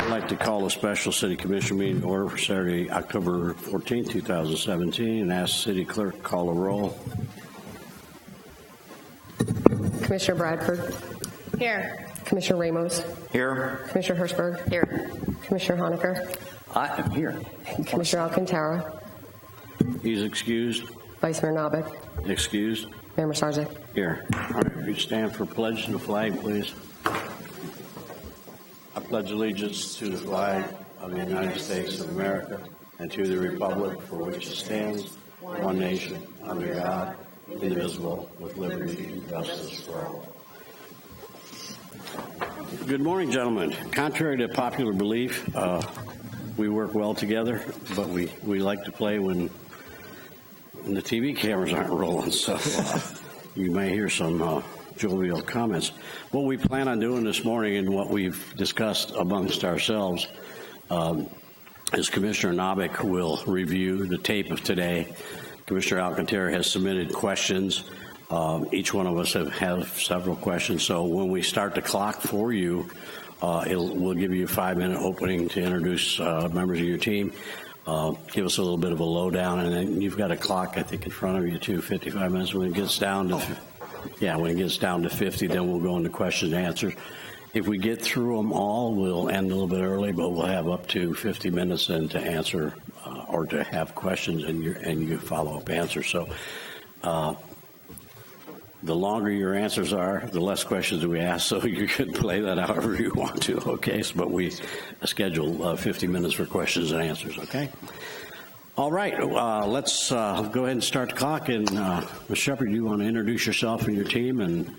I'd like to call a special City Commission meeting to order for Saturday, October 14, 2017, and ask the City Clerk to call a roll. Commissioner Bradford. Here. Commissioner Ramos. Here. Commissioner Hirschberg. Here. Commissioner Honaker. I am here. Commissioner Alcantara. He's excused. Vice Mayor Novick. Excused. Mayor Marsarzik. Here. All right, would you stand for pledge to the flag, please? I pledge allegiance to the flag of the United States of America and to the republic for which it stands, one nation, under God, indivisible, with liberty and justice for all. Good morning, gentlemen. Contrary to popular belief, we work well together, but we like to play when the TV cameras aren't rolling, so you may hear some jovial comments. What we plan on doing this morning and what we've discussed amongst ourselves is Commissioner Novick will review the tape of today. Commissioner Alcantara has submitted questions. Each one of us have several questions, so when we start the clock for you, we'll give you a 5-minute opening to introduce members of your team. Give us a little bit of a lowdown, and then you've got a clock, I think, in front of you too, 55 minutes. When it gets down to, when it gets down to 50, then we'll go into questions and answers. If we get through them all, we'll end a little bit early, but we'll have up to 50 minutes then to answer or to have questions and you follow-up answers. So the longer your answers are, the less questions we ask, so you can play that however you want to, okay? But we schedule 50 minutes for questions and answers, okay? All right, let's go ahead and start the clock. And Ms. Shepard, you want to introduce yourself and your team? And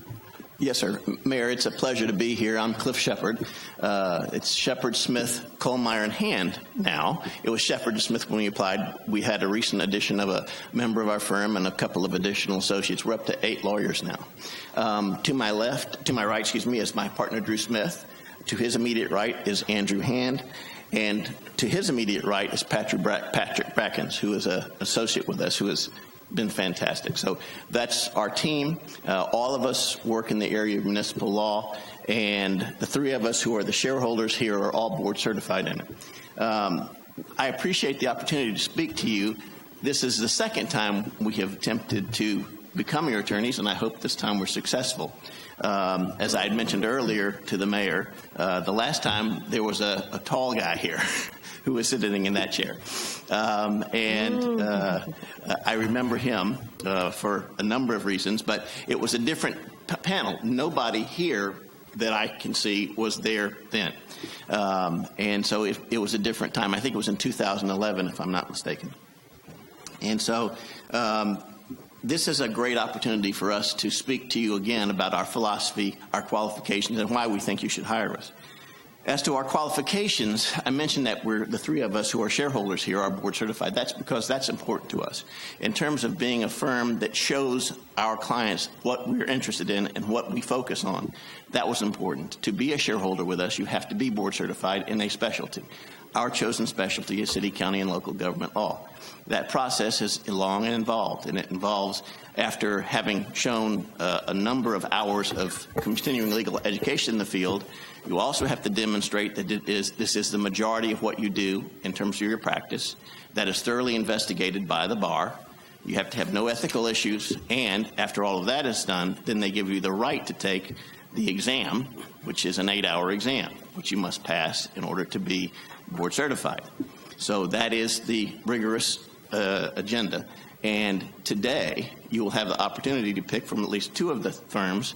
Yes, sir. Mayor, it's a pleasure to be here. I'm Cliff Shepard. It's Shepard, Smith, Kohlmeyer, and Hand now. It was Shepard and Smith when we applied. We had a recent addition of a member of our firm and a couple of additional associates. We're up to 8 lawyers now. To my right, is my partner, Drew Smith. To his immediate right is Andrew Hand. And to his immediate right is Patrick Brackens, who is an associate with us, who has been fantastic. So that's our team. All of us work in the area of municipal law, and the 3 of us who are the shareholders here are all board certified in it. I appreciate the opportunity to speak to you. This is the second time we have attempted to become your attorneys, and I hope this time we're successful. As I had mentioned earlier to the mayor, the last time there was a tall guy here who was sitting in that chair. I remember him for a number of reasons, but it was a different panel. Nobody here that I can see was there then. And so it was a different time. I think it was in 2011, if I'm not mistaken. And so this is a great opportunity for us to speak to you again about our philosophy, our qualifications, and why we think you should hire us. As to our qualifications, I mentioned that we're the 3 of us who are shareholders here are board certified. That's because that's important to us. In terms of being a firm that shows our clients what we're interested in and what we focus on, that was important. To be a shareholder with us, you have to be board certified in a specialty. Our chosen specialty is city, county, and local government law. That process is long and involved, and it involves, after having shown a number of hours of continuing legal education in the field, you also have to demonstrate that this is the majority of what you do in terms of your practice, that is thoroughly investigated by the bar. You have to have no ethical issues, and after all of that is done, then they give you the right to take the exam, which is an 8-hour exam, which you must pass in order to be board certified. So that is the rigorous agenda. And today, you will have the opportunity to pick from at least 2 of the firms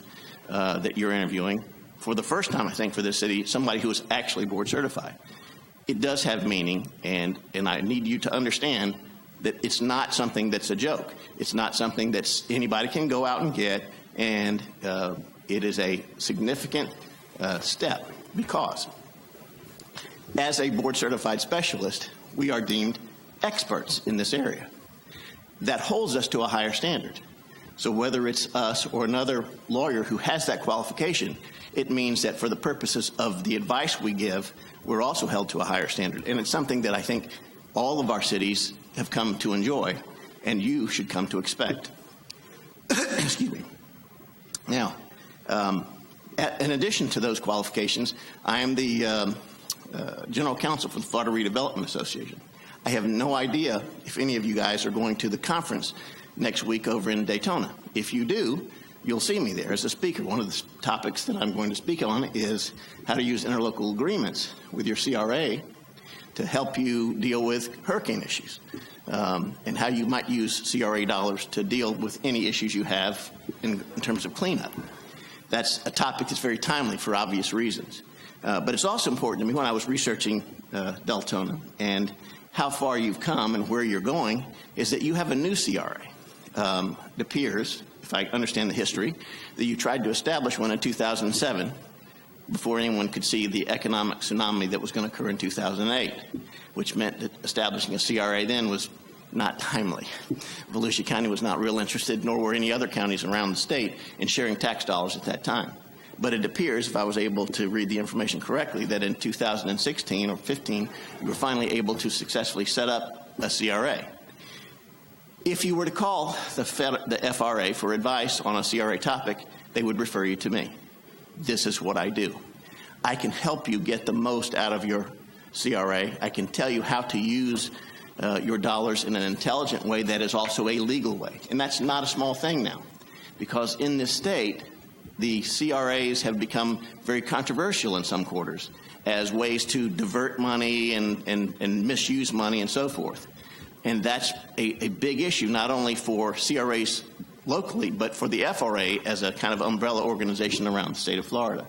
that you're interviewing. For the first time, I think, for this city, somebody who is actually board certified. It does have meaning, and I need you to understand that it's not something that's a joke. It's not something that anybody can go out and get, and it is a significant step because as a board certified specialist, we are deemed experts in this area. That holds us to a higher standard. So whether it's us or another lawyer who has that qualification, it means that for the purposes of the advice we give, we're also held to a higher standard. And it's something that I think all of our cities have come to enjoy, and you should come to expect. Excuse me. Now, in addition to those qualifications, I am the general counsel for the Florida Redevelopment Association. I have no idea if any of you guys are going to the conference next week over in Daytona. If you do, you'll see me there as a speaker. One of the topics that I'm going to speak on is how to use interlocal agreements with your CRA to help you deal with hurricane issues, and how you might use CRA dollars to deal with any issues you have in terms of cleanup. That's a topic that's very timely for obvious reasons. But it's also important to me when I was researching Deltona and how far you've come and where you're going is that you have a new CRA. It appears, if I understand the history, that you tried to establish one in 2007 before anyone could see the economic tsunami that was going to occur in 2008, which meant that establishing a CRA then was not timely. Volusia County was not real interested, nor were any other counties around the state, in sharing tax dollars at that time. But it appears, if I was able to read the information correctly, that in 2016 or 15, you were finally able to successfully set up a CRA. If you were to call the FRA for advice on a CRA topic, they would refer you to me. This is what I do. I can help you get the most out of your CRA. I can tell you how to use your dollars in an intelligent way that is also a legal way. And that's not a small thing now, because in this state, the CRAs have become very controversial in some quarters as ways to divert money and misuse money and so forth. And that's a big issue, not only for CRAs locally, but for the FRA as a kind of umbrella organization around the state of Florida.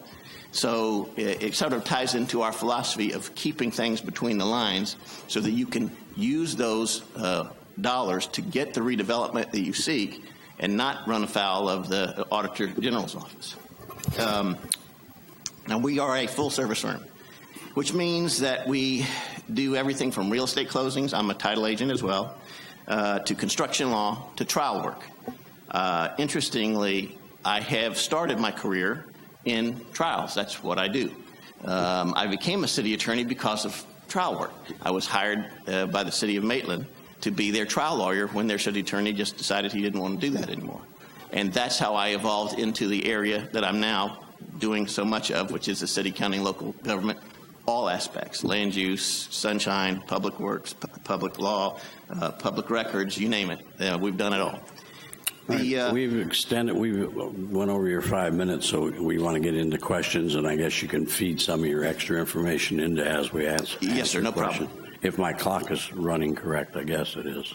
So it sort of ties into our philosophy of keeping things between the lines so that you can use those dollars to get the redevelopment that you seek and not run afoul of the Auditor General's office. Now, we are a full-service firm, which means that we do everything from real estate closings, I'm a title agent as well, to construction law, to trial work. Interestingly, I have started my career in trials. That's what I do. I became a city attorney because of trial work. I was hired by the city of Maitland to be their trial lawyer when their city attorney just decided he didn't want to do that anymore. And that's how I evolved into the area that I'm now doing so much of, which is the city, county, and local government, all aspects: land use, sunshine, public works, public law, public records, you name it. We've done it all. We've went over your 5 minutes, so we want to get into questions, and I guess you can feed some of your extra information into as we ask. Yes, sir, no question. problem. If my clock is running correct, I guess it is.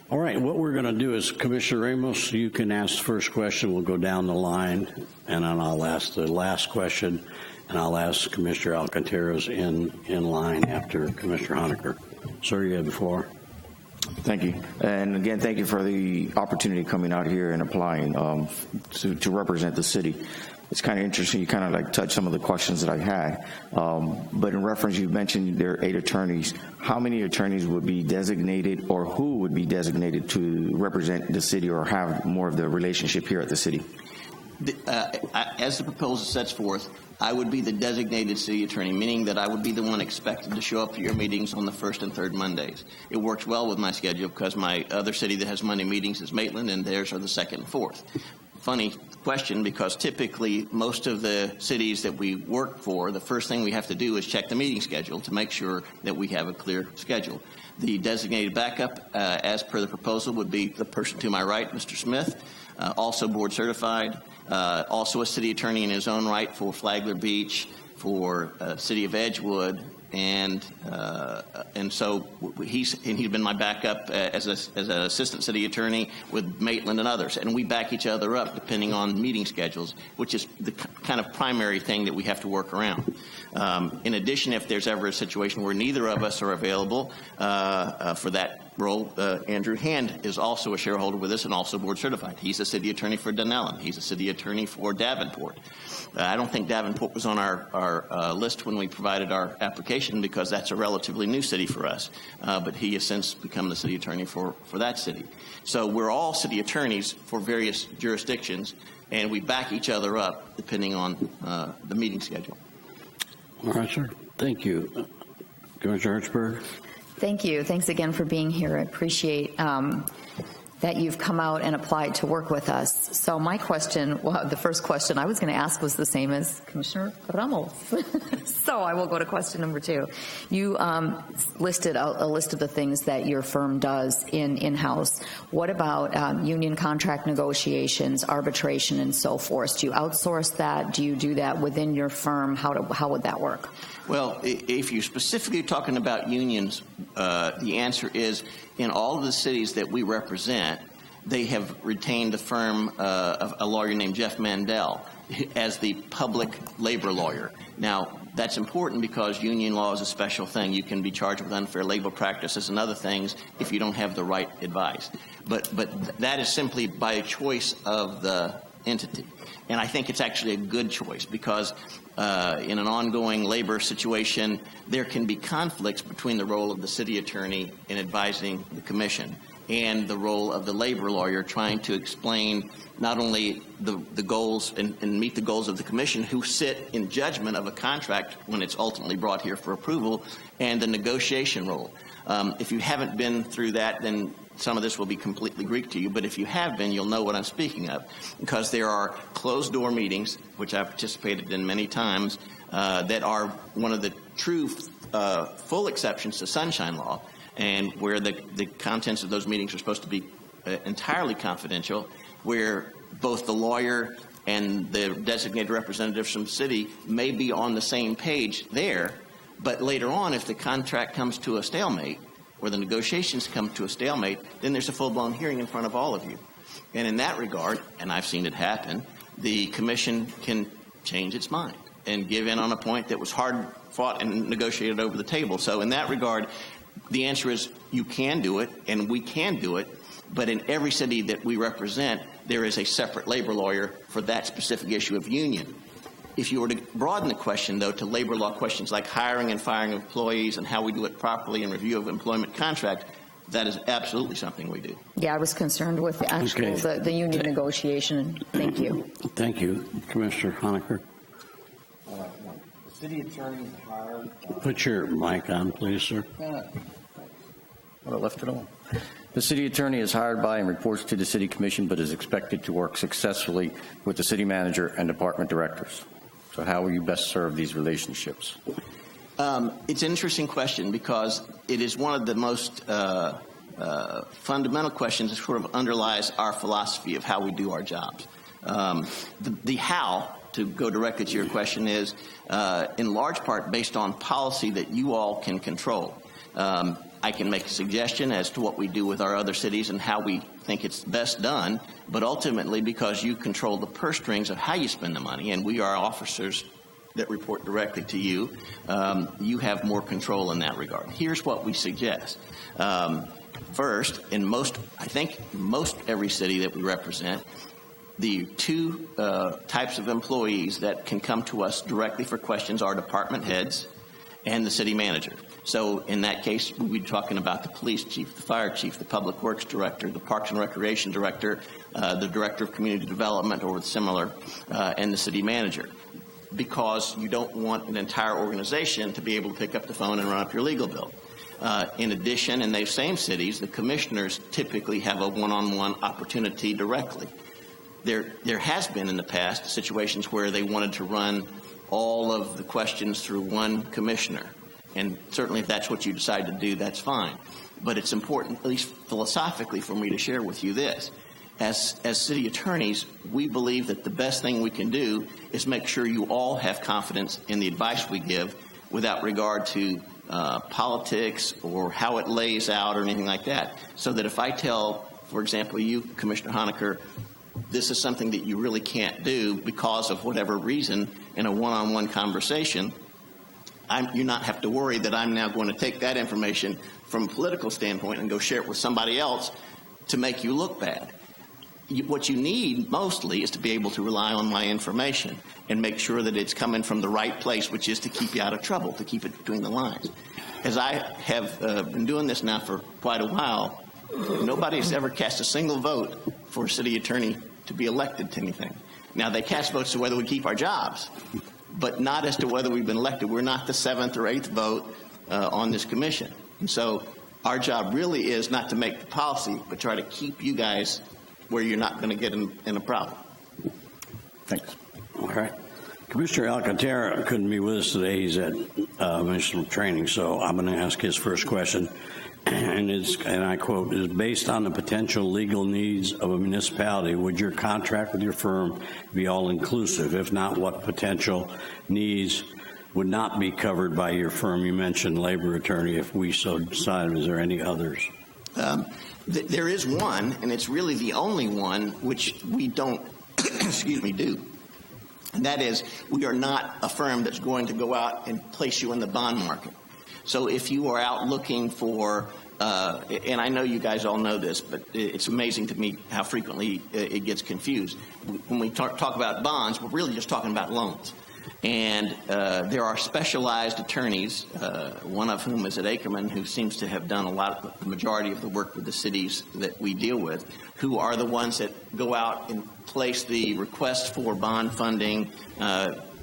All right, what we're going to do is, Commissioner Ramos, you can ask the first question. We'll go down the line, and then I'll ask the last question, and I'll ask Commissioner Alcantara's in line after Commissioner Honecker. Sir, you have the floor. Thank you. And again, thank you for the opportunity coming out here and applying to represent the city. It's kind of interesting. You kind of like touched some of the questions that I had. But in reference, you mentioned there are 8 attorneys. How many attorneys would be designated, or who would be designated to represent the city or have more of the relationship here at the city? As the proposal sets forth, I would be the designated city attorney, meaning that I would be the one expected to show up to your meetings on the first and third Mondays. It works well with my schedule because my other city that has Monday meetings is Maitland, and theirs are the second and fourth. Funny question, because typically most of the cities that we work for, the first thing we have to do is check the meeting schedule to make sure that we have a clear schedule. The designated backup, as per the proposal, would be the person to my right, Mr. Smith, also board certified, also a city attorney in his own right for Flagler Beach, for City of Edgewood, and so he's been my backup as an assistant city attorney with Maitland and others, and we back each other up depending on meeting schedules, which is the kind of primary thing that we have to work around. In addition, if there's ever a situation where neither of us are available for that role, Andrew Hand is also a shareholder with us and also board certified. He's a city attorney for Dunellen. He's a city attorney for Davenport. I don't think Davenport was on our list when we provided our application because that's a relatively new city for us, but he has since become the city attorney for that city. So we're all city attorneys for various jurisdictions, and we back each other up depending on the meeting schedule. All right, sir. Thank you. Commissioner Hertzberg. Thank you. Thanks again for being here. I appreciate that you've come out and applied to work with us. So my question, well, the first question I was going to ask was the same as Commissioner Ramos. So I will go to question number 2. You listed a list of the things that your firm does in-house. What about union contract negotiations, arbitration, and so forth? Do you outsource that? Do you do that within your firm? How would that work? Well, if you're specifically talking about unions, the answer is in all of the cities that we represent, they have retained the firm of a lawyer named Jeff Mandel as the public labor lawyer. Now, that's important because union law is a special thing. You can be charged with unfair labor practices and other things if you don't have the right advice. But that is simply by choice of the entity. And I think it's actually a good choice because in an ongoing labor situation, there can be conflicts between the role of the city attorney in advising the commission and the role of the labor lawyer trying to explain not only the goals and meet the goals of the commission who sit in judgment of a contract when it's ultimately brought here for approval, and the negotiation role. If you haven't been through that, then some of this will be completely Greek to you, but if you have been, you'll know what I'm speaking of, because there are closed-door meetings, which I've participated in many times, that are one of the true full exceptions to sunshine law, and where the contents of those meetings are supposed to be entirely confidential, where both the lawyer and the designated representatives from the city may be on the same page there, but later on, if the contract comes to a stalemate, or the negotiations come to a stalemate, then there's a full-blown hearing in front of all of you. And in that regard, and I've seen it happen, the commission can change its mind and give in on a point that was hard fought and negotiated over the table. So in that regard, the answer is you can do it, and we can do it, but in every city that we represent, there is a separate labor lawyer for that specific issue of union. If you were to broaden the question, though, to labor law questions like hiring and firing of employees and how we do it properly and review of employment contract, that is absolutely something we do. Yeah, I was concerned with the actual, Okay. the union negotiation. Thank you. Thank you, Commissioner Honecker. The city attorney hired. Put your mic on, please, sir. Well, I left it on. The city attorney is hired by and reports to the city commission, but is expected to work successfully with the city manager and department directors. So how will you best serve these relationships? It's an interesting question because it is one of the most fundamental questions that sort of underlies our philosophy of how we do our jobs. The how, to go directly to your question, is in large part based on policy that you all can control. I can make a suggestion as to what we do with our other cities and how we think it's best done, but ultimately because you control the purse strings of how you spend the money, and we are officers that report directly to you, you have more control in that regard. Here's what we suggest. First, in most every city that we represent, the two types of employees that can come to us directly for questions are department heads and the city manager. So in that case, we'd be talking about the police chief, the fire chief, the public works director, the parks and recreation director, the director of community development or similar, and the city manager, because you don't want an entire organization to be able to pick up the phone and run up your legal bill. In addition, in those same cities, the commissioners typically have a one-on-one opportunity directly. There has been in the past situations where they wanted to run all of the questions through one commissioner. And certainly if that's what you decide to do, that's fine. But it's important, at least philosophically, for me to share with you this. As city attorneys, we believe that the best thing we can do is make sure you all have confidence in the advice we give without regard to politics or how it lays out or anything like that. So that if I tell, for example, you, Commissioner Honecker, this is something that you really can't do because of whatever reason in a one-on-one conversation, you not have to worry that I'm now going to take that information from a political standpoint and go share it with somebody else to make you look bad. What you need mostly is to be able to rely on my information and make sure that it's coming from the right place, which is to keep you out of trouble, to keep it between the lines. As I have been doing this now for quite a while, nobody has ever cast a single vote for a city attorney to be elected to anything. Now, they cast votes to whether we keep our jobs, but not as to whether we've been elected. We're not the seventh or eighth vote on this commission. And so Our job really is not to make the policy, but try to keep you guys where you're not going to get in a problem. Thanks. All right. Commissioner Alcantara couldn't be with us today. He's at municipal training, so I'm going to ask his first question. And I quote, is based on the potential legal needs of a municipality, would your contract with your firm be all-inclusive? If not, what potential needs would not be covered by your firm? You mentioned labor attorney. If we so decide, is there any others? There is one, and it's really the only one which we don't, do. And that is, we are not a firm that's going to go out and place you in the bond market. So if you are out looking for, and I know you guys all know this, but it's amazing to me how frequently it gets confused. When we talk about bonds, we're really just talking about loans. And there are specialized attorneys, one of whom is at Ackerman, who seems to have done the majority of the work with the cities that we deal with, who are the ones that go out and place the request for bond funding,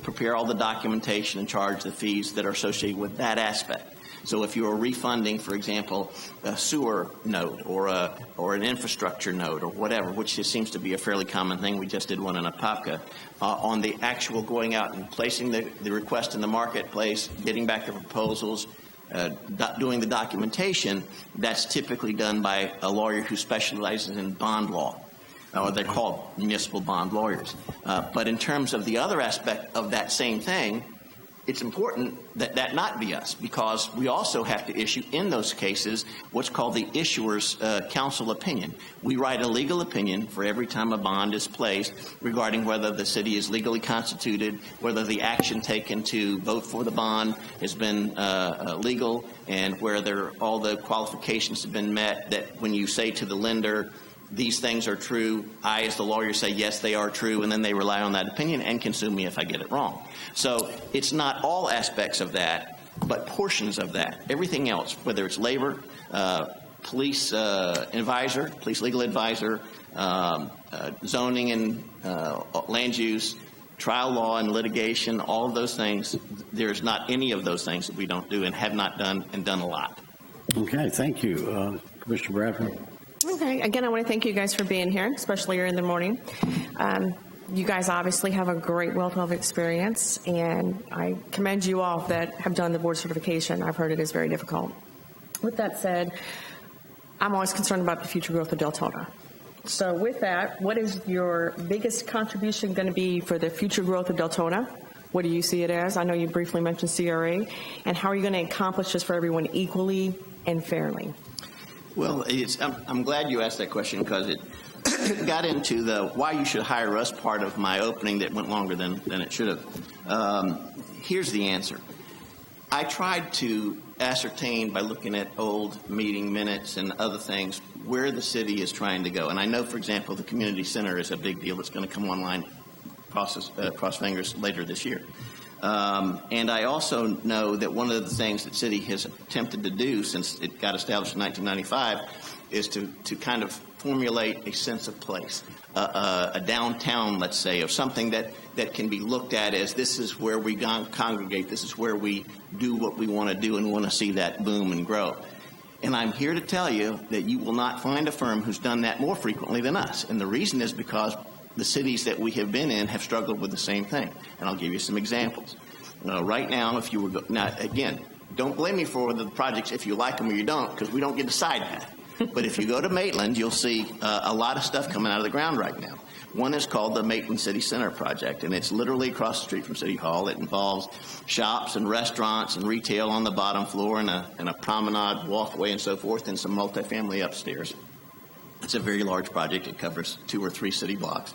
prepare all the documentation, and charge the fees that are associated with that aspect. So if you're refunding, for example, a sewer note or an infrastructure note or whatever, which just seems to be a fairly common thing, we just did one in Apopka, on the actual going out and placing the request in the marketplace, getting back the proposals, doing the documentation, that's typically done by a lawyer who specializes in bond law. Or they're called municipal bond lawyers. But in terms of the other aspect of that same thing, it's important that that not be us, because we also have to issue in those cases what's called the issuer's counsel opinion. We write a legal opinion for every time a bond is placed regarding whether the city is legally constituted, whether the action taken to vote for the bond has been legal, and whether all the qualifications have been met, that when you say to the lender, these things are true, I, as the lawyer, say, yes, they are true, and then they rely on that opinion and can sue me if I get it wrong. So it's not all aspects of that, but portions of that. Everything else, whether it's labor, police advisor, police legal advisor, zoning and land use, trial law and litigation, all of those things, there's not any of those things that we don't do and have not done and done a lot. Okay, thank you. Commissioner Bradford. Okay, again, I want to thank you guys for being here, especially here in the morning. You guys obviously have a great wealth of experience, and I commend you all that have done the board certification. I've heard it is very difficult. With that said, I'm always concerned about the future growth of Deltona. So with that, what is your biggest contribution going to be for the future growth of Deltona? What do you see it as? I know you briefly mentioned CRA. And how are you going to accomplish this for everyone equally and fairly? Well, I'm glad you asked that question, because it got into the why you should hire us part of my opening that went longer than it should have. Here's the answer. I tried to ascertain by looking at old meeting minutes and other things where the city is trying to go. And I know, for example, the community center is a big deal that's going to come online, cross fingers, later this year. And I also know that one of the things that city has attempted to do since it got established in 1995 is to kind of formulate a sense of place, a downtown, let's say, of something that can be looked at as this is where we congregate, this is where we do what we want to do and want to see that boom and grow. And I'm here to tell you that you will not find a firm who's done that more frequently than us. And the reason is because the cities that we have been in have struggled with the same thing. And I'll give you some examples. Right now, if you were now, again, don't blame me for the projects if you like them or you don't, because we don't get to decide that. But if you go to Maitland, you'll see a lot of stuff coming out of the ground right now. One is called the Maitland City Center Project, and it's literally across the street from City Hall. It involves shops and restaurants and retail on the bottom floor and a promenade, walkway, and so forth, and some multifamily upstairs. It's a very large project. It covers 2 or 3 city blocks.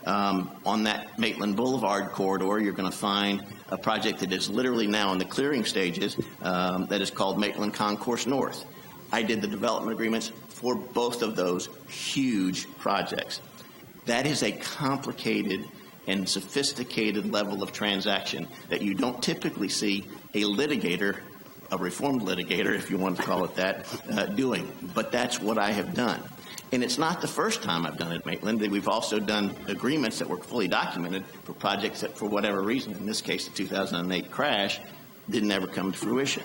On that Maitland Boulevard corridor, you're going to find a project that is literally now in the clearing stages that is called Maitland Concourse North. I did the development agreements for both of those huge projects. That is a complicated and sophisticated level of transaction that you don't typically see a litigator, a reformed litigator, if you want to call it that, doing. But that's what I have done. And it's not the first time I've done it at Maitland. We've also done agreements that were fully documented for projects that, for whatever reason, in this case, the 2008 crash, didn't ever come to fruition.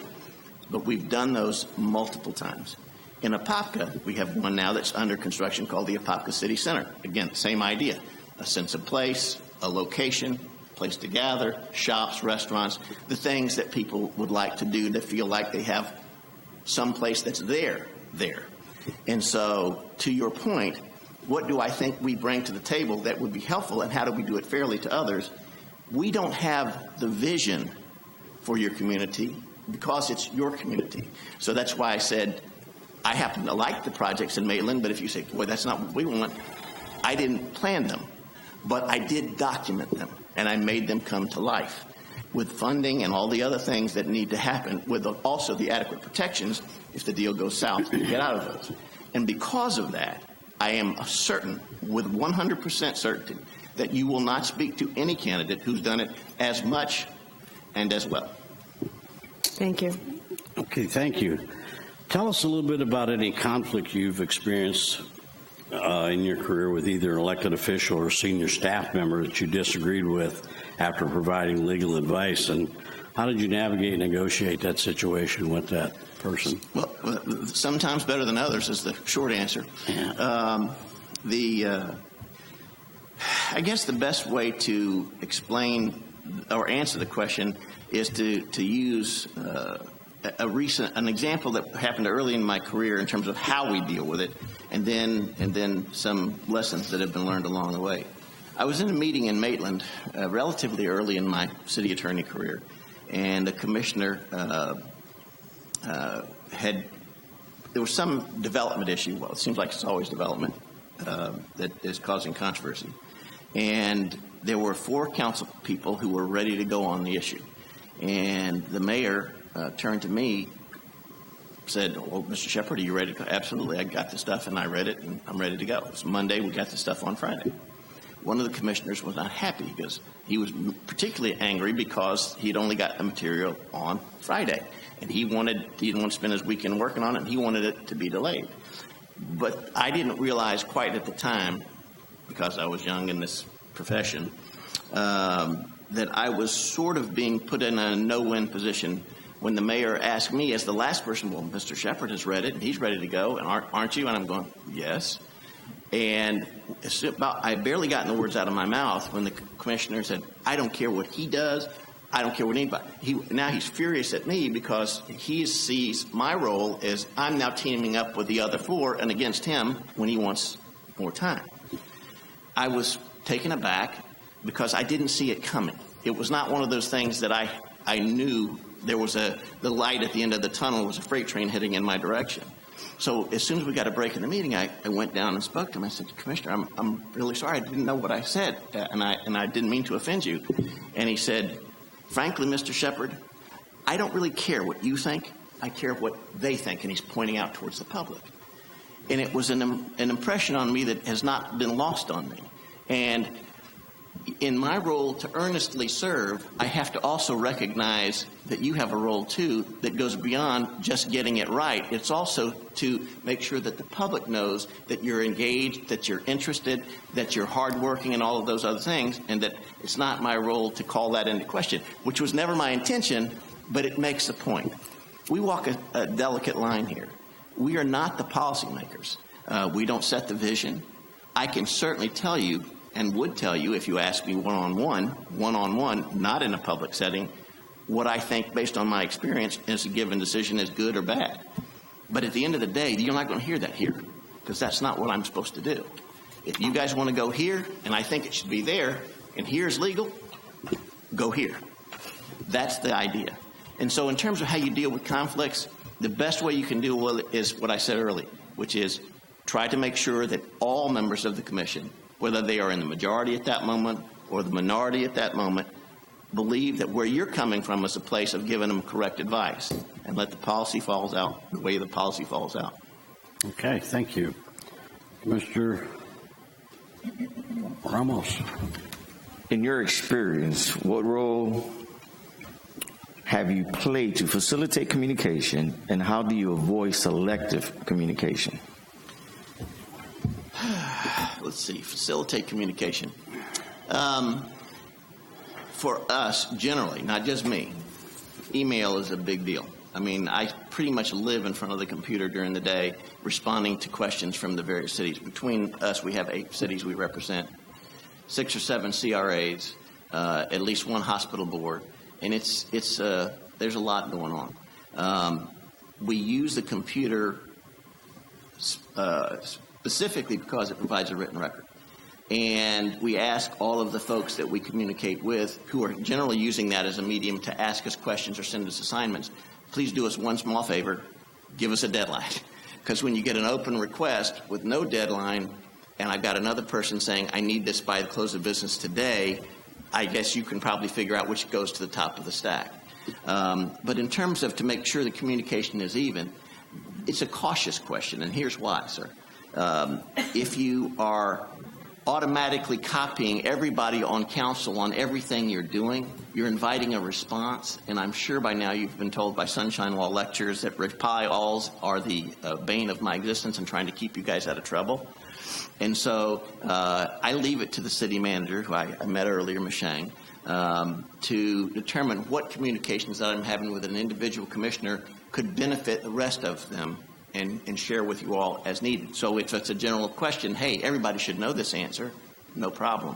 But we've done those multiple times. In Apopka, we have one now that's under construction called the Apopka City Center. Again, same idea, a sense of place, a location, place to gather, shops, restaurants, the things that people would like to do to feel like they have some place that's there. And so, to your point, what do I think we bring to the table that would be helpful, and how do we do it fairly to others? We don't have the vision for your community because it's your community. So that's why I said I happen to like the projects in Maitland, but if you say, boy, that's not what we want, I didn't plan them, but I did document them, and I made them come to life with funding and all the other things that need to happen, with also the adequate protections if the deal goes south to get out of those. And because of that, I am certain, with 100% certainty, that you will not speak to any candidate who's done it as much and as well. Thank you. Okay, thank you. Tell us a little bit about any conflict you've experienced in your career with either an elected official or senior staff member that you disagreed with after providing legal advice, and how did you navigate and negotiate that situation with that person? Well, sometimes better than others is the short answer. Yeah. I guess the best way to explain or answer the question is to use an example that happened early in my career in terms of how we deal with it, and then some lessons that have been learned along the way. I was in a meeting in Maitland relatively early in my city attorney career, and the commissioner there was some development issue. Well, it seems like it's always development that is causing controversy. And there were 4 council people who were ready to go on the issue. And the mayor turned to me, said, well, Mr. Shepard, are you ready to go? Absolutely. I got the stuff, and I read it, and I'm ready to go. It was Monday. We got the stuff on Friday. One of the commissioners was not happy because he was particularly angry because he'd only got the material on Friday. And he didn't want to spend his weekend working on it, and he wanted it to be delayed. But I didn't realize quite at the time, because I was young in this profession, that I was sort of being put in a no-win position when the mayor asked me as the last person, well, Mr. Shepard has read it, and he's ready to go, and aren't you? And I'm going, yes. And I barely gotten the words out of my mouth when the commissioner said, I don't care what he does. I don't care what anybody. Now he's furious at me because he sees my role as I'm now teaming up with the other 4 and against him when he wants more time. I was taken aback because I didn't see it coming. It was not one of those things that I knew there was the light at the end of the tunnel was a freight train heading in my direction. So as soon as we got a break in the meeting, I went down and spoke to him. I said, Commissioner, I'm really sorry. I didn't know what I said, and I didn't mean to offend you. And he said, frankly, Mr. Shepard, I don't really care what you think. I care what they think. And he's pointing out towards the public. And it was an impression on me that has not been lost on me. And in my role to earnestly serve, I have to also recognize that you have a role, too, that goes beyond just getting it right. It's also to make sure that the public knows that you're engaged, that you're interested, that you're hardworking, and all of those other things, and that it's not my role to call that into question, which was never my intention, but it makes a point. We walk a delicate line here. We are not the policymakers. We don't set the vision. I can certainly tell you, and would tell you if you asked me one-on-one, not in a public setting, what I think based on my experience is a given decision is good or bad. But at the end of the day, you're not going to hear that here because that's not what I'm supposed to do. If you guys want to go here, and I think it should be there, and here's legal, go here. That's the idea. And so in terms of how you deal with conflicts, the best way you can deal with it is what I said earlier, which is try to make sure that all members of the commission, whether they are in the majority at that moment or the minority at that moment, believe that where you're coming from is a place of giving them correct advice, and let the policy falls out the way the policy falls out. Okay, thank you. Mr. Ramos. In your experience, what role have you played to facilitate communication, and how do you avoid selective communication? Let's see, facilitate communication. For us, generally, not just me, email is a big deal. I mean, I pretty much live in front of the computer during the day, responding to questions from the various cities. Between us, we have 8 cities we represent, 6 or 7 CRAs, at least 1 hospital board, and there's a lot going on. We use the computer specifically because it provides a written record. And we ask all of the folks that we communicate with, who are generally using that as a medium to ask us questions or send us assignments, please do us one small favor, give us a deadline. Because when you get an open request with no deadline, and I've got another person saying, I need this by the close of business today, I guess you can probably figure out which goes to the top of the stack. But in terms of to make sure the communication is even, it's a cautious question, and here's why, sir. If you are automatically copying everybody on council on everything you're doing, you're inviting a response, and I'm sure by now you've been told by Sunshine Law lectures that reply-alls are the bane of my existence and trying to keep you guys out of trouble. And so I leave it to the city manager, who I met earlier, Ms. Shang, to determine what communications that I'm having with an individual commissioner could benefit the rest of them and share with you all as needed. So if it's a general question, hey, everybody should know this answer, no problem.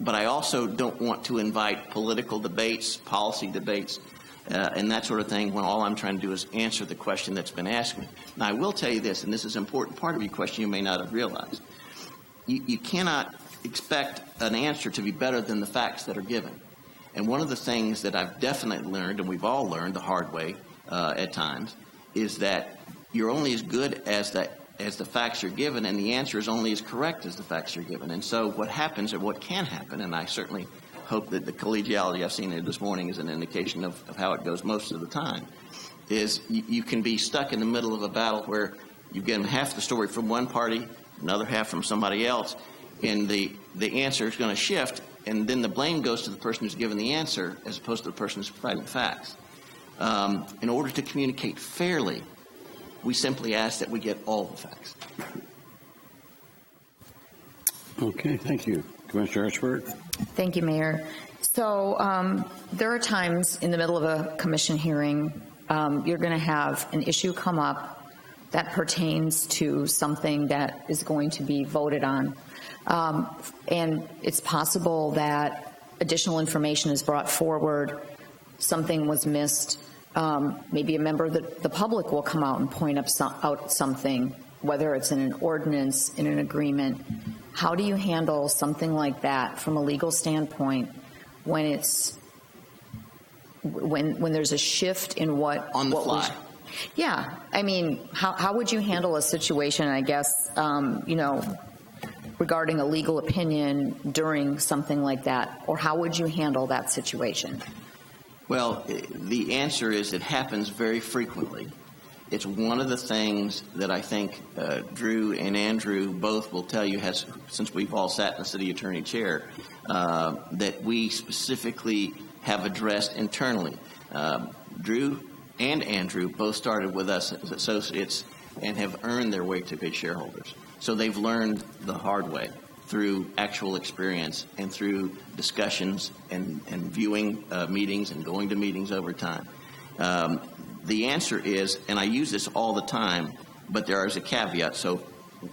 But I also don't want to invite political debates, policy debates, and that sort of thing when all I'm trying to do is answer the question that's been asked me. Now, I will tell you this, and this is an important part of your question you may not have realized. You cannot expect an answer to be better than the facts that are given. And one of the things that I've definitely learned, and we've all learned the hard way at times, is that you're only as good as the facts are given, and the answer is only as correct as the facts are given. And so what happens, or what can happen, and I certainly hope that the collegiality I've seen here this morning is an indication of how it goes most of the time, is you can be stuck in the middle of a battle where you get half the story from one party, another half from somebody else, and the answer is going to shift, and then the blame goes to the person who's given the answer as opposed to the person who's providing facts. In order to communicate fairly, we simply ask that we get all the facts. Okay, thank you. Commissioner Hertzberg? Thank you, Mayor. So there are times in the middle of a commission hearing, you're going to have an issue come up that pertains to something that is going to be voted on. And it's possible that additional information is brought forward, something was missed. Maybe a member of the public will come out and point out something, whether it's in an ordinance, in an agreement. How do you handle something like that from a legal standpoint when it's when there's a shift in what on the fly? Yeah, I mean, how would you handle a situation? I guess regarding a legal opinion during something like that, or how would you handle that situation? Well, the answer is it happens very frequently. It's one of the things that I think Drew and Andrew both will tell you, since we've all sat in the city attorney chair, that we specifically have addressed internally. Drew and Andrew both started with us as associates and have earned their way to be shareholders. So they've learned the hard way through actual experience and through discussions and viewing meetings and going to meetings over time. The answer is, and I use this all the time, but there is a caveat, so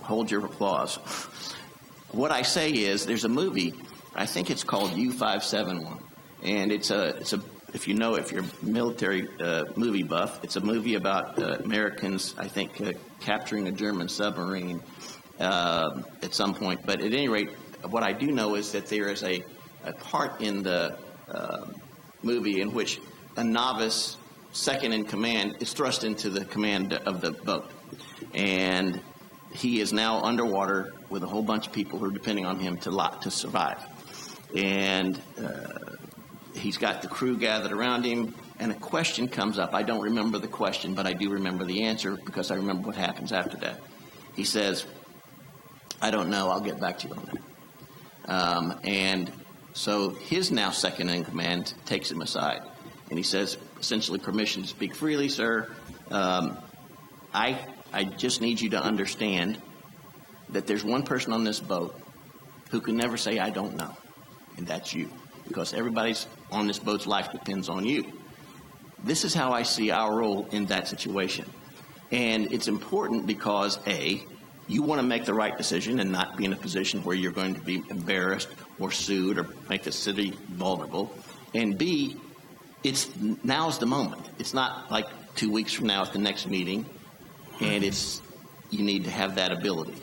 hold your applause. What I say is, there's a movie, I think it's called U-571, and it's if you're a military movie buff, it's a movie about Americans, I think, capturing a German submarine at some point. But at any rate, what I do know is that there is a part in the movie in which a novice second in command is thrust into the command of the boat. And he is now underwater with a whole bunch of people who are depending on him to survive. And he's got the crew gathered around him, and a question comes up. I don't remember the question, but I do remember the answer because I remember what happens after that. He says, I don't know, I'll get back to you on that. And so his now second in command takes him aside, and he says, essentially, permission to speak freely, sir. I just need you to understand that there's one person on this boat who can never say, I don't know, and that's you, because everybody's on this boat's life depends on you. This is how I see our role in that situation. And it's important because, A, you want to make the right decision and not be in a position where you're going to be embarrassed or sued or make the city vulnerable. And B, now's the moment. It's not like 2 weeks from now at the next meeting, and you need to have that ability.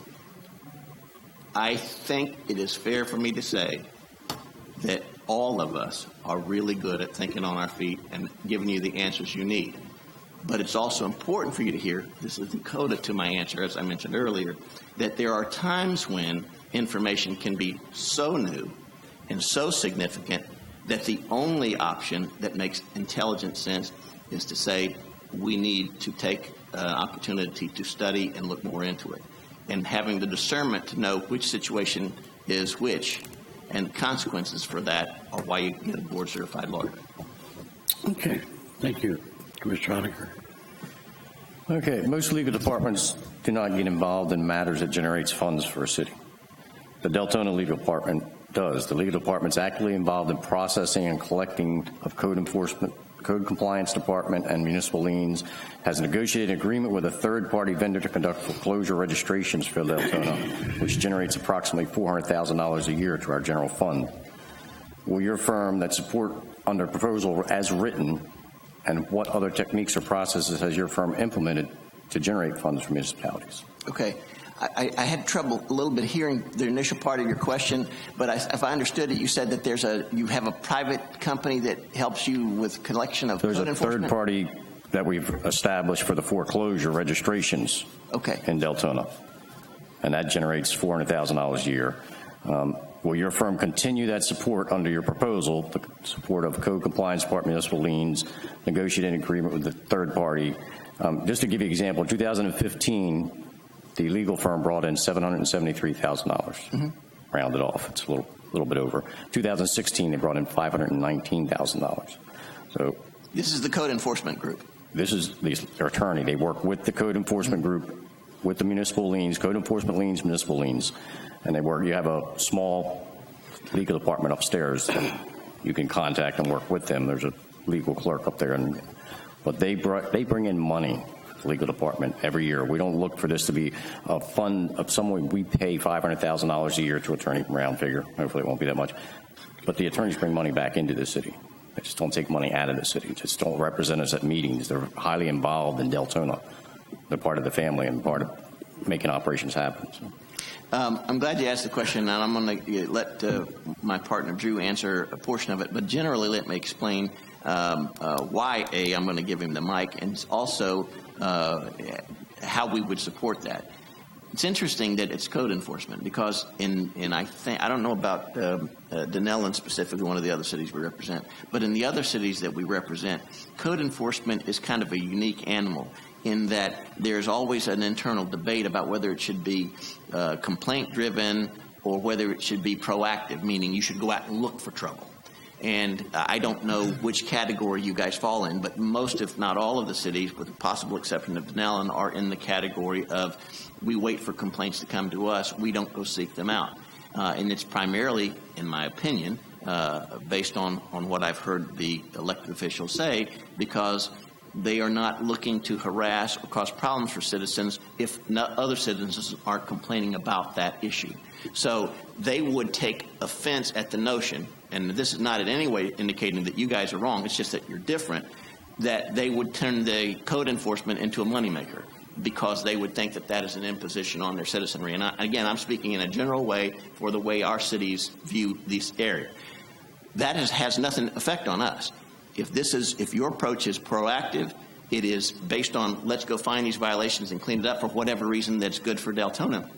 I think it is fair for me to say that all of us are really good at thinking on our feet and giving you the answers you need. But it's also important for you to hear, this is the coda to my answer, as I mentioned earlier, that there are times when information can be so new and so significant that the only option that makes intelligent sense is to say we need to take an opportunity to study and look more into it. And having the discernment to know which situation is which and consequences for that are why you get a board-certified lawyer. Okay, thank you. Commissioner Honaker. Okay, most legal departments do not get involved in matters that generates funds for a city. The Deltona Legal Department does. The legal department's actively involved in processing and collecting of code enforcement, code compliance department, and municipal liens, has negotiated an agreement with a third-party vendor to conduct foreclosure registrations for Deltona, which generates approximately $400,000 a year to our general fund. Will your firm that support under proposal as written, and what other techniques or processes has your firm implemented to generate funds for municipalities? Okay. I had trouble a little bit hearing the initial part of your question, but if I understood it, you said that you have a private company that helps you with collection of There's code a enforcement? third party that we've established for the foreclosure registrations in Deltona, and that generates $400,000 a year. Will your firm continue that support under your proposal, the support of code compliance department, municipal liens, negotiate an agreement with the third party? Just to give you an example, in 2015, the legal firm brought in $773,000, rounded off. It's a little bit over. 2016, they brought in $519,000. So this is the code enforcement group. This is their attorney. They work with the code enforcement group, with the municipal liens, code enforcement liens, municipal liens, and they work. You have a small legal department upstairs that you can contact and work with them. There's a legal clerk up there, but they bring in money. Legal department every year. We don't look for this to be a fund of someone. We pay $500,000 a year to attorney, round figure. Hopefully it won't be that much. But the attorneys bring money back into the city. They just don't take money out of the city. Just don't represent us at meetings. They're highly involved in Deltona. They're part of the family and part of making operations happen. So. I'm glad you asked the question, and I'm going to let my partner Drew answer a portion of it. But generally, let me explain why I'm going to give him the mic, and also how we would support that. It's interesting that it's code enforcement because I don't know about Denellen specifically, one of the other cities we represent, but in the other cities that we represent, code enforcement is kind of a unique animal in that there's always an internal debate about whether it should be complaint-driven or whether it should be proactive, meaning you should go out and look for trouble. And I don't know which category you guys fall in, but most, if not all, of the cities, with the possible exception of Denellen, are in the category of we wait for complaints to come to us. We don't go seek them out. And it's primarily, in my opinion, based on what I've heard the elected officials say, because they are not looking to harass or cause problems for citizens if other citizens aren't complaining about that issue. So they would take offense at the notion, and this is not in any way indicating that you guys are wrong, it's just that you're different, that they would turn the code enforcement into a moneymaker because they would think that that is an imposition on their citizenry. And again, I'm speaking in a general way for the way our cities view this area. That has nothing effect on us. If your approach is proactive, it is based on let's go find these violations and clean it up for whatever reason that's good for Deltona,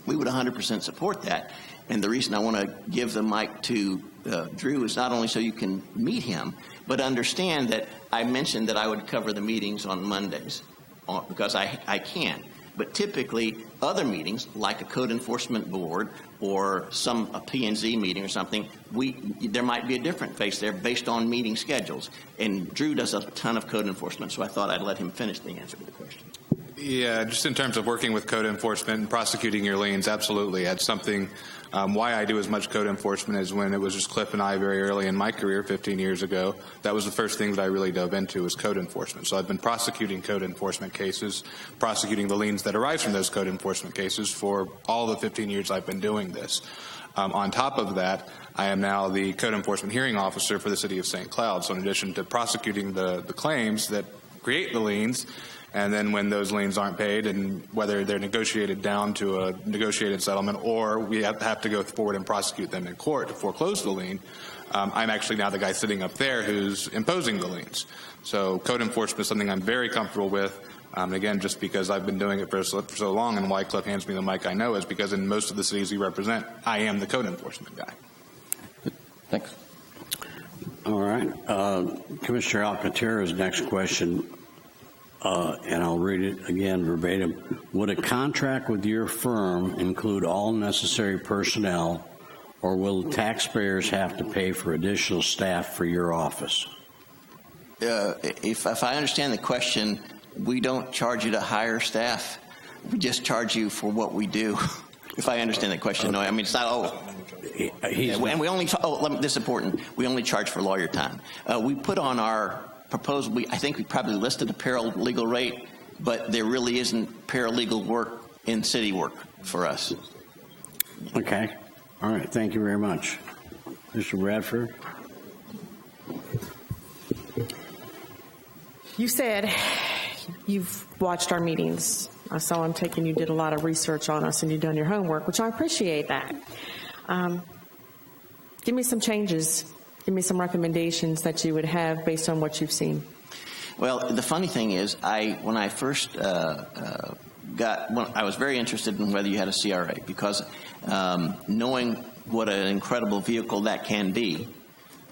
we would 100% support that. And the reason I want to give the mic to Drew is not only so you can meet him, but understand that I mentioned that I would cover the meetings on Mondays because I can. But typically, other meetings, like a code enforcement board or a P&Z meeting or something, there might be a different face there based on meeting schedules. And Drew does a ton of code enforcement, so I thought I'd let him finish the answer to the question. Yeah, just in terms of working with code enforcement and prosecuting your liens, absolutely. That's something, why I do as much code enforcement is when it was just Cliff and I very early in my career, 15 years ago, that was the first thing that I really dove into was code enforcement. So I've been prosecuting code enforcement cases, prosecuting the liens that arise from those code enforcement cases for all the 15 years I've been doing this. On top of that, I am now the code enforcement hearing officer for the city of St. Cloud. So in addition to prosecuting the claims that create the liens, and then when those liens aren't paid and whether they're negotiated down to a negotiated settlement or we have to go forward and prosecute them in court to foreclose the lien, I'm actually now the guy sitting up there who's imposing the liens. So code enforcement is something I'm very comfortable with. Again, just because I've been doing it for so long, and why Cliff hands me the mic I know is because in most of the cities we represent, I am the code enforcement guy. Thanks. All right. Commissioner Alcantara's next question, and I'll read it again verbatim. Would a contract with your firm include all necessary personnel, or will taxpayers have to pay for additional staff for your office? If I understand the question, we don't charge you to hire staff. We just charge you for what we do. If I understand the question, no, I mean, it's not, and we only, this is important, we only charge for lawyer time. We put on our proposal, I think we probably listed a paralegal rate, but there really isn't paralegal work in city work for us. Okay. All right. Thank you very much. Mr. Bradford? You said you've watched our meetings. I saw I'm taking you did a lot of research on us and you've done your homework, which I appreciate that. Give me some changes. Give me some recommendations that you would have based on what you've seen. Well, the funny thing is, when I first I was very interested in whether you had a CRA because knowing what an incredible vehicle that can be,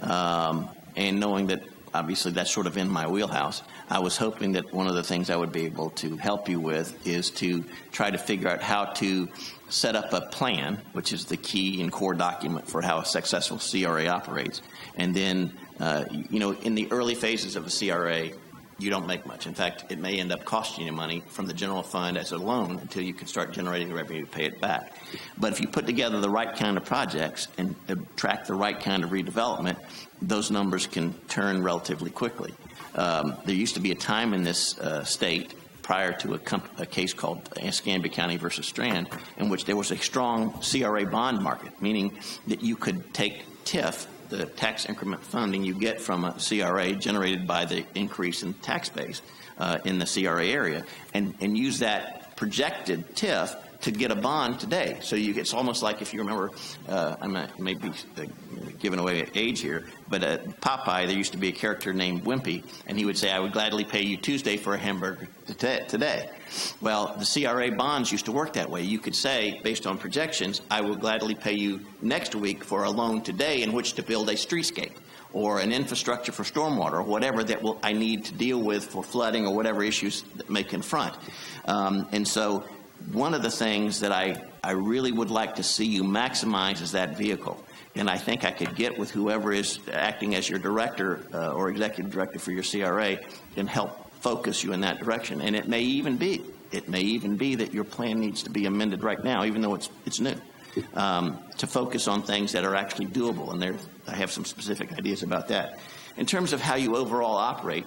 and knowing that obviously that's sort of in my wheelhouse, I was hoping that one of the things I would be able to help you with is to try to figure out how to set up a plan, which is the key and core document for how a successful CRA operates. And then, in the early phases of a CRA, you don't make much. In fact, it may end up costing you money from the general fund as a loan until you can start generating revenue to pay it back. But if you put together the right kind of projects and track the right kind of redevelopment, those numbers can turn relatively quickly. There used to be a time in this state prior to a case called Escambia County versus Strand, in which there was a strong CRA bond market, meaning that you could take TIF, the tax increment funding you get from a CRA generated by the increase in tax base in the CRA area, and use that projected TIF to get a bond today. So it's almost like, if you remember, I may be giving away age here, but at Popeye there used to be a character named Wimpy, and he would say, I would gladly pay you Tuesday for a hamburger today. Well, the CRA bonds used to work that way. You could say, based on projections, I will gladly pay you next week for a loan today in which to build a streetscape or an infrastructure for stormwater or whatever that I need to deal with for flooding or whatever issues that may confront. And so one of the things that I really would like to see you maximize is that vehicle. And I think I could get with whoever is acting as your director or executive director for your CRA and help focus you in that direction. And it may even be that your plan needs to be amended right now, even though it's new, to focus on things that are actually doable. And I have some specific ideas about that. In terms of how you overall operate,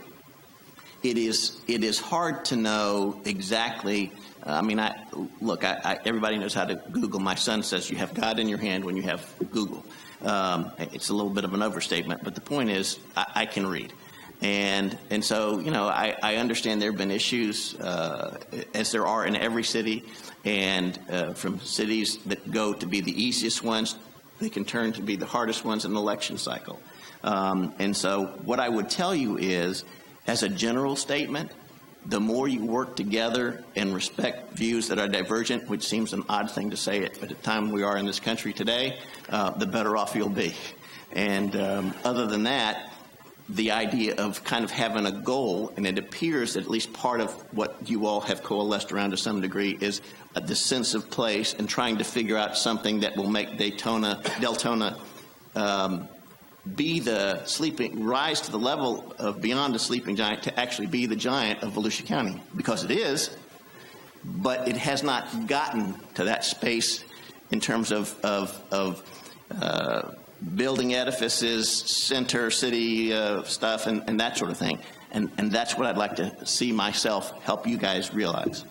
it is hard to know exactly. Everybody knows how to Google. My son says you have God in your hand when you have Google. It's a little bit of an overstatement, but the point is I can read. And so, I understand there have been issues, as there are in every city, and from cities that go to be the easiest ones, they can turn to be the hardest ones in the election cycle. And so what I would tell you is, as a general statement, the more you work together and respect views that are divergent, which seems an odd thing to say at the time we are in this country today, the better off you'll be. And other than that, the idea of kind of having a goal, and it appears that at least part of what you all have coalesced around to some degree is the sense of place and trying to figure out something that will make Deltona rise to the level of beyond the sleeping giant to actually be the giant of Volusia County, because it is, but it has not gotten to that space in terms of building edifices, center city stuff, and that sort of thing. And that's what I'd like to see myself help you guys realize.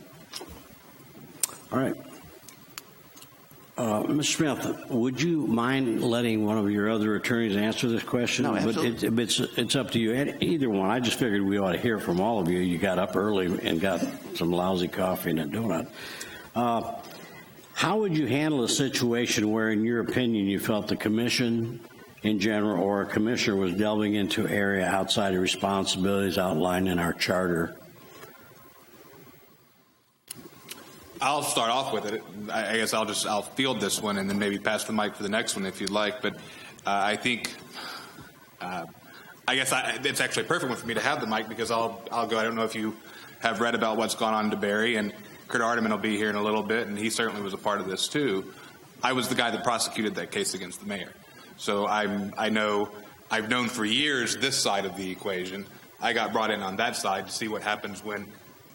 All right. Mr. Smith, would you mind letting one of your other attorneys answer this question? No, absolutely. But it's up to you. Either one. I just figured we ought to hear from all of you. You got up early and got some lousy coffee and a donut. How would you handle a situation where, in your opinion, you felt the commission in general or a commissioner was delving into area outside of responsibilities outlined in our charter? I'll start off with it. I guess I'll field this one and then maybe pass the mic for the next one if you'd like. But I think it's actually a perfect one for me to have the mic because I'll go. I don't know if you have read about what's gone on in DeBerry, and Kurt Ardeman will be here in a little bit, and he certainly was a part of this too. I was the guy that prosecuted that case against the mayor, so I've known for years this side of the equation. I got brought in on that side to see what happens when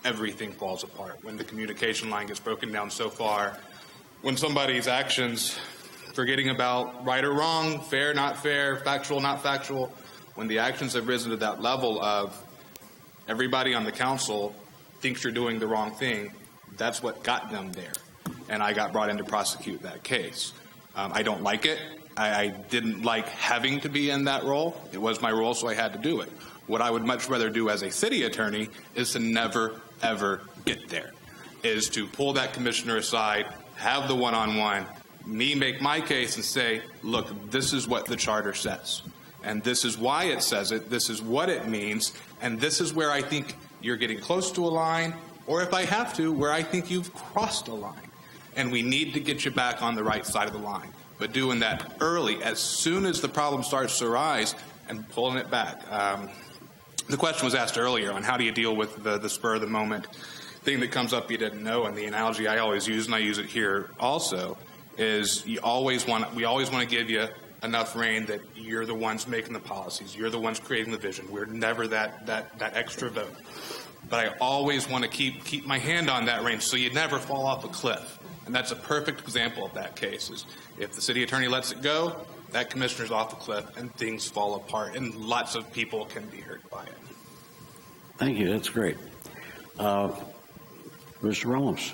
everything falls apart, when the communication line gets broken down so far, when somebody's actions, forgetting about right or wrong, fair, not fair, factual, not factual, when the actions have risen to that level of everybody on the council thinks you're doing the wrong thing, that's what got them there. And I got brought in to prosecute that case. I don't like it. I didn't like having to be in that role. It was my role, so I had to do it. What I would much rather do as a city attorney is to never, ever get there, is to pull that commissioner aside, have the one-on-one, me make my case and say, look, this is what the charter says, and this is why it says it, this is what it means, and this is where I think you're getting close to a line, or if I have to, where I think you've crossed a line, and we need to get you back on the right side of the line. But doing that early, as soon as the problem starts to arise, and pulling it back. The question was asked earlier on how do you deal with the spur of the moment thing that comes up you didn't know, and the analogy I always use, and I use it here also, is we always want to give you enough rein that you're the ones making the policies, you're the ones creating the vision. We're never that extra vote. But I always want to keep my hand on that rein so you never fall off a cliff. And that's a perfect example of that case. Is if the city attorney lets it go, that commissioner's off the cliff and things fall apart and lots of people can be hurt by it. Thank you. That's great. Mr. Ramos.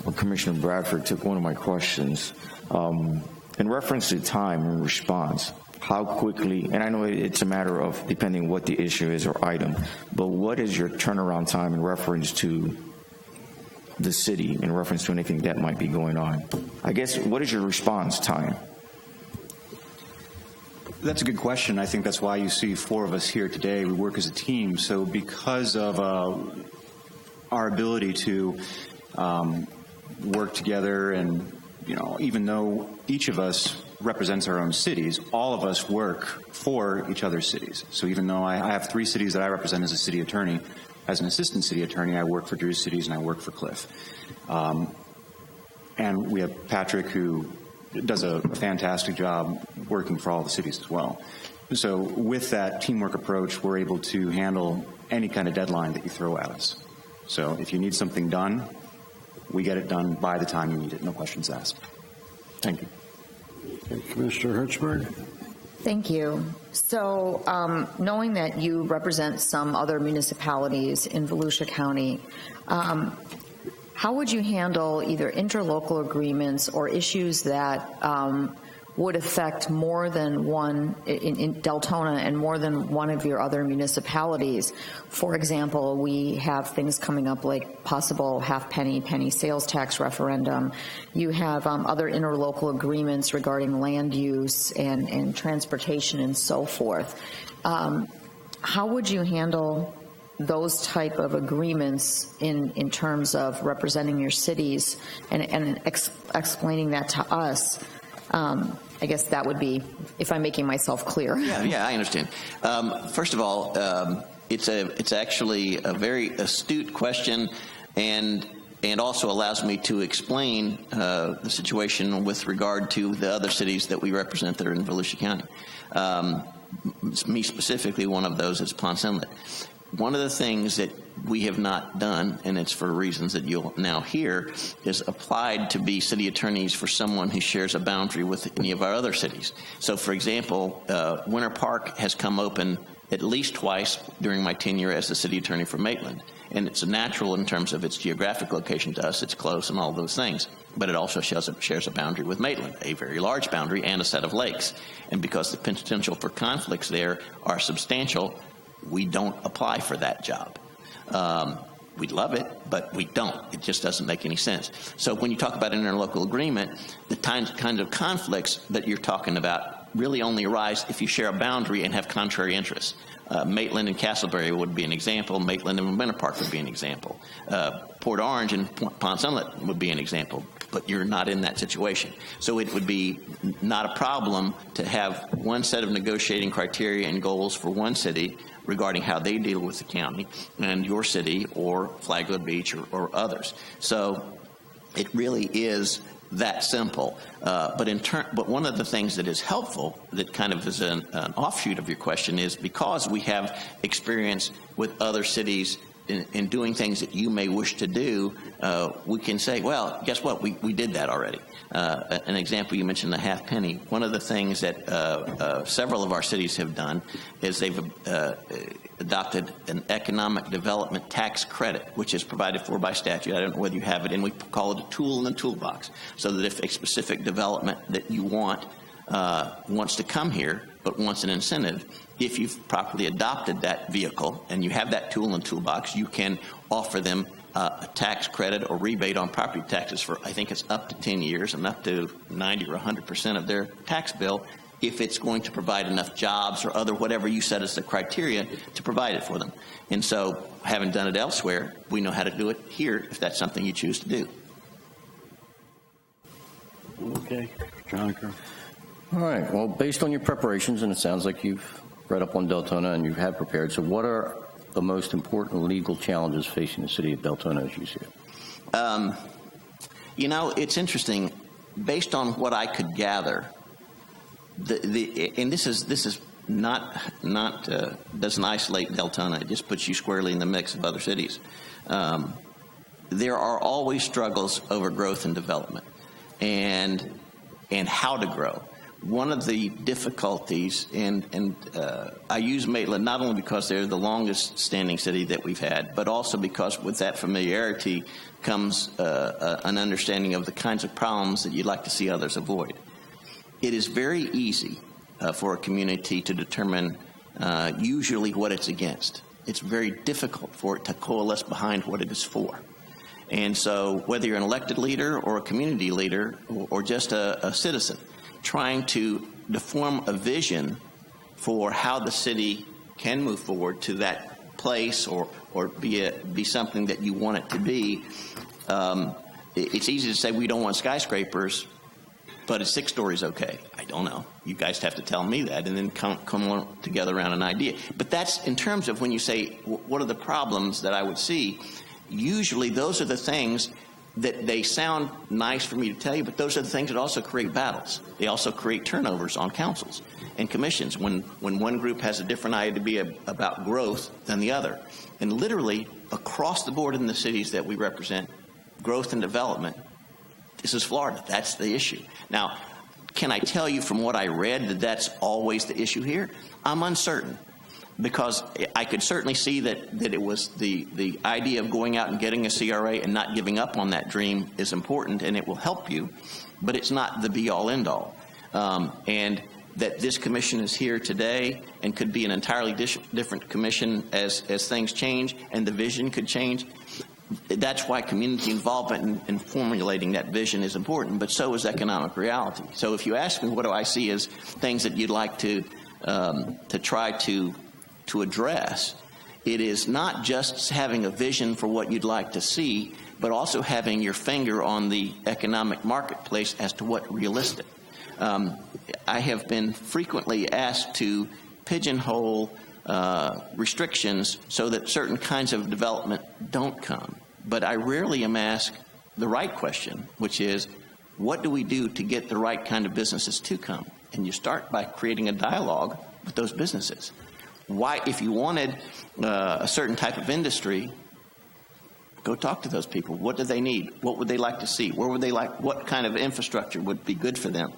Well, Commissioner Bradford took one of my questions. In reference to time and response, how quickly, and I know it's a matter of depending what the issue is or item, but what is your turnaround time in reference to the city, in reference to anything that might be going on? I guess, what is your response time? That's a good question. I think that's why you see four of us here today. We work as a team. So because of our ability to work together, and even though each of us represents our own cities, all of us work for each other's cities. So even though I have 3 cities that I represent as a city attorney, as an assistant city attorney, I work for Drew Cities and I work for Cliff. And we have Patrick, who does a fantastic job working for all the cities as well. So with that teamwork approach, we're able to handle any kind of deadline that you throw at us. So if you need something done, we get it done by the time you need it, no questions asked. Thank you. Commissioner Hertzberg. Thank you. So knowing that you represent some other municipalities in Volusia County, how would you handle either interlocal agreements or issues that would affect more than one in Deltona and more than one of your other municipalities? For example, we have things coming up like possible penny sales tax referendum. You have other interlocal agreements regarding land use and transportation and so forth. How would you handle those type of agreements in terms of representing your cities and explaining that to us? I guess that would be, if I'm making myself clear. Yeah, I understand. First of all, it's actually a very astute question, and also allows me to explain the situation with regard to the other cities that we represent that are in Volusia County. Me specifically, one of those is Ponce Inlet. one of the things that we have not done, and it's for reasons that you'll now hear, is applied to be city attorneys for someone who shares a boundary with any of our other cities. So, for example, Winter Park has come open at least twice during my tenure as the city attorney for Maitland. And it's natural in terms of its geographic location to us. It's close and all those things. But it also shares a boundary with Maitland, a very large boundary and a set of lakes. And because the potential for conflicts there are substantial, we don't apply for that job. We'd love it, but we don't. It just doesn't make any sense. So when you talk about an interlocal agreement, the kinds of conflicts that you're talking about really only arise if you share a boundary and have contrary interests. Maitland and Castleberry would be an example. Maitland and Winter Park would be an example. Port Orange and Ponce Inlet would be an example, but you're not in that situation. So it would be not a problem to have one set of negotiating criteria and goals for one city regarding how they deal with the county and your city or Flagler Beach or others. So it really is that simple. But one of the things that is helpful, that kind of is an offshoot of your question, is because we have experience with other cities in doing things that you may wish to do, we can say, well, guess what? We did that already. An example, you mentioned the half penny. One of the things that several of our cities have done is they've adopted an economic development tax credit, which is provided for by statute. I don't know whether you have it, and we call it a tool in the toolbox, so that if a specific development that you want wants to come here, but wants an incentive, if you've properly adopted that vehicle and you have that tool in the toolbox, you can offer them a tax credit or rebate on property taxes for, I think it's up to 10 years and up to 90 or 100% of their tax bill, if it's going to provide enough jobs or other whatever you set as the criteria to provide it for them. And so, having done it elsewhere, we know how to do it here if that's something you choose to do. Okay, John. All right. Well, based on your preparations, and it sounds like you've read up on Deltona and you have prepared, so what are the most important legal challenges facing the city of Deltona as you see it? You know, it's interesting. Based on what I could gather, and this is not doesn't isolate Deltona. It just puts you squarely in the mix of other cities. There are always struggles over growth and development, and how to grow. One of the difficulties, and I use Maitland not only because they're the longest standing city that we've had, but also because with that familiarity comes an understanding of the kinds of problems that you'd like to see others avoid. It is very easy for a community to determine usually what it's against. It's very difficult for it to coalesce behind what it is for. And so whether you're an elected leader or a community leader or just a citizen, trying to form a vision for how the city can move forward to that place or be something that you want it to be. It's easy to say we don't want skyscrapers, but is 6 stories okay? I don't know. You guys have to tell me that and then come together around an idea. But that's in terms of when you say what are the problems that I would see, usually those are the things that they sound nice for me to tell you, but those are the things that also create battles. They also create turnovers on councils and commissions when one group has a different idea about growth than the other. And literally, across the board in the cities that we represent, growth and development, this is Florida. That's the issue. Now, can I tell you from what I read that that's always the issue here? I'm uncertain. Because I could certainly see that it was the idea of going out and getting a CRA and not giving up on that dream is important and it will help you, but it's not the be-all, end-all. And that this commission is here today and could be an entirely different commission as things change and the vision could change. That's why community involvement in formulating that vision is important, but so is economic reality. So if you ask me what do I see as things that you'd like to try to address, it is not just having a vision for what you'd like to see, but also having your finger on the economic marketplace as to what's realistic. I have been frequently asked to pigeonhole restrictions so that certain kinds of development don't come. But I rarely am asked the right question, which is, what do we do to get the right kind of businesses to come? And you start by creating a dialogue with those businesses. why, if you wanted a certain type of industry, go talk to those people. What do they need? What would they like to see? Where would they like? What kind of infrastructure would be good for them?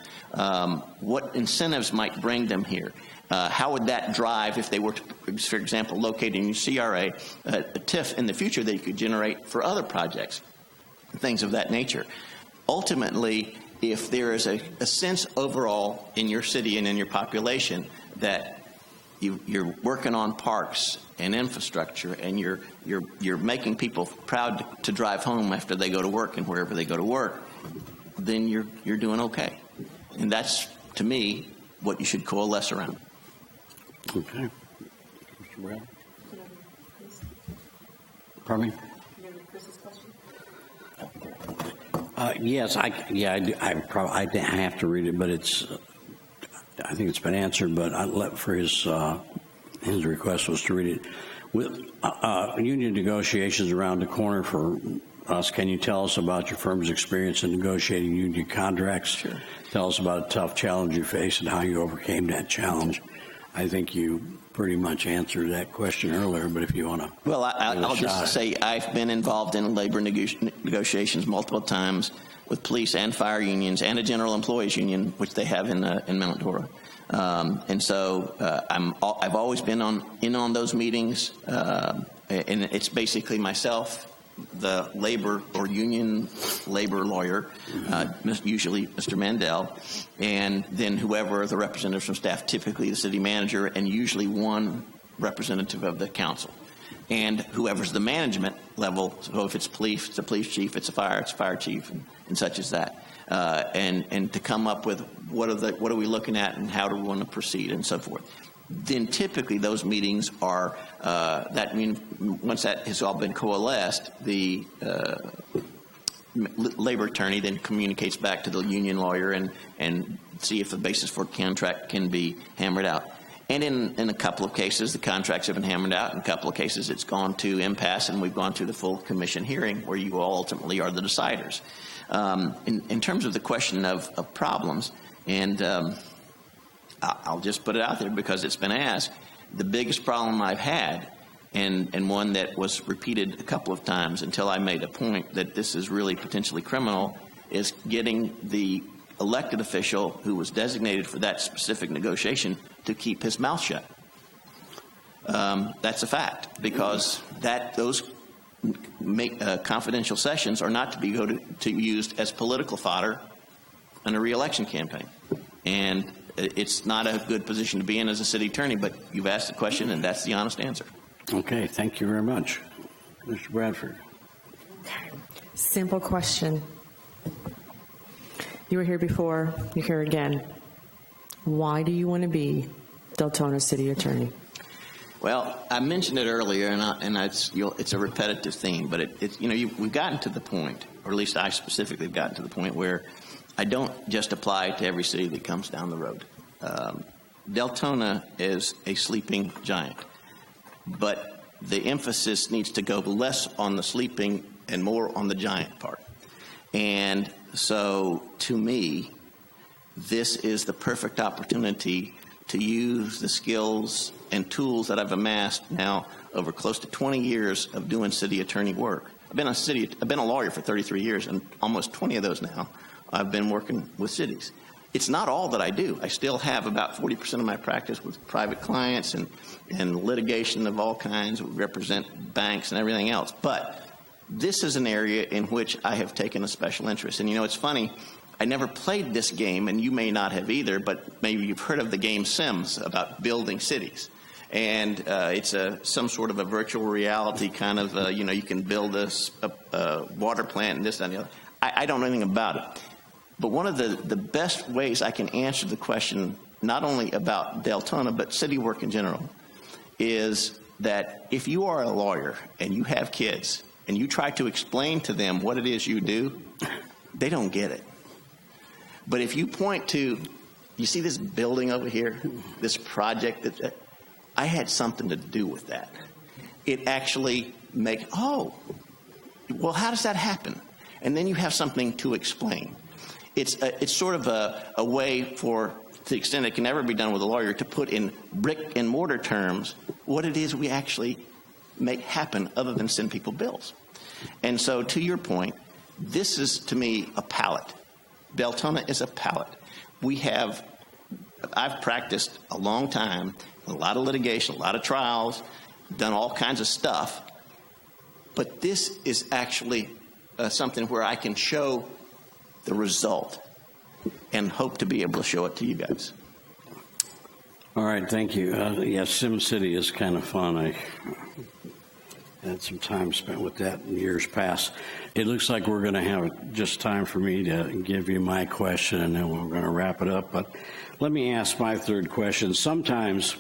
What incentives might bring them here? How would that drive if they were, for example, located in your CRA, a TIF in the future that you could generate for other projects, things of that nature. Ultimately, if there is a sense overall in your city and in your population that you're working on parks and infrastructure, and you're making people proud to drive home after they go to work and wherever they go to work, then you're doing okay. And that's, to me, what you should coalesce around. Okay. Mr. Brown? Pardon me? Yes, I have to read it, but I think it's been answered, but his request was to read it. With union negotiations around the corner for us, can you tell us about your firm's experience in negotiating union contracts? Sure. Tell us about a tough challenge you faced and how you overcame that challenge. I think you pretty much answered that question earlier, but if you want to. Well, I'll just say I've been involved in labor negotiations multiple times with police and fire unions and a general employees union, which they have in Mount Dora. And so I've always been in on those meetings, and it's basically myself, the labor or union labor lawyer, usually Mr. Mandel, and then whoever the representatives from staff, typically the city manager, and usually one representative of the council. And whoever's the management level, so if it's police, it's a police chief, it's a fire chief, and such as that. And to come up with what are we looking at and how do we want to proceed and so forth. Then typically those meetings are, once that has all been coalesced, the labor attorney then communicates back to the union lawyer and see if the basis for contract can be hammered out. And in a couple of cases, the contracts have been hammered out. In a couple of cases, it's gone to impasse, and we've gone to the full commission hearing where you all ultimately are the deciders. In terms of the question of problems, and I'll just put it out there because it's been asked, the biggest problem I've had, and one that was repeated a couple of times until I made a point that this is really potentially criminal, is getting the elected official who was designated for that specific negotiation to keep his mouth shut. That's a fact, because those confidential sessions are not to be used as political fodder in a re-election campaign. And it's not a good position to be in as a city attorney, but you've asked the question, and that's the honest answer. Okay, thank you very much. Mr. Bradford. Simple question. You were here before, you're here again. Why do you want to be Deltona City Attorney? Well, I mentioned it earlier, and it's a repetitive theme, but we've gotten to the point, or at least I specifically have gotten to the point where I don't just apply to every city that comes down the road. Deltona is a sleeping giant, but the emphasis needs to go less on the sleeping and more on the giant part. And so, to me, this is the perfect opportunity to use the skills and tools that I've amassed now over close to 20 years of doing city attorney work. I've been a lawyer for 33 years, and almost 20 of those now I've been working with cities. It's not all that I do. I still have about 40% of my practice with private clients and litigation of all kinds. We represent banks and everything else. But this is an area in which I have taken a special interest. And it's funny, I never played this game, and you may not have either, but maybe you've heard of the game Sims about building cities. And it's some sort of a virtual reality kind of, you can build a water plant and this, that, and the other. I don't know anything about it. But one of the best ways I can answer the question, not only about Deltona, but city work in general, is that if you are a lawyer and you have kids and you try to explain to them what it is you do, they don't get it. But if you point to, you see this building over here, this project, I had something to do with that. It actually well, how does that happen? And then you have something to explain. It's sort of a way for to the extent it can never be done with a lawyer, to put in brick and mortar terms what it is we actually make happen other than send people bills. And so to your point, this is, to me, a palette. Beltona is a palette. I've practiced a long time, a lot of litigation, a lot of trials, done all kinds of stuff, but this is actually something where I can show the result and hope to be able to show it to you guys. All right, thank you. Yes, Sim City is kind of fun. I had some time spent with that in years past. It looks like we're going to have just time for me to give you my question, and then we're going to wrap it up. But let me ask my third question. Sometimes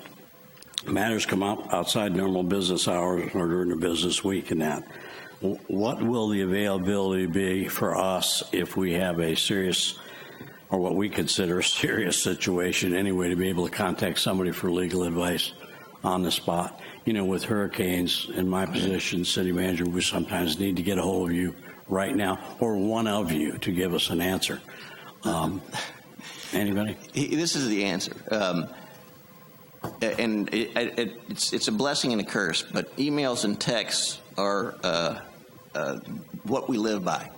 matters come up outside normal business hours or during the business week and that. What will the availability be for us if we have a serious, or what we consider a serious situation anyway, to be able to contact somebody for legal advice on the spot? You know, with hurricanes, in my position, city manager, we sometimes need to get a hold of you right now, or one of you, to give us an answer. Anybody? This is the answer. And it's a blessing and a curse, but emails and texts are what we live by.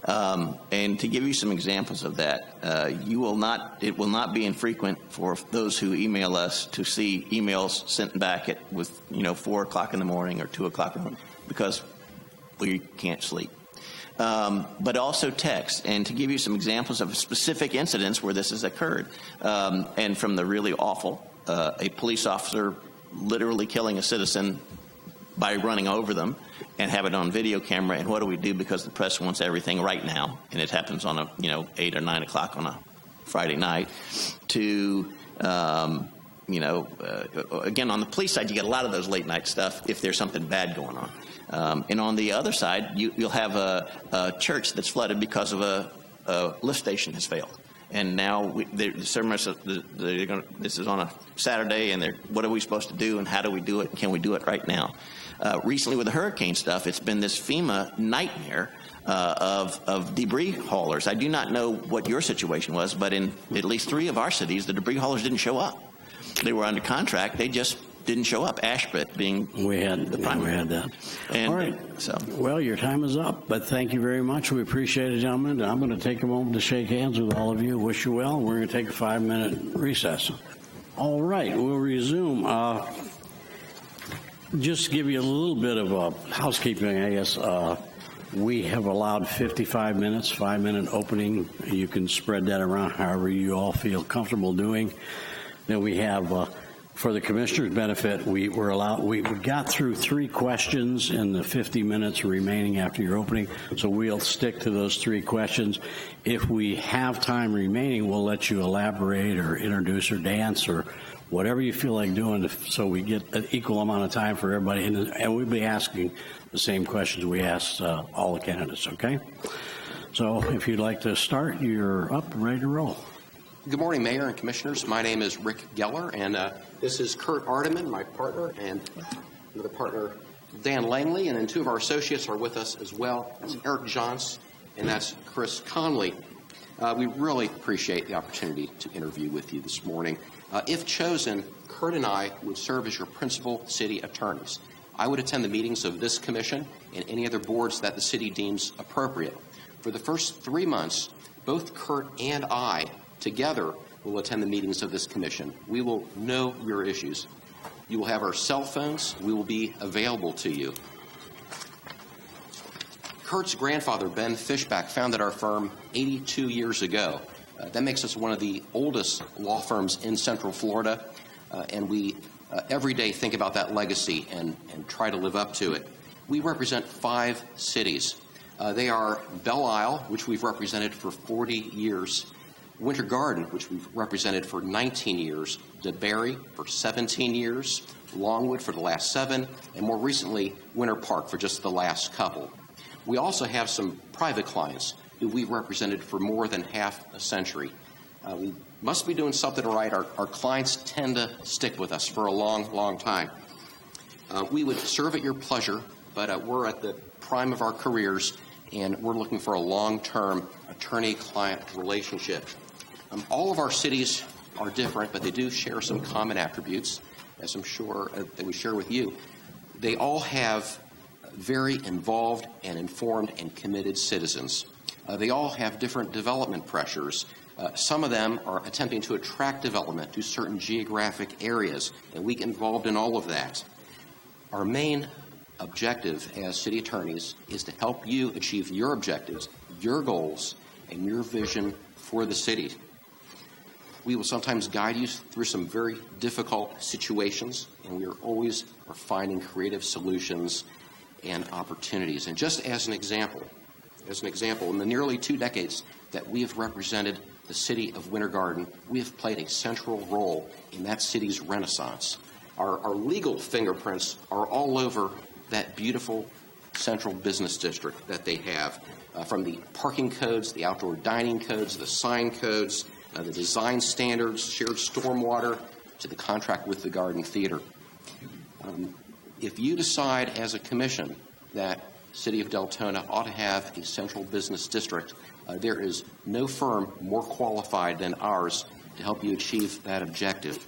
And to give you some examples of that, it will not be infrequent for those who email us to see emails sent back at 4 o'clock in the morning or 2 o'clock in the morning because we can't sleep. But also text, and to give you some examples of specific incidents where this has occurred, and from the really awful, a police officer literally killing a citizen by running over them, and have it on video camera. And what do we do because the press wants everything right now, and it happens on 8 or 9 o'clock on a Friday night? To again, on the police side, you get a lot of those late night stuff if there's something bad going on. And on the other side, you'll have a church that's flooded because of a lift station has failed. And now this is on a Saturday, and what are we supposed to do, and how do we do it? Can we do it right now? Recently with the hurricane stuff, it's been this FEMA nightmare of debris haulers. I do not know what your situation was, but in at least 3 of our cities, the debris haulers didn't show up. They were under contract. They just didn't show up. Ashbrook being the primary. We had that. And all right. Well, your time is up, but thank you very much. We appreciate it, gentlemen. I'm going to take a moment to shake hands with all of you. Wish you well. We're going to take a 5-minute recess. All right. We'll resume. Just to give you a little bit of housekeeping, I guess. We have allowed 55 minutes, 5-minute opening. You can spread that around however you all feel comfortable doing. Then we have, for the commissioner's benefit, we got through 3 questions in the 50 minutes remaining after your opening, so we'll stick to those 3 questions. If we have time remaining, we'll let you elaborate or introduce or dance or whatever you feel like doing, so we get an equal amount of time for everybody, and we'll be asking the same questions we asked all the candidates, okay? So if you'd like to start, you're up and ready to roll. Good morning, Mayor and Commissioners. My name is Rick Geller, and this is Kurt Ardeman, my partner, and another partner, Dan Langley, and then 2 of our associates are with us as well. That's Eric Johns, and that's Chris Conley. We really appreciate the opportunity to interview with you this morning. If chosen, Kurt and I would serve as your principal city attorneys. I would attend the meetings of this commission and any other boards that the city deems appropriate. For the first 3 months, both Kurt and I together will attend the meetings of this commission. We will know your issues. You will have our cell phones. We will be available to you. Kurt's grandfather, Ben Fishback, founded our firm 82 years ago. That makes us one of the oldest law firms in Central Florida, and we every day think about that legacy and try to live up to it. We represent 5 cities. They are Belle Isle, which we've represented for 40 years, Winter Garden, which we've represented for 19 years, DeBerry for 17 years, Longwood for the last 7, and more recently, Winter Park for just the last couple. We also have some private clients who we've represented for more than half a century. We must be doing something right. Our clients tend to stick with us for a long, long time. We would serve at your pleasure, but we're at the prime of our careers, and we're looking for a long-term attorney-client relationship. All of our cities are different, but they do share some common attributes, as I'm sure that we share with you. They all have very involved and informed and committed citizens. They all have different development pressures. Some of them are attempting to attract development to certain geographic areas, and we get involved in all of that. Our main objective as city attorneys is to help you achieve your objectives, your goals, and your vision for the city. We will sometimes guide you through some very difficult situations, and we are always finding creative solutions and opportunities. And just as an example, in the nearly 2 decades that we have represented the city of Winter Garden, we have played a central role in that city's renaissance. Our legal fingerprints are all over that beautiful central business district that they have, from the parking codes, the outdoor dining codes, the sign codes, the design standards, shared stormwater, to the contract with the Garden Theater. If you decide as a commission that City of Deltona ought to have a central business district, there is no firm more qualified than ours to help you achieve that objective.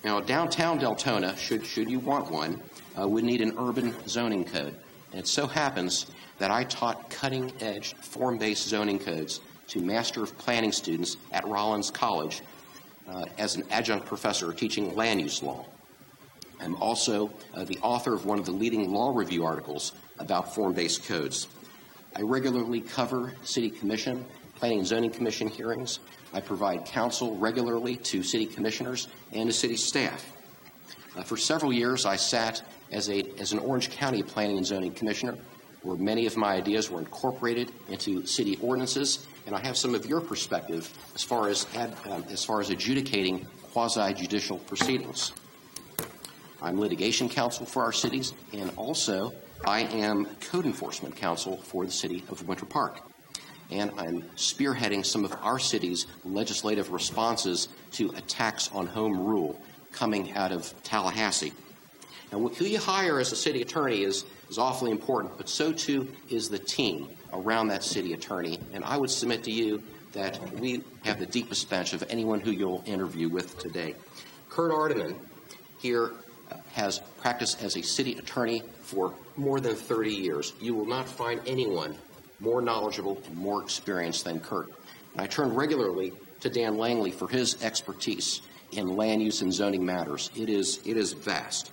Now, downtown Deltona, should you want one, would need an urban zoning code. And it so happens that I taught cutting-edge form-based zoning codes to Master of Planning students at Rollins College as an adjunct professor teaching land use law. I'm also the author of one of the leading law review articles about form-based codes. I regularly cover City Commission, Planning and Zoning Commission hearings. I provide counsel regularly to City Commissioners and to City staff. For several years, I sat as an Orange County Planning and Zoning Commissioner, where many of my ideas were incorporated into city ordinances, and I have some of your perspective as far as adjudicating quasi-judicial proceedings. I'm litigation counsel for our cities, and also I am code enforcement counsel for the city of Winter Park. And I'm spearheading some of our city's legislative responses to attacks on home rule coming out of Tallahassee. Now, who you hire as a city attorney is awfully important, but so too is the team around that city attorney. And I would submit to you that we have the deepest bench of anyone who you'll interview with today. Kurt Ardeman here has practiced as a city attorney for more than 30 years. You will not find anyone more knowledgeable and more experienced than Kurt. And I turn regularly to Dan Langley for his expertise in land use and zoning matters. It is vast.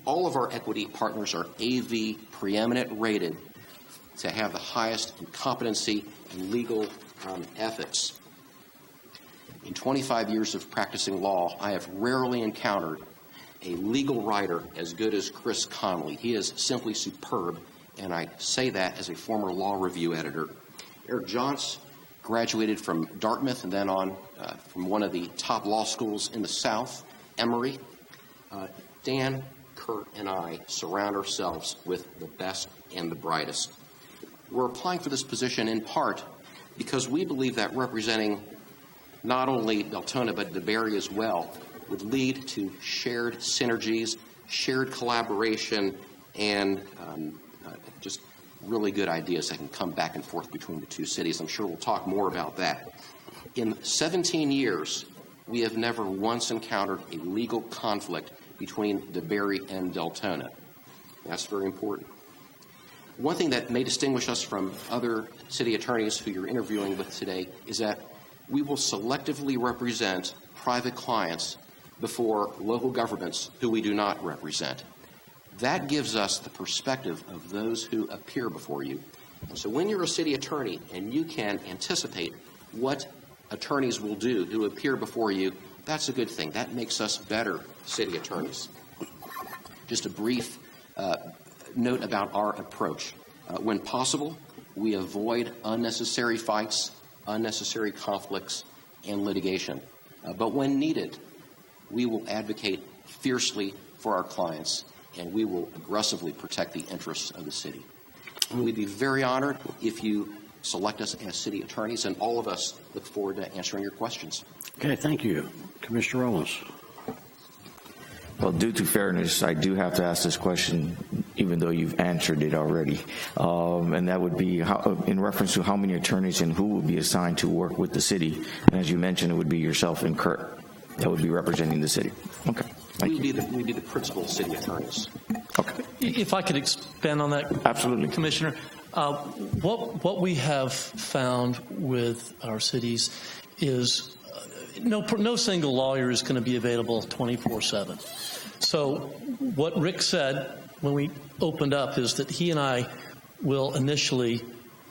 All of our equity partners are AV preeminent rated to have the highest in competency and legal ethics. In 25 years of practicing law, I have rarely encountered a legal writer as good as Chris Connolly. He is simply superb, and I say that as a former law review editor. Eric Johns graduated from Dartmouth and then on from one of the top law schools in the South, Emory. Dan, Kurt, and I surround ourselves with the best and the brightest. We're applying for this position in part because we believe that representing not only Deltona but DeBerry as well would lead to shared synergies, shared collaboration, and just really good ideas that can come back and forth between the two cities. I'm sure we'll talk more about that. In 17 years, we have never once encountered a legal conflict between DeBerry and Deltona. That's very important. One thing that may distinguish us from other city attorneys who you're interviewing with today is that we will selectively represent private clients before local governments who we do not represent. That gives us the perspective of those who appear before you. And so when you're a city attorney and you can anticipate what attorneys will do who appear before you, that's a good thing. That makes us better city attorneys. Just a brief note about our approach. When possible, we avoid unnecessary fights, unnecessary conflicts, and litigation. But when needed, we will advocate fiercely for our clients, and we will aggressively protect the interests of the city. And we'd be very honored if you select us as city attorneys, and all of us look forward to answering your questions. Okay, thank you. Commissioner Ramos. Well, due to fairness, I do have to ask this question. even though you've answered it already. And that would be in reference to how many attorneys and who would be assigned to work with the city. And as you mentioned, it would be yourself and Kurt that would be representing the city. Okay. We'd be the principal city attorneys. Okay. If I could expand on that, Absolutely, Commissioner. What we have found with our cities is no single lawyer is going to be available 24/7. So what Rick said when we opened up is that he and I will initially,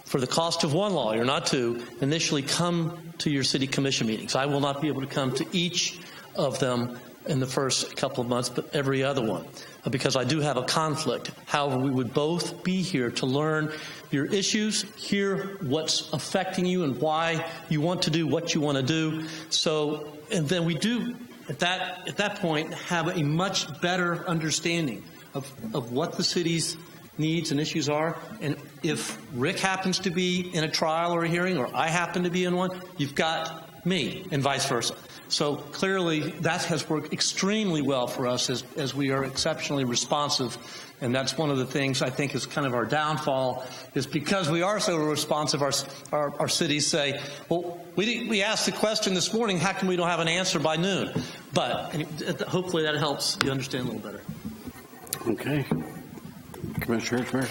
for the cost of one lawyer, not two, initially come to your city commission meetings. I will not be able to come to each of them in the first couple of months, but every other one, because I do have a conflict. However, we would both be here to learn your issues, hear what's affecting you and why you want to do what you want to do. So, and then we do, at that point, have a much better understanding of what the city's needs and issues are. And if Rick happens to be in a trial or a hearing, or I happen to be in one, you've got me, and vice versa. So clearly that has worked extremely well for us as we are exceptionally responsive. And that's one of the things I think is kind of our downfall, is because we are so responsive, our cities say, well, we asked the question this morning, how come we don't have an answer by noon? But hopefully that helps you understand a little better. Okay. Commissioner Hirschberg.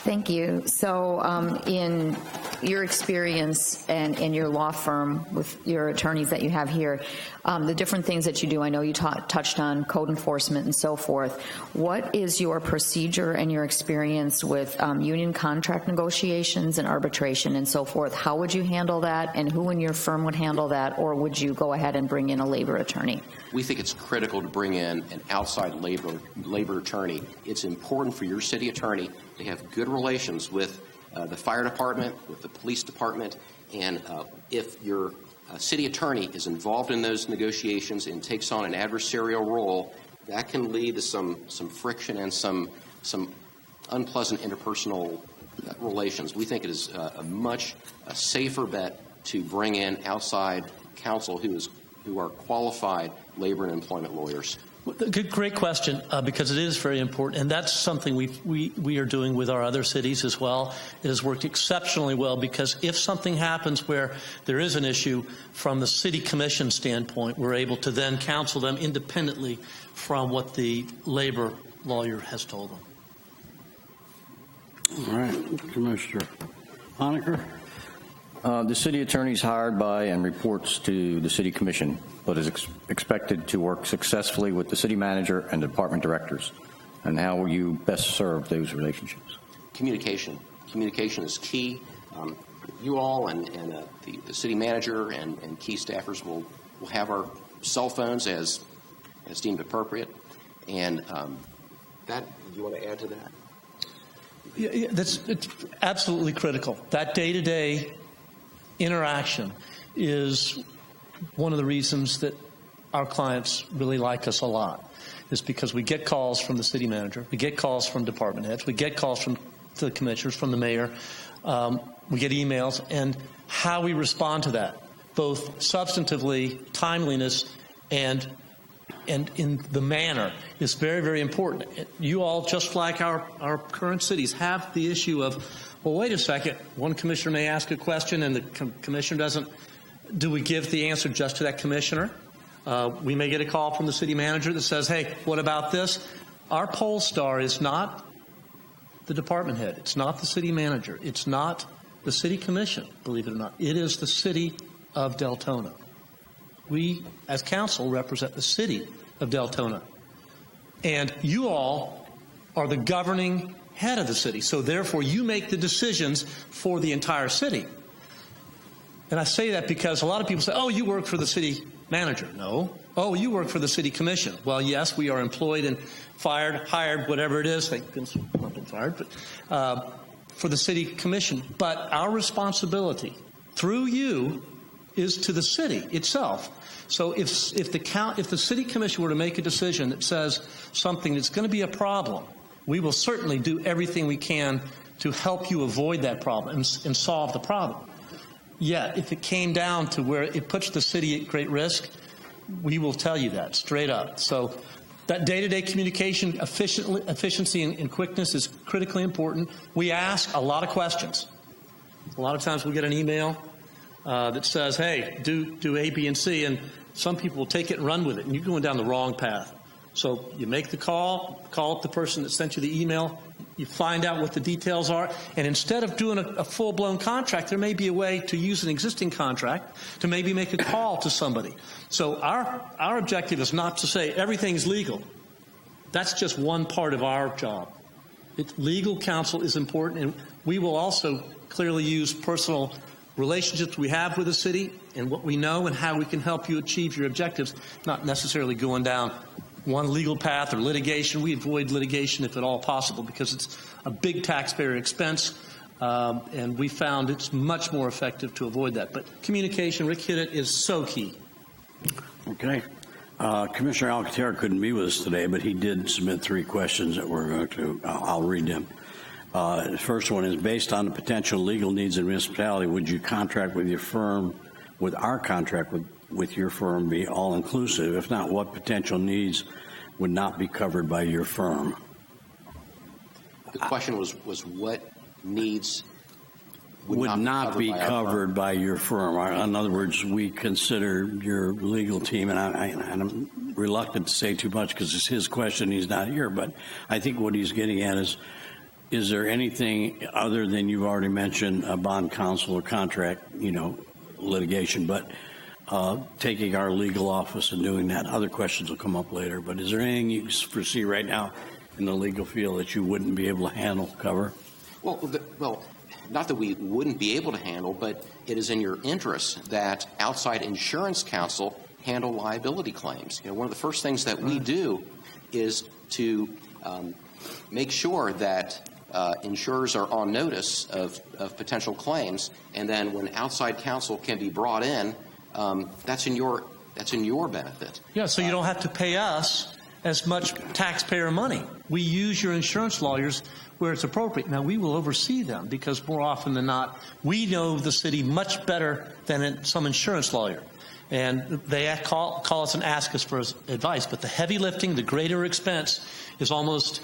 Thank you. So in your experience and in your law firm with your attorneys that you have here, the different things that you do, I know you touched on code enforcement and so forth. What is your procedure and your experience with union contract negotiations and arbitration and so forth? How would you handle that, and who in your firm would handle that, or would you go ahead and bring in a labor attorney? We think it's critical to bring in an outside labor attorney. It's important for your city attorney to have good relations with the fire department, with the police department, and if your city attorney is involved in those negotiations and takes on an adversarial role, that can lead to some friction and some unpleasant interpersonal relations. We think it is a much safer bet to bring in outside counsel who are qualified labor and employment lawyers. Great question, because it is very important, and that's something we are doing with our other cities as well. It has worked exceptionally well, because if something happens where there is an issue from the city commission standpoint, we're able to then counsel them independently from what the labor lawyer has told them. All right, Commissioner Honaker. The city attorney is hired by and reports to the city commission, but is expected to work successfully with the city manager and department directors. And how will you best serve those relationships? Communication. Communication is key. You all and the city manager and key staffers will have our cell phones as deemed appropriate. And that, you want to add to that? Yeah, it's absolutely critical. That day-to-day interaction is one of the reasons that our clients really like us a lot, is because we get calls from the city manager, we get calls from department heads, we get calls from the commissioners, from the mayor, we get emails, and how we respond to that, both substantively, timeliness, and in the manner, is very, very important. You all, just like our current cities, have the issue of, well, wait a second, one commissioner may ask a question and the commissioner doesn't. Do we give the answer just to that commissioner? We may get a call from the city manager that says, hey, what about this? Our poll star is not the department head. It's not the city manager. It's not the city commission, believe it or not. It is the city of Deltona. We, as council, represent the city of Deltona. And you all are the governing head of the city. So therefore, you make the decisions for the entire city. And I say that because a lot of people say, oh, you work for the city manager. No. Oh, you work for the city commission. Well, yes, we are employed and fired, hired, whatever it is. They've not been fired, but for the city commission. But our responsibility through you is to the city itself. So if the city commission were to make a decision that says something that's going to be a problem, we will certainly do everything we can to help you avoid that problem and solve the problem. Yet, if it came down to where it puts the city at great risk, we will tell you that straight up. So That day-to-day communication efficiency and quickness is critically important. We ask a lot of questions. A lot of times we get an email that says, hey, do A, B, and C, and some people will take it and run with it, and you're going down the wrong path. So you make the call up the person that sent you the email, you find out what the details are, and instead of doing a full-blown contract, there may be a way to use an existing contract to maybe make a call to somebody. So our objective is not to say everything's legal. That's just one part of our job. Legal counsel is important, and we will also clearly use personal relationships we have with the city and what we know and how we can help you achieve your objectives, not necessarily going down one legal path or litigation. We avoid litigation if at all possible because it's a big taxpayer expense, and we found it's much more effective to avoid that. But communication, Rick hit it, is so key. Okay. Commissioner Alcantara couldn't be with us today, but he did submit 3 questions that we're going to, I'll read them. The first one is, based on the potential legal needs of the municipality, would you contract with your firm, would our contract with your firm be all-inclusive? If not, what potential needs would not be covered by your firm? The question was what needs would not be covered by your firm? In other words, we consider your legal team, and I'm reluctant to say too much because it's his question, he's not here, but I think what he's getting at is there anything other than you've already mentioned, a bond counsel or contract, litigation, but taking our legal office and doing that? Other questions will come up later, but is there anything you foresee right now in the legal field that you wouldn't be able to handle, cover? Well, not that we wouldn't be able to handle, but it is in your interest that outside insurance counsel handle liability claims. One of the first things that we do is to make sure that insurers are on notice of potential claims, and then when outside counsel can be brought in, that's in your benefit. Yeah, so you don't have to pay us as much taxpayer money. We use your insurance lawyers where it's appropriate. Now, we will oversee them because more often than not, we know the city much better than some insurance lawyer. And they call us and ask us for advice. But the heavy lifting, the greater expense, is almost,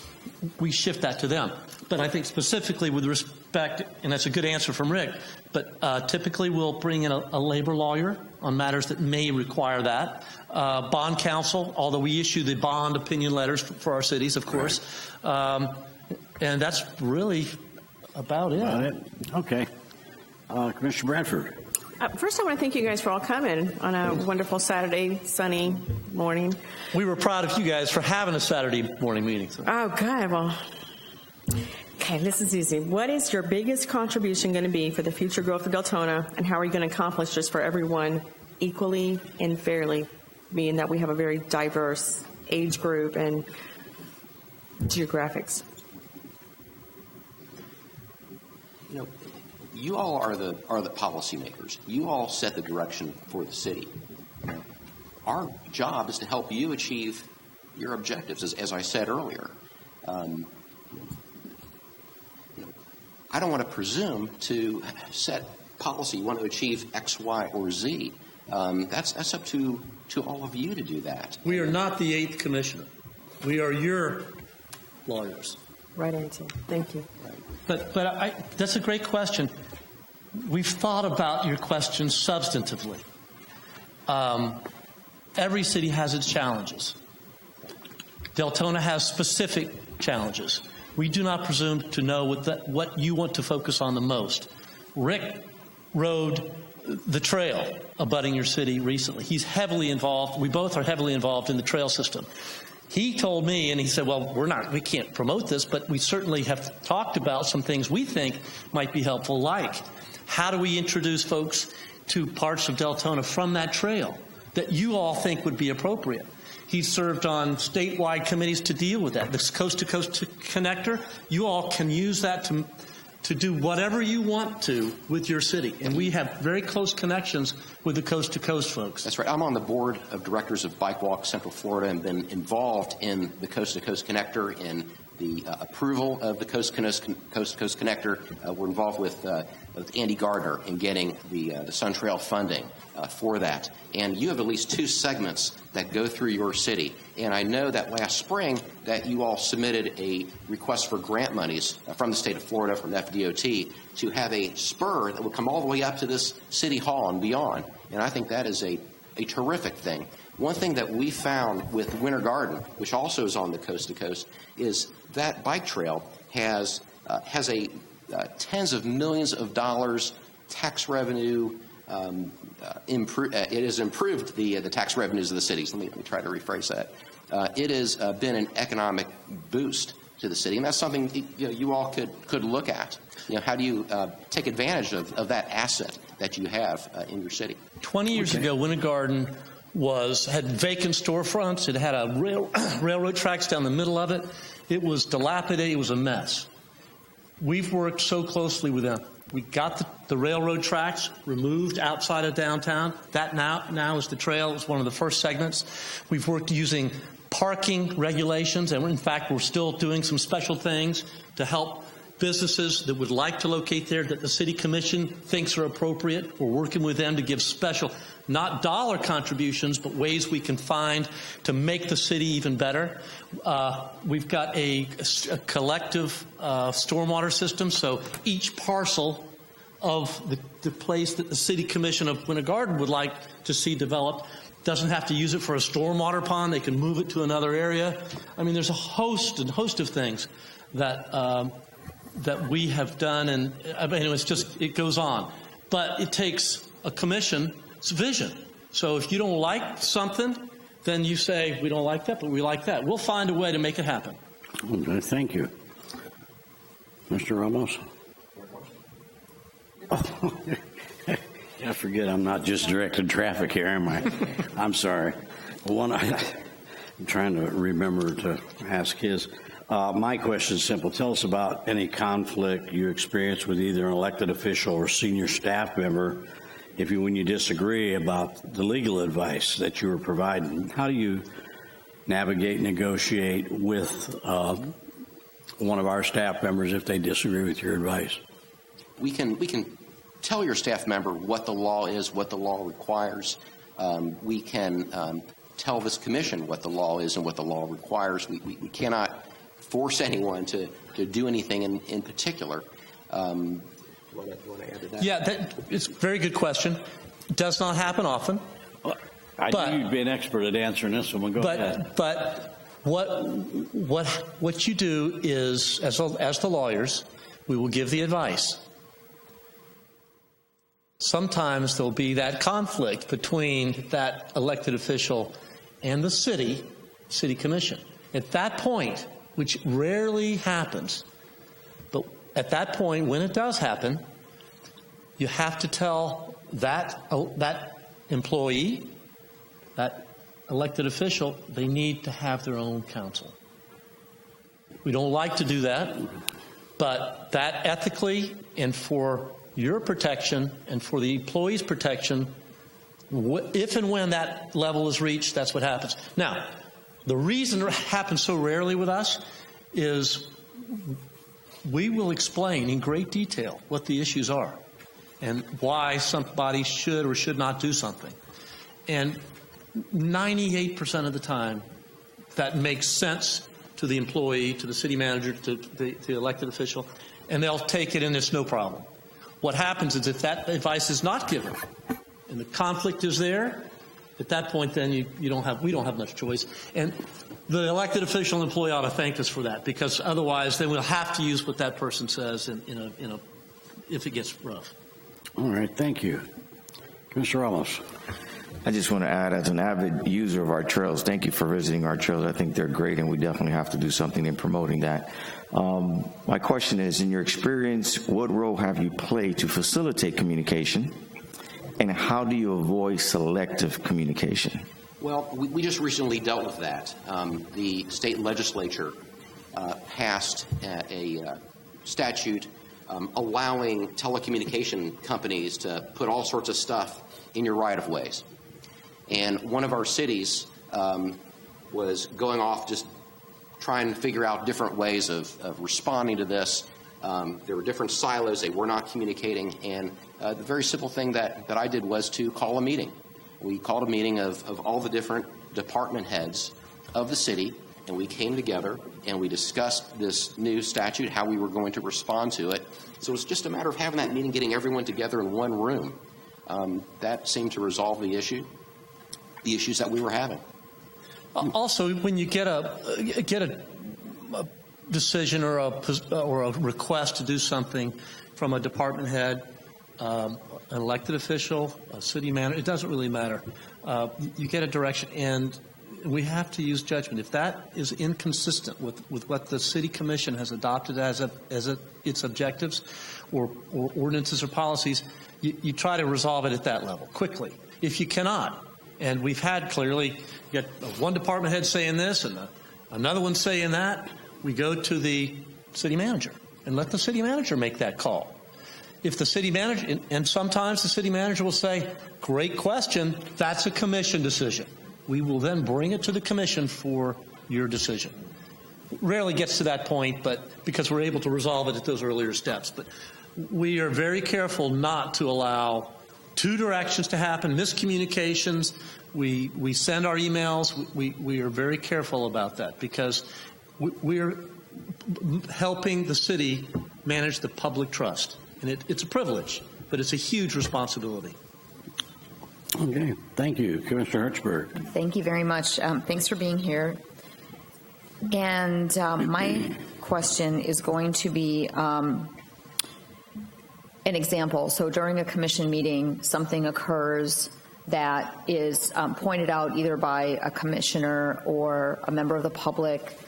we shift that to them. But I think specifically with respect, and that's a good answer from Rick, but typically we'll bring in a labor lawyer on matters that may require that. Bond counsel, although we issue the bond opinion letters for our cities, of course. And that's really about it. Okay. Commissioner Bradford. First, I want to thank you guys for all coming on a wonderful Saturday, sunny morning. We were proud of you guys for having a Saturday morning meeting. Oh, good. Well, okay, this is easy. What is your biggest contribution going to be for the future growth of Deltona, and how are you going to accomplish this for everyone equally and fairly, being that we have a very diverse age group and geographics? You all are the policymakers. You all set the direction for the city. Our job is to help you achieve your objectives, as I said earlier. I don't want to presume to set policy. You want to achieve X, Y, or Z. That's up to all of you to do that. We are not the 8th commissioner. We are your lawyers. Right answer. Thank you. But that's a great question. We've thought about your question substantively. Every city has its challenges. Deltona has specific challenges. We do not presume to know what you want to focus on the most. Rick rode the trail abutting your city recently. He's heavily involved. We both are heavily involved in the trail system. He told me, and he said, well, we can't promote this, but we certainly have talked about some things we think might be helpful, like how do we introduce folks to parts of Deltona from that trail that you all think would be appropriate. He served on statewide committees to deal with that. This coast-to-coast connector, you all can use that to do whatever you want to with your city. And we have very close connections with the Coast to Coast folks. That's right. I'm on the board of directors of Bike Walk Central Florida and been involved in the Coast to Coast Connector, in the approval of the Coast to Coast Connector. We're involved with Andy Gardner in getting the Sun Trail funding for that. And you have at least 2 segments that go through your city. And I know that last spring that you all submitted a request for grant monies from the state of Florida, from FDOT, to have a spur that would come all the way up to this city hall and beyond. And I think that is a terrific thing. One thing that we found with Winter Garden, which also is on the Coast to Coast, is that bike trail has a tens of millions of dollars tax revenue. It has improved the tax revenues of the cities. Let me try to rephrase that. It has been an economic boost to the city, and that's something you all could look at. How do you take advantage of that asset that you have in your city? 20 years ago, Winter Garden had vacant storefronts. It had a railroad tracks down the middle of it. It was dilapidated. It was a mess. We've worked so closely with them. We got the railroad tracks removed outside of downtown. That now is the trail. It's one of the first segments. We've worked using parking regulations, and in fact, we're still doing some special things to help businesses that would like to locate there that the City Commission thinks are appropriate. We're working with them to give special, not dollar contributions, but ways we can find to make the city even better. We've got a collective stormwater system, so each parcel of the place that the City Commission of Winter Garden would like to see developed doesn't have to use it for a stormwater pond. They can move it to another area. I mean, there's a host of things that we have done, and I mean, it goes on. But it takes a commission's vision. So if you don't like something, then you say, we don't like that, but we like that. We'll find a way to make it happen. Okay, thank you. Mr. Ramos? Oh, I forget I'm not just directing traffic here, am I? I'm sorry. I'm trying to remember to ask his. My question is simple. Tell us about any conflict you experience with either an elected official or senior staff member when you disagree about the legal advice that you were providing. How do you navigate, negotiate with one of our staff members if they disagree with your advice? We can tell your staff member what the law is, what the law requires. We can tell this commission what the law is and what the law requires. We cannot force anyone to do anything in particular. Do you want to add to that? Yeah, it's a very good question. It does not happen often. I knew you'd be an expert at answering this one. Go ahead. But what you do is, as the lawyers, we will give the advice. Sometimes there'll be that conflict between that elected official and the city commission. At that point, which rarely happens, but at that point, when it does happen, you have to tell that employee, that elected official, they need to have their own counsel. We don't like to do that, but that ethically and for your protection and for the employee's protection, if and when that level is reached, that's what happens. Now, the reason it happens so rarely with us is we will explain in great detail what the issues are and why somebody should or should not do something. And 98% of the time, that makes sense to the employee, to the city manager, to the elected official, and they'll take it and it's no problem. What happens is if that advice is not given and the conflict is there, at that point then we don't have much choice. And the elected official and employee ought to thank us for that, because otherwise then we'll have to use what that person says if it gets rough. All right, thank you. Mr. Ramos. I just want to add, as an avid user of our trails, thank you for visiting our trails. I think they're great, and we definitely have to do something in promoting that. My question is, in your experience, what role have you played to facilitate communication, and how do you avoid selective communication? Well, we just recently dealt with that. The state legislature passed a statute allowing telecommunication companies to put all sorts of stuff in your right-of-ways. And one of our cities was going off just trying to figure out different ways of responding to this. There were different silos. They were not communicating. And the very simple thing that I did was to call a meeting. We called a meeting of all the different department heads of the city, and we came together and we discussed this new statute, how we were going to respond to it. So it was just a matter of having that meeting, getting everyone together in one room. That seemed to resolve the issues that we were having. Also, when you get a decision or a request to do something from a department head, an elected official, a city manager, it doesn't really matter. You get a direction, and we have to use judgment. If that is inconsistent with what the city commission has adopted as its objectives or ordinances or policies, you try to resolve it at that level quickly. If you cannot, and we've had clearly, you get one department head saying this and another one saying that, we go to the city manager and let the city manager make that call. If the city manager, and sometimes the city manager will say, great question, that's a commission decision. We will then bring it to the commission for your decision. Rarely gets to that point, but because we're able to resolve it at those earlier steps. But we are very careful not to allow two directions to happen, miscommunications. We send our emails. We are very careful about that because we're helping the city manage the public trust. And it's a privilege, but it's a huge responsibility. Okay. Thank you. Commissioner Hertzberg. Thank you very much. Thanks for being here. And my question is going to be an example. So during a commission meeting, something occurs that is pointed out either by a commissioner or a member of the public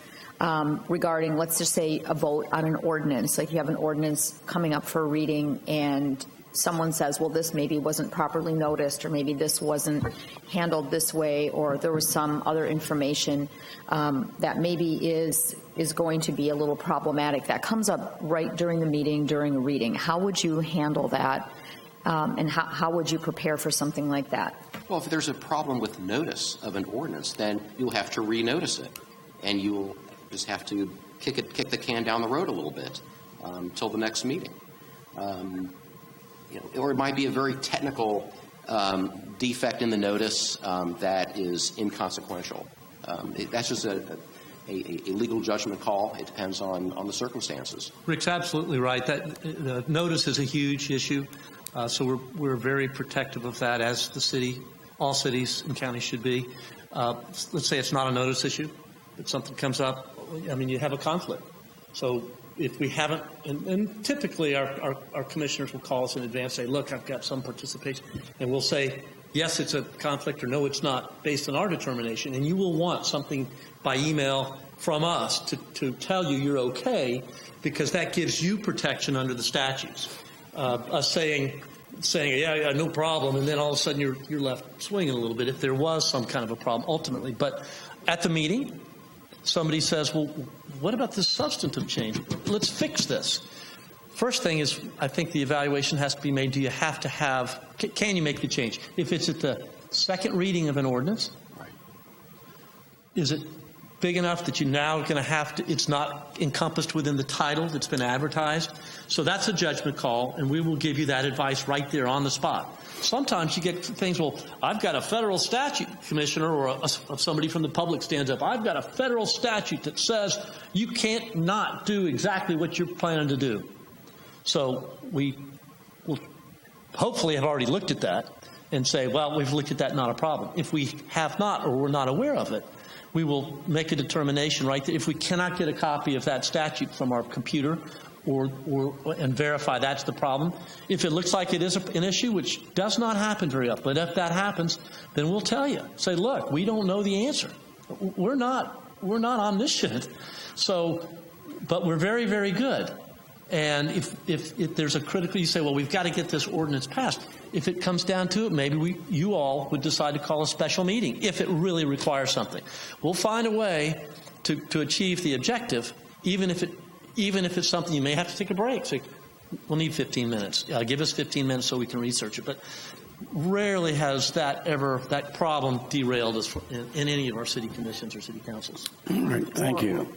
regarding, let's just say, a vote on an ordinance. Like you have an ordinance coming up for a reading and someone says, well, this maybe wasn't properly noticed, or maybe this wasn't handled this way, or there was some other information that maybe is going to be a little problematic. That comes up right during the meeting, during a reading. How would you handle that, and how would you prepare for something like that? Well, if there's a problem with notice of an ordinance, then you'll have to renotice it, and you'll just have to kick the can down the road a little bit until the next meeting. Or it might be a very technical defect in the notice that is inconsequential. That's just a legal judgment call. It depends on the circumstances. Rick's absolutely right. The notice is a huge issue, so we're very protective of that, as the city, all cities and counties should be. Let's say it's not a notice issue. If something comes up, I mean, you have a conflict. So if we haven't, and typically our commissioners will call us in advance, say, look, I've got some participation, and we'll say, yes, it's a conflict, or no, it's not, based on our determination, and you will want something by email from us to tell you you're okay, because that gives you protection under the statutes. Us saying, yeah, no problem, and then all of a sudden you're left swinging a little bit if there was some kind of a problem ultimately. But at the meeting, somebody says, well, what about this substantive change? Let's fix this. First thing is, I think the evaluation has to be made. Do you have to have, can you make the change? If it's at the second reading of an ordinance, is it big enough that you now are going to have to, it's not encompassed within the title that's been advertised? So that's a judgment call, and we will give you that advice right there on the spot. Sometimes you get things, well, I've got a federal statute, Commissioner, or somebody from the public stands up. I've got a federal statute that says you can't not do exactly what you're planning to do. So we will hopefully have already looked at that and say, well, we've looked at that, not a problem. If we have not, or we're not aware of it, we will make a determination right there. If we cannot get a copy of that statute from our computer and verify that's the problem, if it looks like it is an issue, which does not happen very often, but if that happens, then we'll tell you. Say, look, we don't know the answer. We're not omniscient. So, but we're very, very good. And if there's a critical, you say, well, we've got to get this ordinance passed. If it comes down to it, maybe you all would decide to call a special meeting if it really requires something. We'll find a way to achieve the objective, even if it's something you may have to take a break. Say, we'll need 15 minutes. Give us 15 minutes so we can research it. But rarely has that problem derailed us in any of our city commissions or city councils. All right, thank you.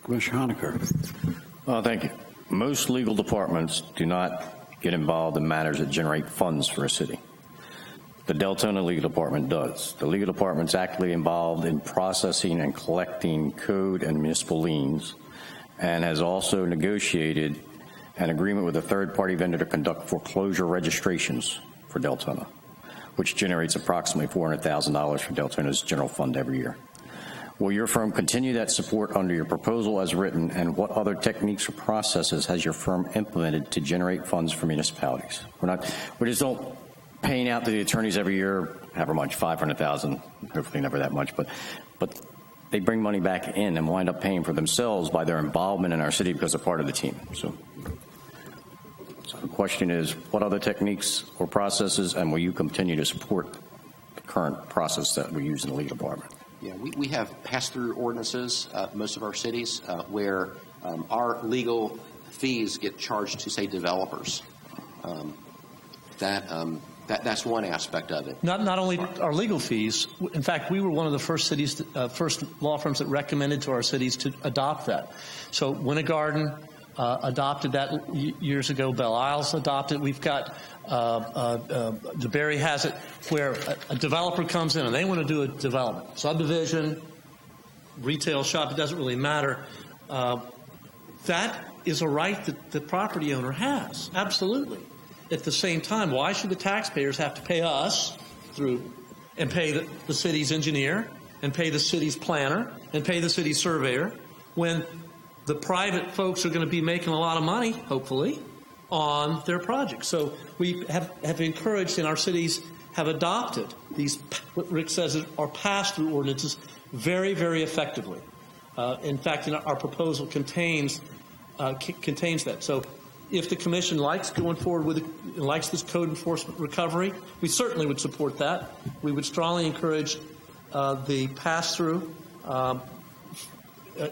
Commissioner Honecker. Thank you. Most legal departments do not get involved in matters that generate funds for a city. The Deltona Legal Department does. The legal department's actively involved in processing and collecting code and municipal liens, and has also negotiated an agreement with a third-party vendor to conduct foreclosure registrations for Deltona, which generates approximately $400,000 for Deltona's general fund every year. Will your firm continue that support under your proposal as written, and what other techniques or processes has your firm implemented to generate funds for municipalities? We just don't paying out to the attorneys every year, however much, $500,000, hopefully never that much, but they bring money back in and wind up paying for themselves by their involvement in our city because they're part of the team. So the question is, what other techniques or processes, and will you continue to support the current process that we use in the legal department? Yeah, we have pass-through ordinances, most of our cities, where our legal fees get charged to, say, developers. That's one aspect of it. Not only our legal fees. In fact, we were one of the first cities, first law firms that recommended to our cities to adopt that. So Winter Garden adopted that years ago. Belle Isle's adopted. We've got DeBerry has it, where a developer comes in and they want to do a development, subdivision, retail shop. It doesn't really matter. That is a right that the property owner has. Absolutely. At the same time, why should the taxpayers have to pay us and pay the city's engineer and pay the city's planner and pay the city's surveyor when the private folks are going to be making a lot of money, hopefully, on their projects? So we have encouraged, and our cities have adopted these, what Rick says are pass-through ordinances very, very effectively. In fact, our proposal contains that. So if the commission likes going forward likes this code enforcement recovery, we certainly would support that. We would strongly encourage the pass-through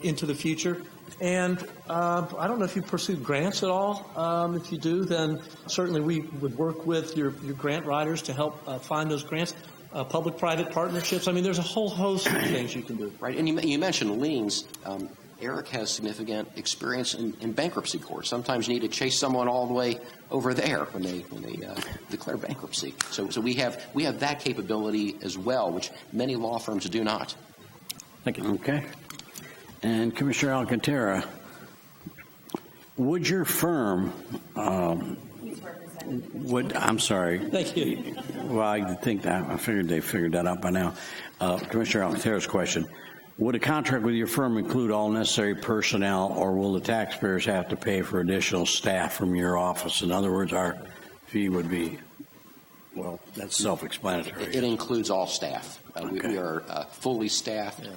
into the future. And I don't know if you pursue grants at all. If you do, then certainly we would work with your grant writers to help find those grants. Public-private partnerships. I mean, there's a whole host of things you can do. Right, and you mentioned liens. Eric has significant experience in bankruptcy court. Sometimes you need to chase someone all the way over there when they declare bankruptcy. So we have that capability as well, which many law firms do not. Thank you. Okay. And Commissioner Alcantara, would your firm I'm sorry. Thank you. Well, I figured they figured that out by now. Commissioner Alcantara's question. Would a contract with your firm include all necessary personnel, or will the taxpayers have to pay for additional staff from your office? In other words, our fee would be, well, that's self-explanatory. It includes all staff. Okay. We are fully staffed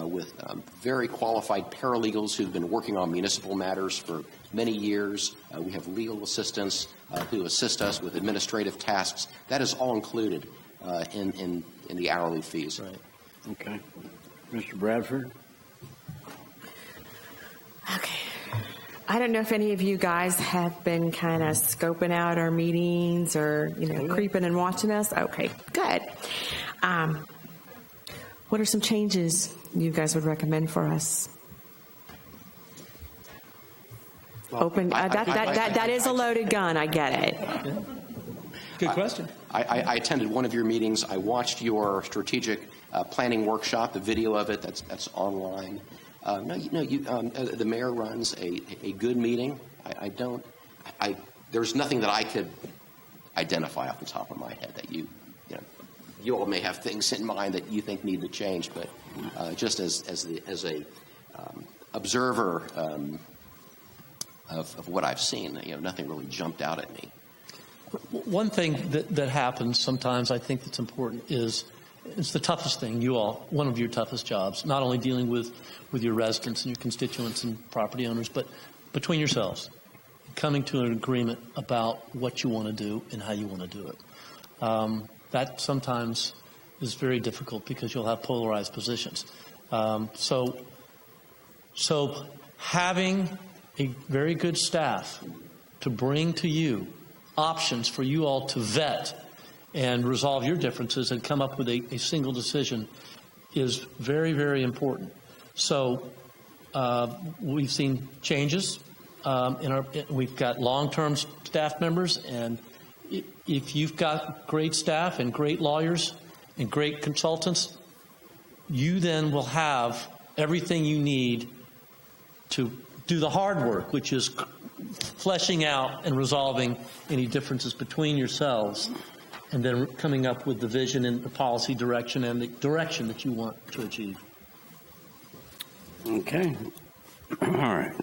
with very qualified paralegals who've been working on municipal matters for many years. We have legal assistants who assist us with administrative tasks. That is all included in the hourly fees. Right. Okay. Mr. Bradford? Okay. I don't know if any of you guys have been kind of scoping out our meetings or, creeping and watching us. Okay, good. What are some changes you guys would recommend for us? Well, Open. That is a loaded gun. I get it. Yeah. Good question. I attended one of your meetings. I watched your strategic planning workshop, the video of it that's online. The mayor runs a good meeting. There's nothing that I could identify off the top of my head that you all may have things in mind that you think need to change, but just as a observer of what I've seen, nothing really jumped out at me. One thing that happens sometimes, I think that's important, is it's the toughest thing, one of your toughest jobs, not only dealing with your residents and your constituents and property owners, but between yourselves, coming to an agreement about what you want to do and how you want to do it. That sometimes is very difficult because you'll have polarized positions. So having a very good staff to bring to you options for you all to vet and resolve your differences and come up with a single decision is very, very important. So we've seen changes we've got long-term staff members, and if you've got great staff and great lawyers and great consultants, you then will have everything you need to do the hard work, which is fleshing out and resolving any differences between yourselves, and then coming up with the vision and the policy direction and the direction that you want to achieve. Okay. All right.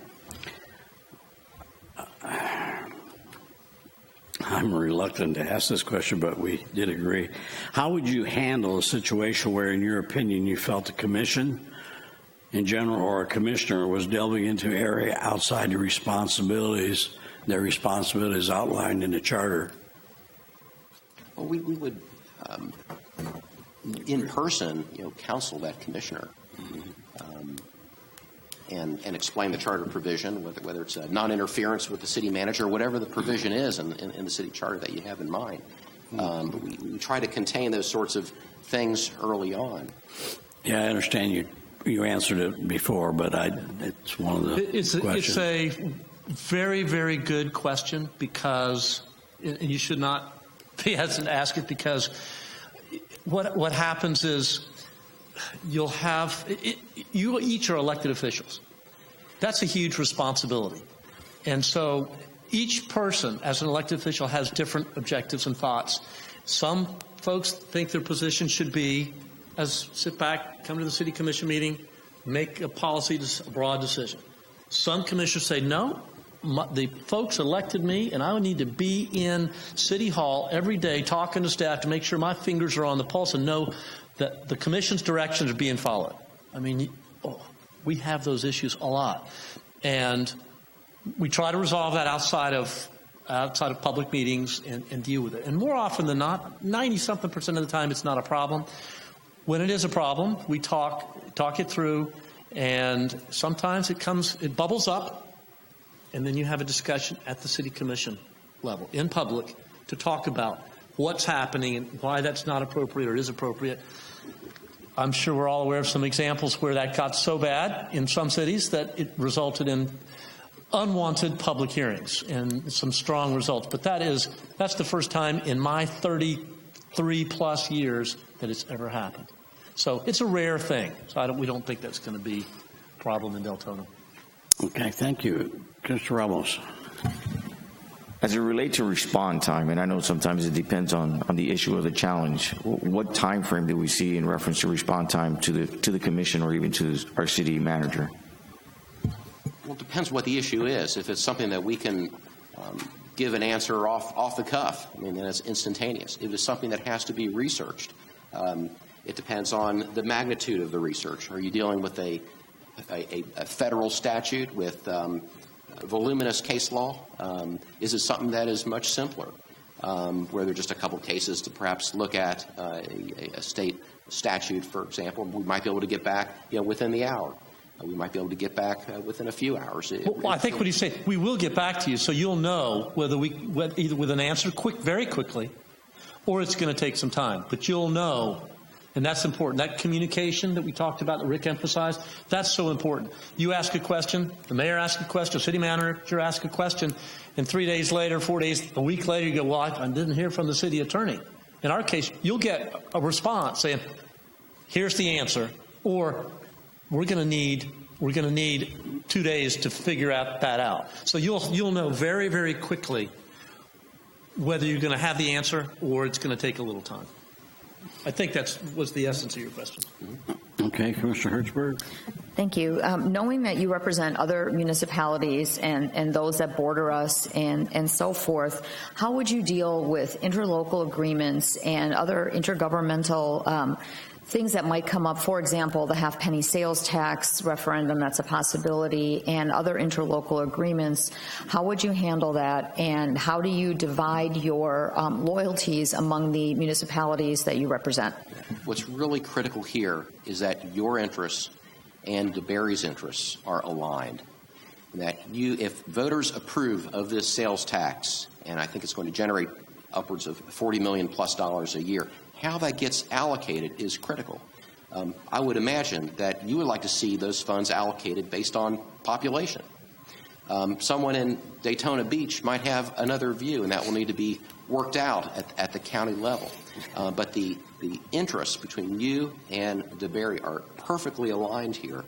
I'm reluctant to ask this question, but we did agree. How would you handle a situation where, in your opinion, you felt the commission in general or a commissioner was delving into an area outside their responsibilities outlined in the charter? Well, we would, in person, counsel that commissioner. And explain the charter provision, whether it's a non-interference with the city manager, whatever the provision is in the city charter that you have in mind. But we try to contain those sorts of things early on. Yeah, I understand you answered it before, but it's one of the questions. It's a very, very good question, because, and you should not be hesitant to ask it, because what happens is you'll have, you each are elected officials. That's a huge responsibility. And so each person as an elected official has different objectives and thoughts. Some folks think their position should be as sit back, come to the city commission meeting, make a policy, a broad decision. Some commissioners say, no, the folks elected me, and I need to be in City Hall every day talking to staff to make sure my fingers are on the pulse and know that the commission's directions are being followed. I mean, we have those issues a lot. And we try to resolve that outside of public meetings and deal with it. And more often than not, 90-something% of the time, it's not a problem. When it is a problem, we talk it through, and sometimes it bubbles up, and then you have a discussion at the city commission level, in public, to talk about what's happening and why that's not appropriate or is appropriate. I'm sure we're all aware of some examples where that got so bad in some cities that it resulted in unwanted public hearings and some strong results. But that's the first time in my 33-plus years that it's ever happened. So it's a rare thing. So we don't think that's going to be a problem in Deltona. Okay, thank you. Mr. Ramos. As it relates to response time, and I know sometimes it depends on the issue of the challenge, what time frame do we see in reference to response time to the commission or even to our city manager? Well, it depends what the issue is. If it's something that we can give an answer off the cuff, I mean, then it's instantaneous. If it's something that has to be researched, it depends on the magnitude of the research. Are you dealing with a federal statute with voluminous case law? Is it something that is much simpler, where there are just a couple cases to perhaps look at a state statute, for example? We might be able to get back within the hour. We might be able to get back within a few hours. Well, I think what he's saying, we will get back to you, so you'll know whether either with an answer very quickly, or it's going to take some time. But you'll know. And that's important. That communication that we talked about, that Rick emphasized, that's so important. You ask a question, the mayor asks a question, the city manager asks a question, and 3 days later, 4 days, a week later, you go, well, I didn't hear from the city attorney. In our case, you'll get a response saying, here's the answer, or we're going to need 2 days to figure that out. So you'll know very, very quickly whether you're going to have the answer or it's going to take a little time. I think that was the essence of your question. Okay, Commissioner Hertzberg. Thank you. Knowing that you represent other municipalities and those that border us and so forth, how would you deal with interlocal agreements and other intergovernmental things that might come up? For example, the half-penny sales tax referendum, that's a possibility, and other interlocal agreements. How would you handle that, and how do you divide your loyalties among the municipalities that you represent? What's really critical here is that your interests and DeBerry's interests are aligned. That if voters approve of this sales tax, and I think it's going to generate upwards of $40 million plus a year. How that gets allocated is critical. I would imagine that you would like to see those funds allocated based on population. Someone in Daytona Beach might have another view, and that will need to be worked out at the county level. But the interests between you and DeBerry are perfectly aligned here.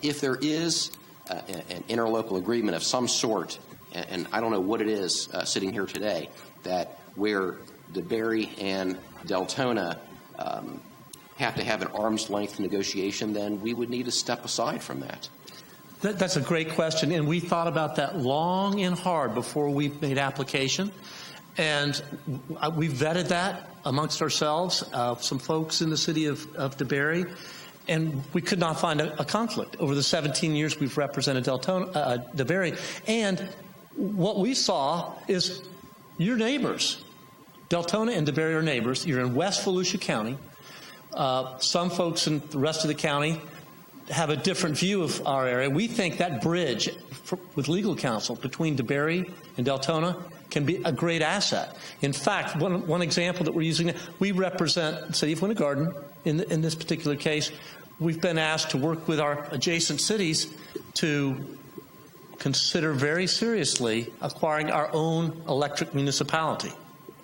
If there is an interlocal agreement of some sort, and I don't know what it is sitting here today, that where DeBerry and Deltona have to have an arm's length negotiation, then we would need to step aside from that. That's a great question, and we thought about that long and hard before we made application, and we vetted that amongst ourselves, some folks in the city of DeBerry, and we could not find a conflict over the 17 years we've represented DeBerry. And what we saw is your neighbors. Deltona and DeBerry are neighbors. You're in West Volusia County. Some folks in the rest of the county have a different view of our area. We think that bridge with legal counsel between DeBerry and Deltona can be a great asset. In fact, one example that we're using, we represent the city of Winter Garden in this particular case. We've been asked to work with our adjacent cities to consider very seriously acquiring our own electric municipality,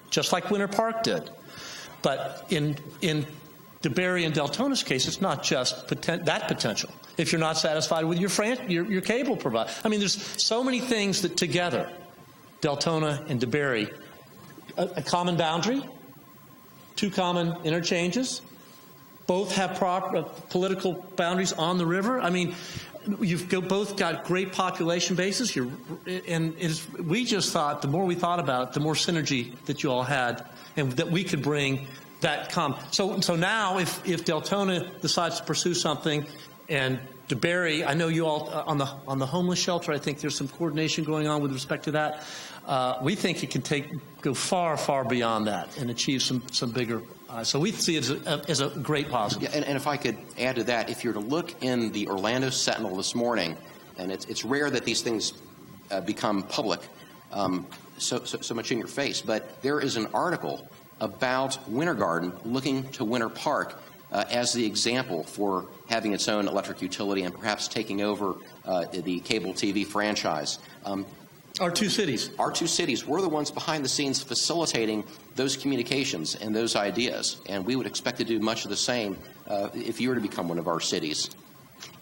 just like Winter Park did. But in DeBerry and Deltona's case, it's not just that potential. If you're not satisfied with your cable provider, I mean, there's so many things that together, Deltona and DeBerry, a common boundary, two common interchanges, both have proper political boundaries on the river. I mean, you've both got great population bases. We just thought, the more we thought about it, the more synergy that you all had, and that we could bring that So now, if Deltona decides to pursue something, and DeBerry, I know you all on the homeless shelter, I think there's some coordination going on with respect to that. We think it can go far, far beyond that and achieve some bigger. So we see it as a great positive. Yeah, and if I could add to that, if you're to look in the Orlando Sentinel this morning, and it's rare that these things become public, so much in your face, but there is an article about Winter Garden looking to Winter Park as the example for having its own electric utility and perhaps taking over the cable TV franchise. Our two cities. Our two cities. We're the ones behind the scenes facilitating those communications and those ideas, and we would expect to do much of the same if you were to become one of our cities.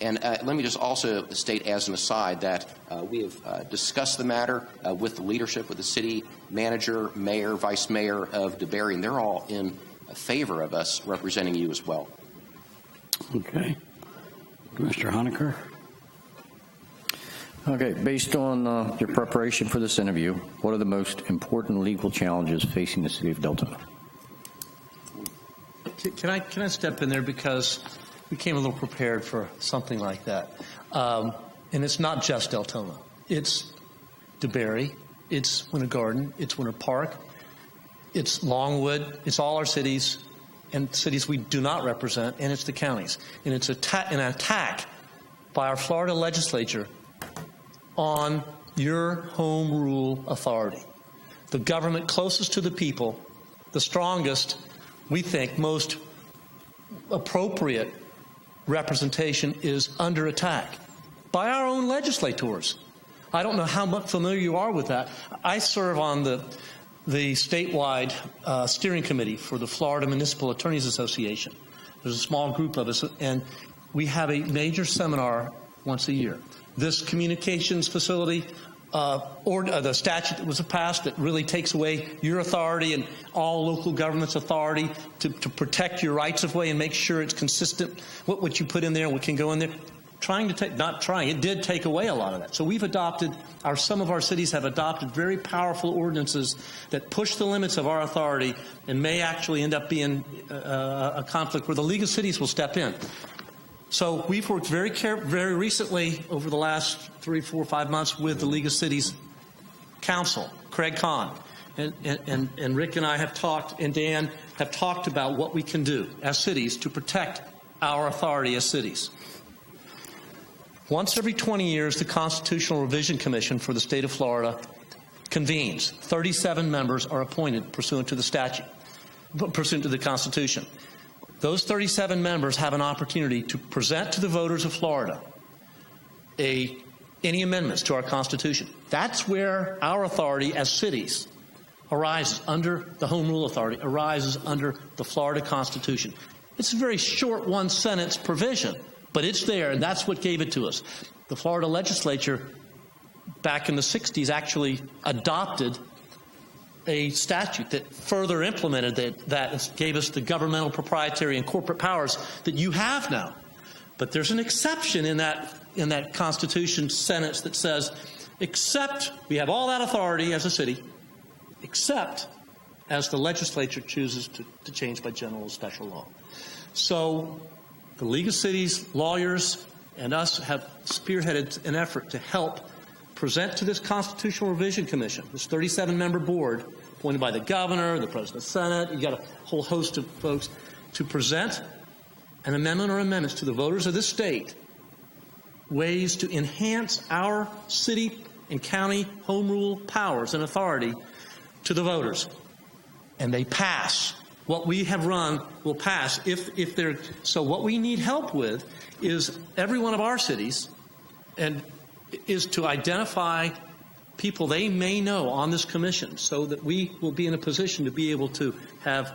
And let me just also state as an aside that we have discussed the matter with the leadership, with the city manager, mayor, vice mayor of DeBerry, and they're all in favor of us representing you as well. Okay. Mr. Honecker. Okay, based on your preparation for this interview, what are the most important legal challenges facing the city of Deltona? Can I step in there, because we came a little prepared for something like that. And it's not just Deltona. It's DeBerry, it's Winter Garden, it's Winter Park, it's Longwood, it's all our cities and cities we do not represent, and it's the counties. And it's an attack by our Florida legislature on your home rule authority. The government closest to the people, the strongest, we think, most appropriate representation is under attack by our own legislators. I don't know how much familiar you are with that. I serve on the statewide steering committee for the Florida Municipal Attorneys Association. There's a small group of us, and we have a major seminar once a year. This communications facility, or the statute that was passed that really takes away your authority and all local government's authority to protect your rights of way and make sure it's consistent what you put in there and what can go in there. It did take away a lot of that. So we've adopted, some of our cities have adopted very powerful ordinances that push the limits of our authority and may actually end up being a conflict where the League of Cities will step in. So we've worked very recently over the last 3, 4, 5 months with the League of Cities Council, Craig Kahn, and Rick and I have talked, and Dan have talked about what we can do as cities to protect our authority as cities. Once every 20 years, the Constitutional Revision Commission for the state of Florida convenes. 37 members are appointed pursuant to the statute, pursuant to the Constitution. Those 37 members have an opportunity to present to the voters of Florida any amendments to our Constitution. That's where our authority as cities arises under the Home Rule Authority, arises under the Florida Constitution. It's a very short one-sentence provision, but it's there, and that's what gave it to us. The Florida legislature back in the 60s actually adopted a statute that further implemented that gave us the governmental, proprietary, and corporate powers that you have now. But there's an exception in that Constitution sentence that says, except we have all that authority as a city, except as the legislature chooses to change by general or special law. So the League of Cities, lawyers, and us have spearheaded an effort to help present to this Constitutional Revision Commission, this 37-member board, appointed by the governor, the president of the Senate, you got a whole host of folks, to present an amendment or amendments to the voters of this state, ways to enhance our city and county home rule powers and authority to the voters. And they pass. What we have run will pass if they're. So what we need help with is every one of our cities, and is to identify people they may know on this commission so that we will be in a position to be able to have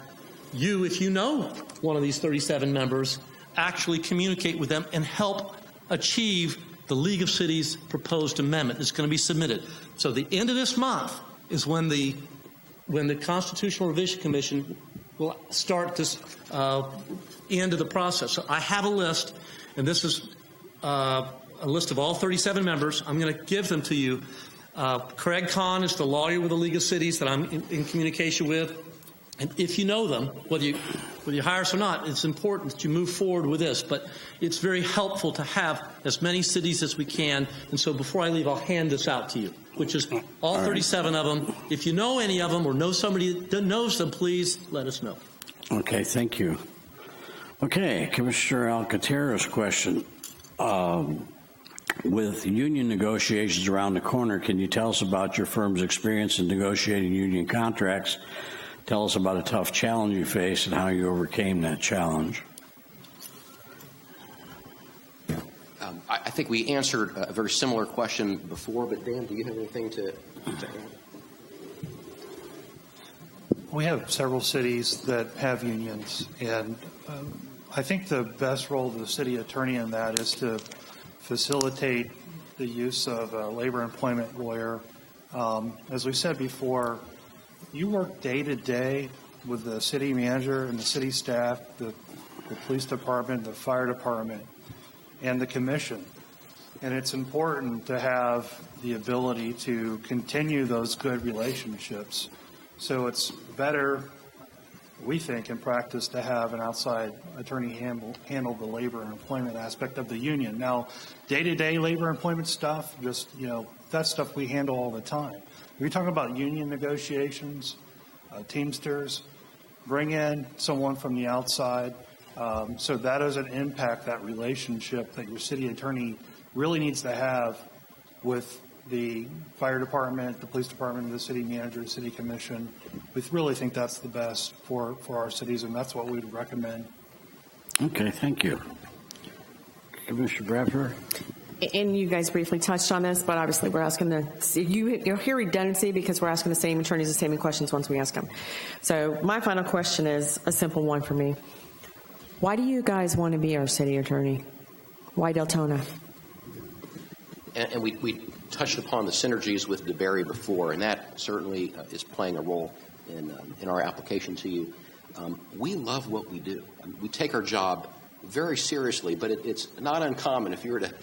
you, if you know one of these 37 members, actually communicate with them and help achieve the League of Cities proposed amendment that's going to be submitted. So the end of this month is when the Constitutional Revision Commission will start this end of the process. So I have a list, and this is a list of all 37 members. I'm going to give them to you. Craig Kahn is the lawyer with the League of Cities that I'm in communication with. And if you know them, whether you hire us or not, it's important that you move forward with this. But it's very helpful to have as many cities as we can. And so before I leave, I'll hand this out to you, which is all 37 of them. If you know any of them or know somebody that knows them, please let us know. Okay, thank you. Okay, Commissioner Alcantara's question. With union negotiations around the corner, can you tell us about your firm's experience in negotiating union contracts? Tell us about a tough challenge you faced and how you overcame that challenge. I think we answered a very similar question before, but Dan, do you have anything to add? We have several cities that have unions, and I think the best role of the city attorney in that is to facilitate the use of a labor employment lawyer. As we said before, you work day to day with the city manager and the city staff, the police department, the fire department, and the commission. And it's important to have the ability to continue those good relationships. So it's better, we think, in practice, to have an outside attorney handle the labor and employment aspect of the union. Now, day-to-day labor employment stuff, just, that stuff we handle all the time. If you're talking about union negotiations, Teamsters, bring in someone from the outside so that doesn't impact that relationship that your city attorney really needs to have with the fire department, the police department, the city manager, the city commission. We really think that's the best for our cities, and that's what we'd recommend. Okay, thank you. Commissioner Bradford? And you guys briefly touched on this, but obviously we're asking you'll hear redundancy because we're asking the same attorneys the same questions once we ask them. So my final question is a simple one for me. Why do you guys want to be our city attorney? Why Deltona? And we touched upon the synergies with DeBerry before, and that certainly is playing a role in our application to you. We love what we do. We take our job very seriously, but it's not uncommon if you were to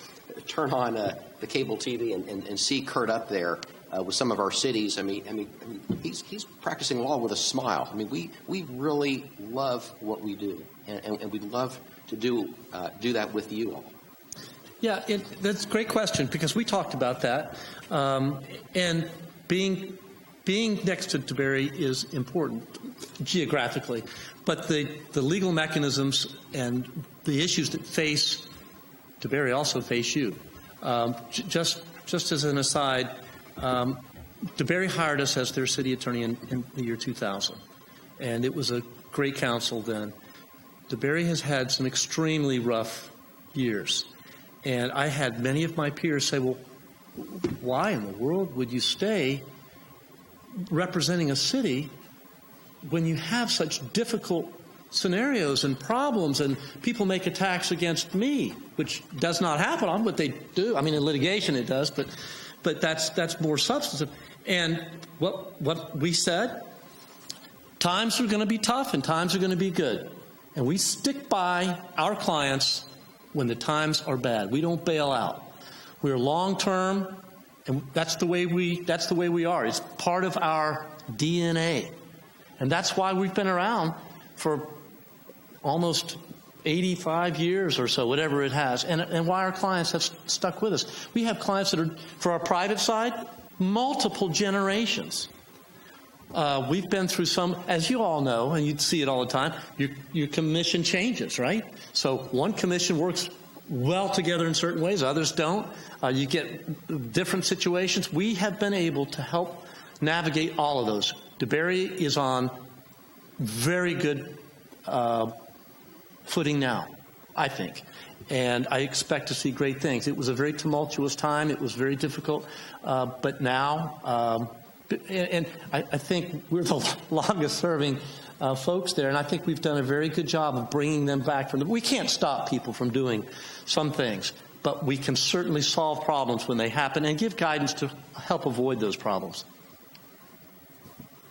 turn on the cable TV and see Kurt up there with some of our cities. I mean, he's practicing law with a smile. I mean, we really love what we do, and we'd love to do that with you all. Yeah, that's a great question because we talked about that, and being next to DeBerry is important geographically, but the legal mechanisms and the issues that face DeBerry also face you. Just as an aside, DeBerry hired us as their city attorney in the year 2000, and it was a great council then. DeBerry has had some extremely rough years, and I had many of my peers say, well, why in the world would you stay representing a city when you have such difficult scenarios and problems, and people make attacks against me, which does not happen on what they do. I mean, in litigation it does, but that's more substantive. And what we said, times are going to be tough and times are going to be good. And we stick by our clients when the times are bad. We don't bail out. We're long-term, and that's the way we are. It's part of our DNA. And that's why we've been around for almost 85 years or so, whatever it has, and why our clients have stuck with us. We have clients that are, for our private side, multiple generations. We've been through some, as you all know, and you see it all the time, your commission changes, right? So one commission works well together in certain ways, others don't. You get different situations. We have been able to help navigate all of those. DeBerry is on very good footing now, I think. And I expect to see great things. It was a very tumultuous time. It was very difficult. But now, and I think we're the longest serving folks there. And I think we've done a very good job of bringing them back from we can't stop people from doing some things, but we can certainly solve problems when they happen and give guidance to help avoid those problems.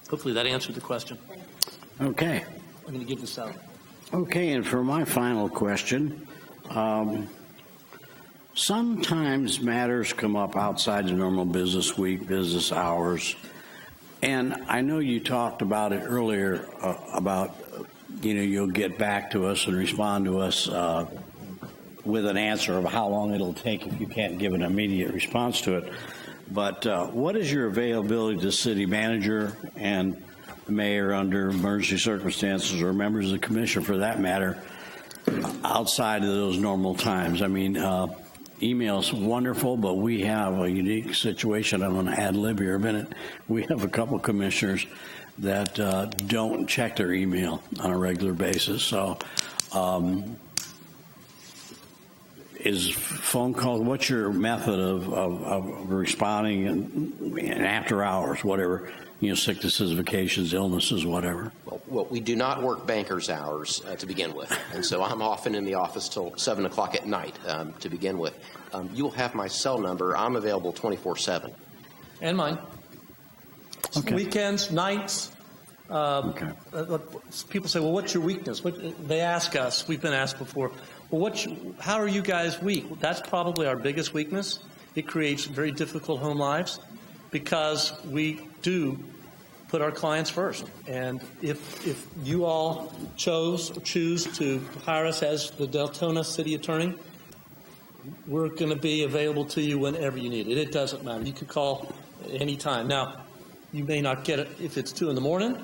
Hopefully that answered the question. Okay. I'm going to give this out. Okay, and for my final question, sometimes matters come up outside the normal business week, business hours, and I know you talked about it earlier about, you'll get back to us and respond to us with an answer of how long it'll take if you can't give an immediate response to it. But what is your availability to city manager and the mayor under emergency circumstances, or members of the commission for that matter, outside of those normal times? I mean, email's wonderful, but we have a unique situation. I'm going to ad lib here a minute. We have a couple commissioners that don't check their email on a regular basis. So is phone calls, what's your method of responding and after hours, whatever, sicknesses, vacations, illnesses, whatever? Well, we do not work banker's hours to begin with, and so I'm often in the office till 7 o'clock at night to begin with. You'll have my cell number. I'm available 24/7. And mine. Okay. Weekends, nights. Okay. People say, well, what's your weakness? They ask us. We've been asked before, well, how are you guys weak? Well, that's probably our biggest weakness. It creates very difficult home lives because we do put our clients first. And if you all choose to hire us as the Deltona City Attorney, we're going to be available to you whenever you need it. It doesn't matter. You could call any time. Now, you may not get it if it's 2 in the morning,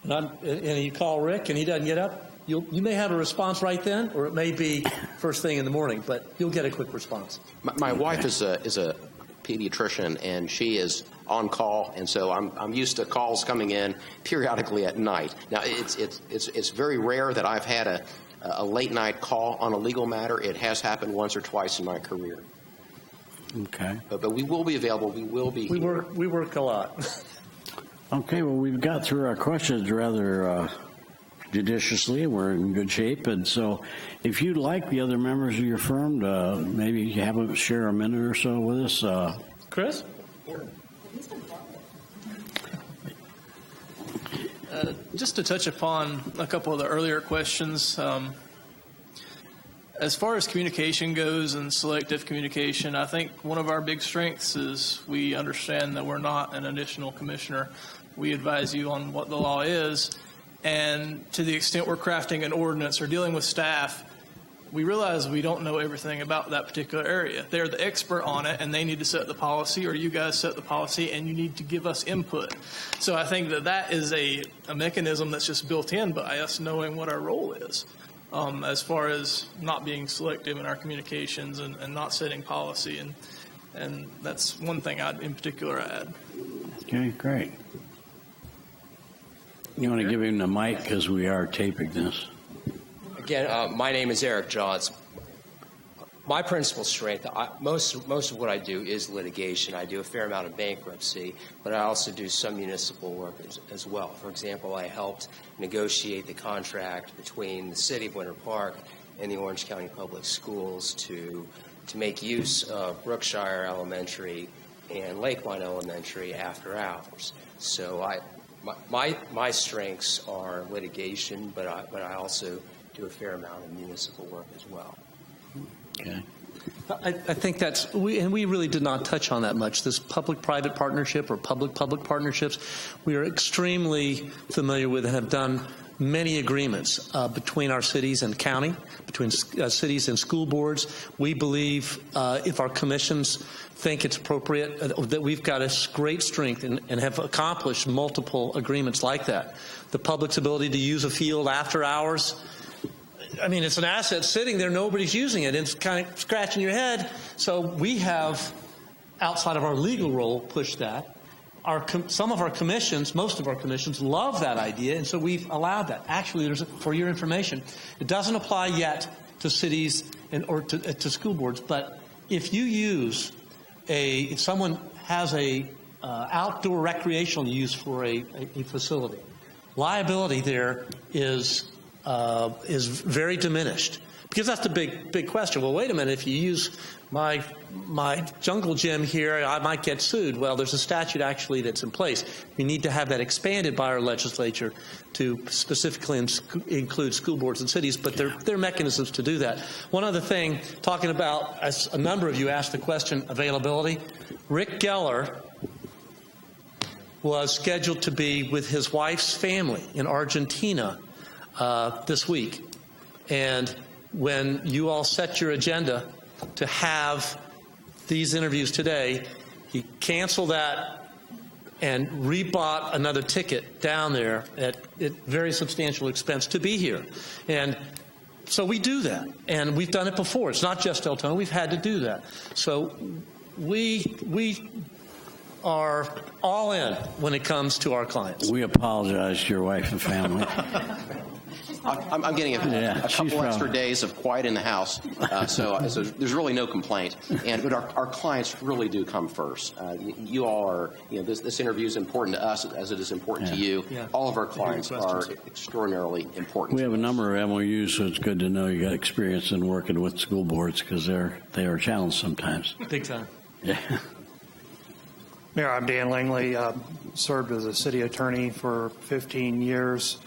and you call Rick and he doesn't get up. You may have a response right then, or it may be first thing in the morning, but you'll get a quick response. My wife is a pediatrician, and she is on call, and so I'm used to calls coming in periodically at night. Now, it's very rare that I've had a late night call on a legal matter. It has happened once or twice in my career. Okay. But we will be available. We will be here. We work a lot. Okay, well, we've got through our questions rather judiciously. We're in good shape, and so if you'd like the other members of your firm to maybe share a minute or so with us. Chris? Just to touch upon a couple of the earlier questions, as far as communication goes and selective communication, I think one of our big strengths is we understand that we're not an additional commissioner. We advise you on what the law is, and to the extent we're crafting an ordinance or dealing with staff, we realize we don't know everything about that particular area. They're the expert on it, and they need to set the policy, or you guys set the policy, and you need to give us input. So I think that is a mechanism that's just built in by us knowing what our role is, as far as not being selective in our communications and not setting policy. And that's one thing I'd in particular add. Okay, great. You want to give him the mic because we are taping this. Again, my name is Eric Johns. My principal strength, most of what I do is litigation. I do a fair amount of bankruptcy, but I also do some municipal work as well. For example, I helped negotiate the contract between the City of Winter Park and the Orange County Public Schools to make use of Brookshire Elementary and Lakeline Elementary after hours. So my strengths are litigation, but I also do a fair amount of municipal work as well. Okay. I think that's, we really did not touch on that much, this public-private partnership or public-public partnerships. We are extremely familiar with and have done many agreements between our cities and county, between cities and school boards. We believe if our commissions think it's appropriate, that we've got a great strength and have accomplished multiple agreements like that. The public's ability to use a field after hours, I mean, it's an asset sitting there, nobody's using it, and it's kind of scratching your head. So we have, outside of our legal role, pushed that. Some of our commissions, most of our commissions, love that idea, and so we've allowed that. Actually, for your information, it doesn't apply yet to cities or to school boards, but if you use if someone has a outdoor recreational use for a facility, liability there is very diminished, because that's the big question. Well, wait a minute, if you use my jungle gym here, I might get sued. Well, there's a statute actually that's in place. We need to have that expanded by our legislature to specifically include school boards and cities, but there are mechanisms to do that. One other thing, talking about, as a number of you asked the question, availability. Rick Geller was scheduled to be with his wife's family in Argentina this week, and when you all set your agenda to have these interviews today, he canceled that and rebought another ticket down there at very substantial expense to be here. And so we do that, and we've done it before. It's not just Deltona. We've had to do that. So we are all in when it comes to our clients. We apologize to your wife and family. I'm getting a couple extra days of quiet in the house, so there's really no complaint. But our clients really do come first. You all are, this interview is important to us as it is important to you. Yeah. All of our clients are extraordinarily important. We have a number of MOUs, so it's good to know you got experience in working with school boards, because they are challenged sometimes. Big time. Yeah. Mayor, I'm Dan Langley. Served as a city attorney for 15 years.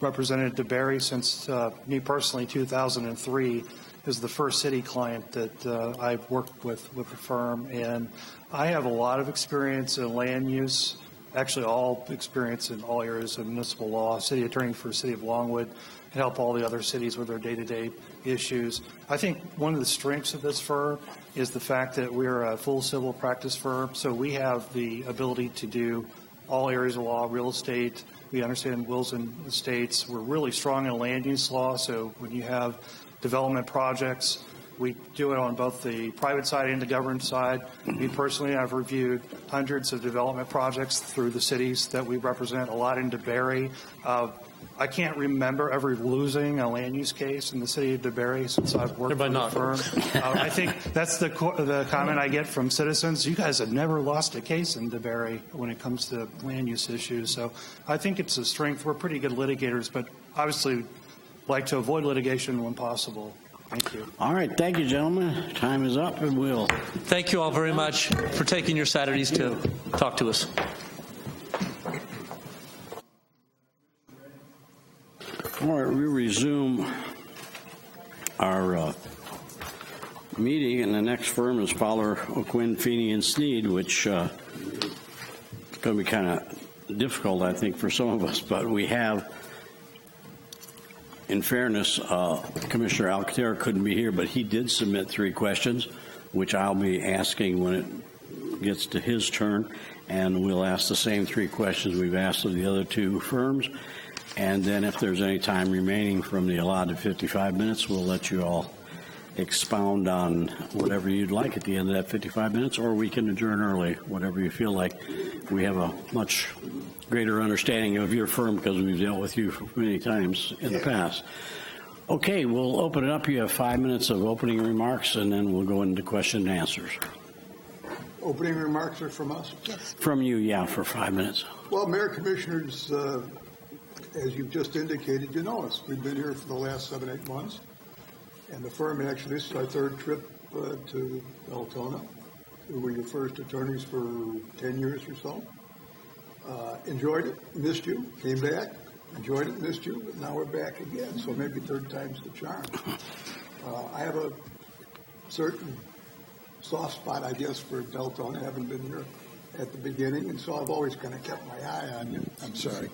Represented DeBerry since, me personally, 2003 is the first city client that I've worked with the firm. And I have a lot of experience in land use, actually all experience in all areas of municipal law, city attorney for the city of Longwood, and help all the other cities with their day-to-day issues. I think one of the strengths of this firm is the fact that we're a full civil practice firm, so we have the ability to do all areas of law, real estate. We understand wills and estates. We're really strong in land use law, so when you have development projects, we do it on both the private side and the government side. Me personally, I've reviewed hundreds of development projects through the cities that we represent, a lot in DeBerry. I can't remember ever losing a land use case in the city of DeBerry since I've worked for the firm. I think that's the comment I get from citizens. You guys have never lost a case in DeBerry when it comes to land use issues. So I think it's a strength. We're pretty good litigators, but obviously like to avoid litigation when possible. Thank you. All right. Thank you, gentlemen. Time is up, and we'll. Thank you all very much for taking your Saturdays to talk to us. All right, we resume our meeting, and the next firm is Fowler, O'Quinn, Feeney, and Sneed, which is going to be kind of difficult, I think, for some of us. But we have, in fairness, Commissioner Alcantara couldn't be here, but he did submit 3 questions, which I'll be asking when it gets to his turn, and we'll ask the same 3 questions we've asked of the other 2 firms. And then if there's any time remaining from the allotted 55 minutes, we'll let you all expound on whatever you'd like at the end of that 55 minutes, or we can adjourn early, whatever you feel like. We have a much greater understanding of your firm because we've dealt with you many times in the past. Okay, we'll open it up. You have 5 minutes of opening remarks, and then we'll go into question and answers. Opening remarks are from us? Yes. From you, yeah, for 5 minutes. Well, Mayor, Commissioners, as you've just indicated, you know us. We've been here for the last 7-8 months, and the firm actually, this is our third trip to Deltona. We were your first attorneys for 10 years or so. Enjoyed it, missed you, came back. Enjoyed it, missed you, but now we're back again, so maybe third time's the charm. I have a certain soft spot, I guess, for Deltona. I haven't been here at the beginning, and so I've always kind of kept my eye on you. I'm sorry.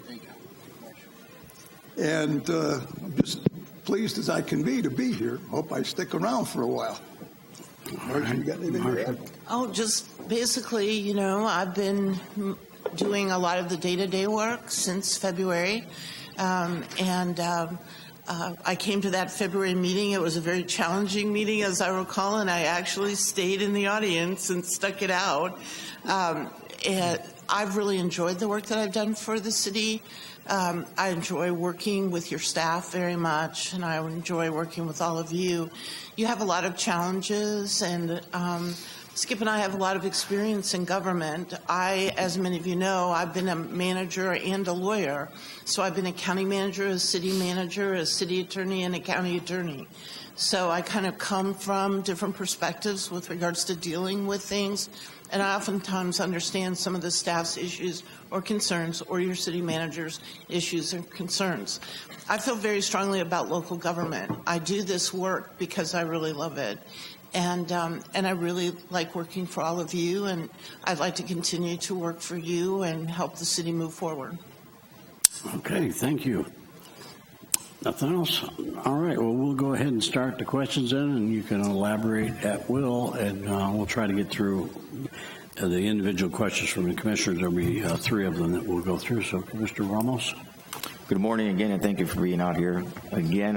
And I'm just pleased as I can be to be here. Hope I stick around for a while. Marcia, you got anything to add? Oh, just basically, you know, I've been doing a lot of the day-to-day work since February, I came to that February meeting. It was a very challenging meeting, as I recall, and I actually stayed in the audience and stuck it out. And I've really enjoyed the work that I've done for the city. I enjoy working with your staff very much, and I enjoy working with all of you. You have a lot of challenges, and Skip and I have a lot of experience in government. As many of you know, I've been a manager and a lawyer. So I've been a county manager, a city attorney, and a county attorney. So I kind of come from different perspectives with regards to dealing with things. And I oftentimes understand some of the staff's issues or concerns, or your city manager's issues or concerns. I feel very strongly about local government. I do this work because I really love it. And I really like working for all of you, and I'd like to continue to work for you and help the city move forward. Okay, thank you. Nothing else? All right, well, we'll go ahead and start the questions in, and you can elaborate at will, and we'll try to get through the individual questions from the commissioners. There'll be 3 of them that we'll go through. So, Mr. Ramos. Good morning again, and thank you for being out here. Again,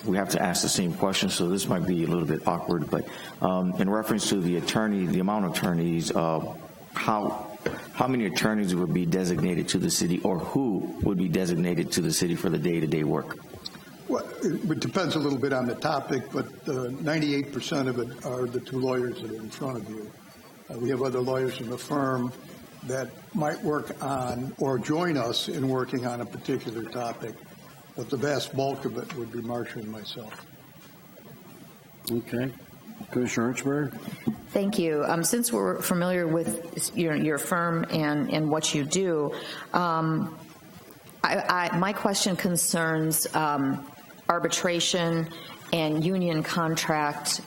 we have to ask the same question, so this might be a little bit awkward, but in reference to the amount of attorneys, how many attorneys would be designated to the city, or who would be designated to the city for the day-to-day work? Well, it depends a little bit on the topic, but 98% of it are the 2 lawyers that are in front of you. We have other lawyers in the firm that might work on or join us in working on a particular topic, but the vast bulk of it would be Marcia and myself. Okay. Commissioner Hertzberg. Thank you. Since we're familiar with your firm and what you do, my question concerns arbitration and union contract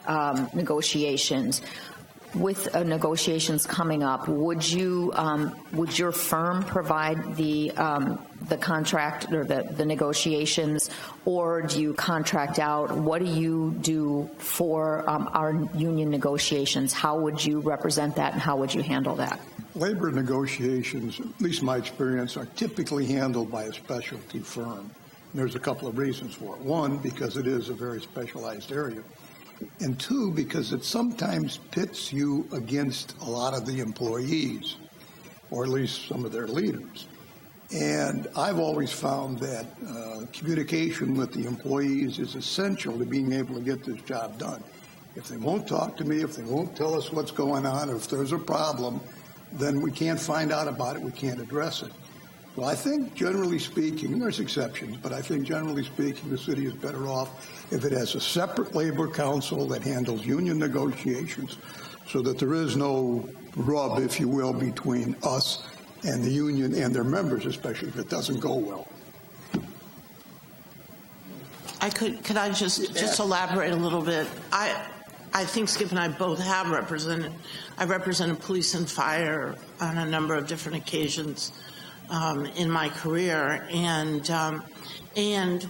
negotiations. With negotiations coming up, would your firm provide the contract or the negotiations, or do you contract out? What do you do for our union negotiations? How would you represent that, and how would you handle that? Labor negotiations, at least my experience, are typically handled by a specialty firm. And there's a couple of reasons for it. 1, because it is a very specialized area. And 2, because it sometimes pits you against a lot of the employees, or at least some of their leaders. And I've always found that communication with the employees is essential to being able to get this job done. If they won't talk to me, if they won't tell us what's going on, or if there's a problem, then we can't find out about it, we can't address it. Well, I think generally speaking, there's exceptions, but I think generally speaking, the city is better off if it has a separate labor council that handles union negotiations, so that there is no rub, if you will, between us and the union and their members, especially if it doesn't go well. Could I just elaborate a little bit? I think Skip and I both have represented. I represented police and fire on a number of different occasions in my career, and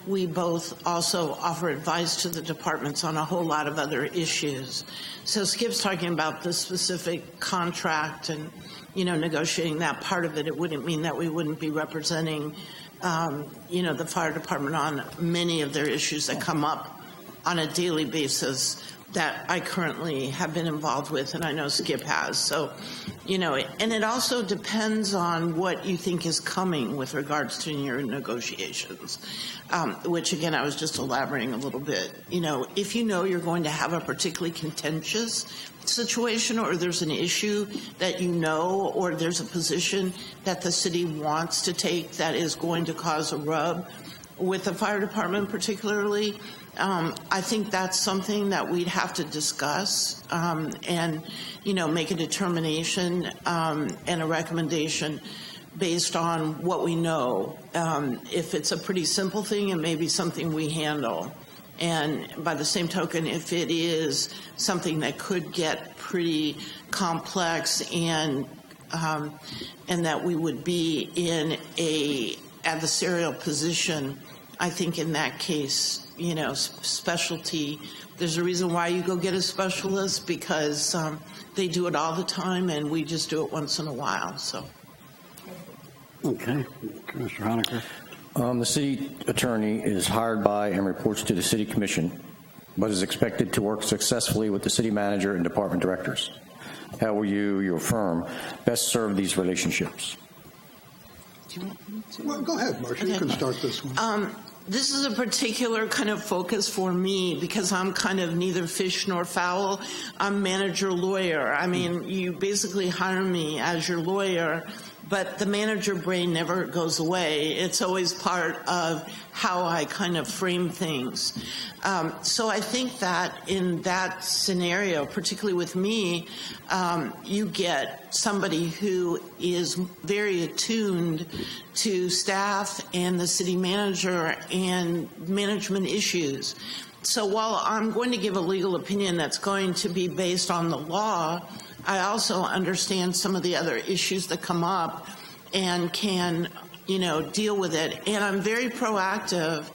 we both also offer advice to the departments on a whole lot of other issues. So Skip's talking about the specific contract and, negotiating that part of it. It wouldn't mean that we wouldn't be representing, the fire department on many of their issues that come up on a daily basis that I currently have been involved with, and I know Skip has. So, and it also depends on what you think is coming with regards to your negotiations, which, again, I was just elaborating a little bit. If you're going to have a particularly contentious situation, or there's an issue that or there's a position that the city wants to take that is going to cause a rub with the fire department particularly, I think that's something that we'd have to discuss and, make a determination and a recommendation based on what we know. If it's a pretty simple thing, it may be something we handle. And by the same token, if it is something that could get pretty complex and that we would be in a adversarial position, I think in that case, specialty, there's a reason why you go get a specialist, because they do it all the time and we just do it once in a while. So. Okay. Mr. Honaker. The city attorney is hired by and reports to the city commission, but is expected to work successfully with the city manager and department directors. How will you, your firm, best serve these relationships? Well, go ahead, Marcia. You can start this one. This is a particular kind of focus for me because I'm kind of neither fish nor fowl. I'm manager lawyer. I mean, you basically hire me as your lawyer, but the manager brain never goes away. It's always part of how I kind of frame things. So I think that in that scenario, particularly with me, you get somebody who is very attuned to staff and the city manager and management issues. So while I'm going to give a legal opinion that's going to be based on the law, I also understand some of the other issues that come up and can, deal with it. And I'm very proactive.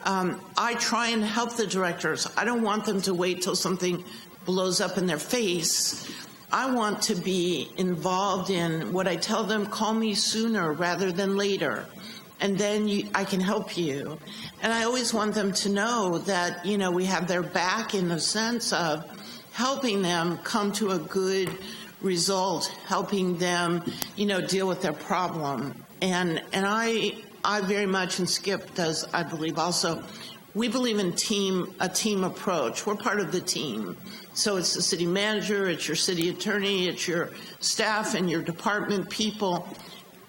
I try and help the directors. I don't want them to wait till something blows up in their face. I want to be involved in what I tell them, call me sooner rather than later. And then I can help you. And I always want them to know that, we have their back in the sense of helping them come to a good result, helping them, deal with their problem. And I very much, and Skip does, I believe also, we believe in a team approach. We're part of the team. So it's the city manager, it's your city attorney, it's your staff and your department people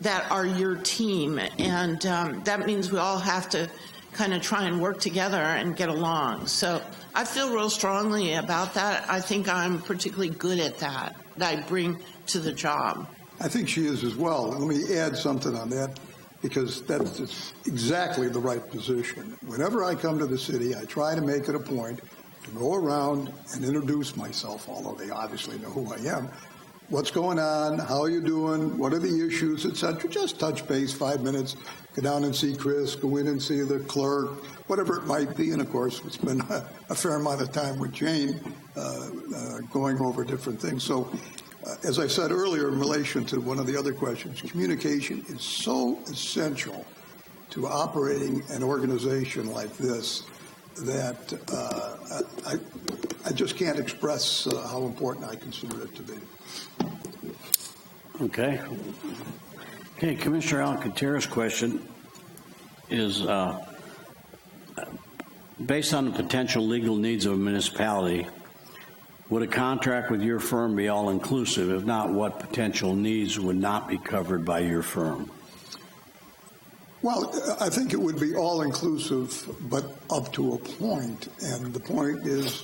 that are your team. And that means we all have to kind of try and work together and get along. So I feel real strongly about that. I think I'm particularly good at that I bring to the job. I think she is as well. Let me add something on that, because that's exactly the right position. Whenever I come to the city, I try to make it a point to go around and introduce myself, although they obviously know who I am. What's going on? How are you doing? What are the issues, etc.? Just touch base, 5 minutes, go down and see Chris, go in and see the clerk, whatever it might be. And, of course, it's been a fair amount of time with Jane going over different things. So, as I said earlier in relation to one of the other questions, communication is so essential to operating an organization like this that I just can't express how important I consider it to be. Okay. Okay, Commissioner Alcantara's question is, based on the potential legal needs of a municipality, would a contract with your firm be all-inclusive? If not, what potential needs would not be covered by your firm? Well, I think it would be all-inclusive, but up to a point. And the point is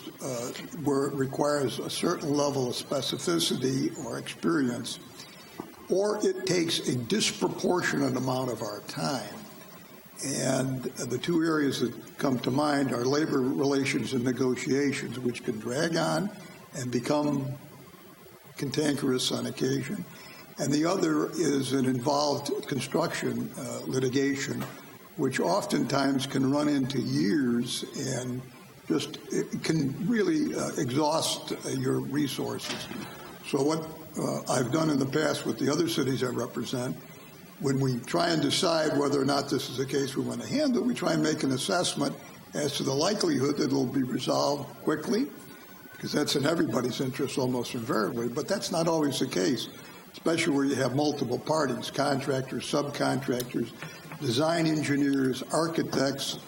where it requires a certain level of specificity or experience, or it takes a disproportionate amount of our time. And the two areas that come to mind are labor relations and negotiations, which can drag on and become cantankerous on occasion. And the other is an involved construction litigation, which oftentimes can run into years and just it can really exhaust your resources. So what I've done in the past with the other cities I represent, when we try and decide whether or not this is a case we want to handle, we try and make an assessment as to the likelihood that it will be resolved quickly, because that's in everybody's interest almost invariably, but that's not always the case, especially where you have multiple parties, contractors, subcontractors, design engineers, architects.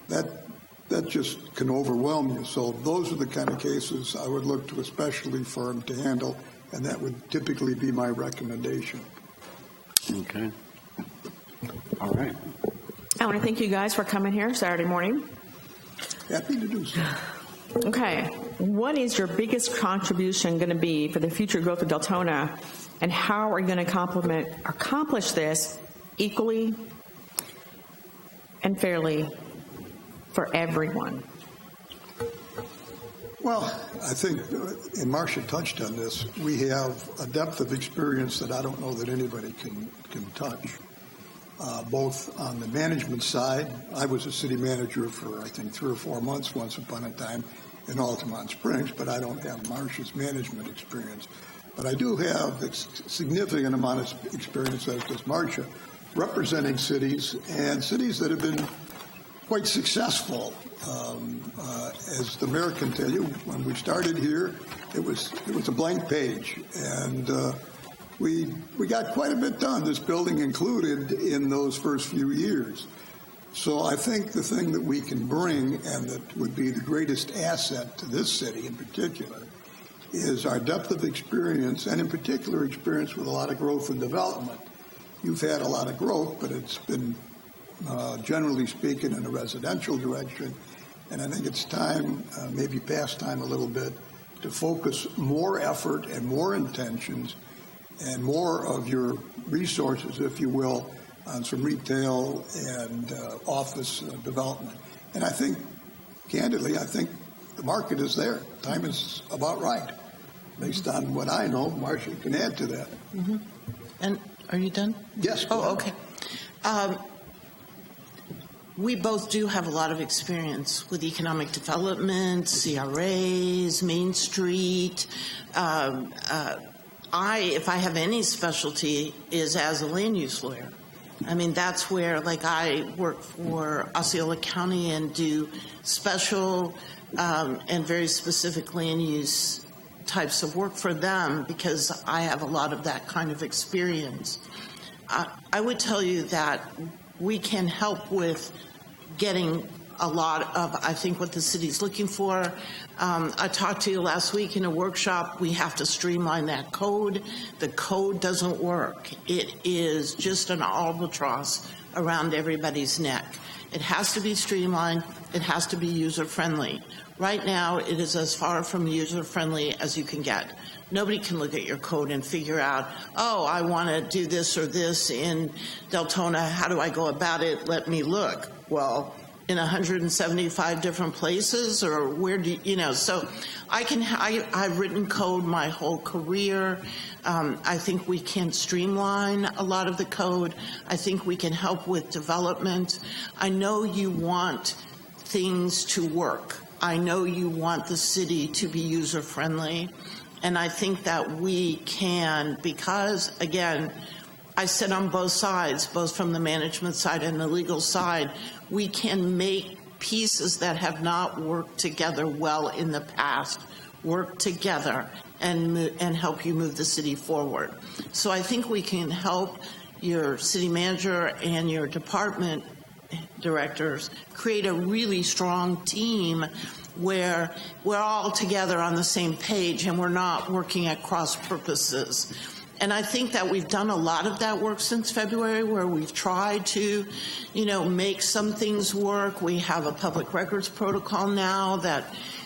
That just can overwhelm you. So those are the kind of cases I would look to a specialty firm to handle, and that would typically be my recommendation. Okay. All right. I want to thank you guys for coming here Saturday morning. Happy to do so. Okay. What is your biggest contribution going to be for the future growth of Deltona, and how are you going to accomplish this equally and fairly for everyone? Well, I think, and Marcia touched on this, we have a depth of experience that I don't know that anybody can touch, both on the management side. I was a city manager for, I think, 3 or 4 months once upon a time in Altamont Springs, but I don't have Marcia's management experience. But I do have a significant amount of experience, as does Marcia, representing cities, and cities that have been quite successful. As the mayor can tell you, when we started here, it was a blank page, and we got quite a bit done, this building included, in those first few years. So I think the thing that we can bring, and that would be the greatest asset to this city in particular, is our depth of experience, and in particular experience with a lot of growth and development. You've had a lot of growth, but it's been, generally speaking, in a residential direction. And I think it's time, maybe past time a little bit, to focus more effort and more intentions and more of your resources, if you will, on some retail and office development. And I think, candidly, I think the market is there. Time is about right. Based on what I know, Marcia can add to that. Mm-hmm. And are you done? Yes. Oh, okay. We both do have a lot of experience with economic development, CRAs, Main Street. If I have any specialty, is as a land use lawyer. I mean, that's where, like, I work for Osceola County and do special and very specific land use types of work for them because I have a lot of that kind of experience. I would tell you that we can help with getting a lot of, I think, what the city's looking for. I talked to you last week in a workshop. We have to streamline that code. The code doesn't work. It is just an albatross around everybody's neck. It has to be streamlined. It has to be user-friendly. Right now, it is as far from user-friendly as you can get. Nobody can look at your code and figure out, oh, I want to do this or this in Deltona. How do I go about it? Let me look. Well, in 175 different places, or where do you know? So I've written code my whole career. I think we can streamline a lot of the code. I think we can help with development. I know you want things to work. I know you want the city to be user-friendly, and I think that we can, because, again, I sit on both sides, both from the management side and the legal side. We can make pieces that have not worked together well in the past work together and help you move the city forward. So I think we can help your city manager and your department directors create a really strong team where we're all together on the same page and we're not working at cross purposes. And I think that we've done a lot of that work since February, where we've tried to, make some things work. We have a public records protocol now that,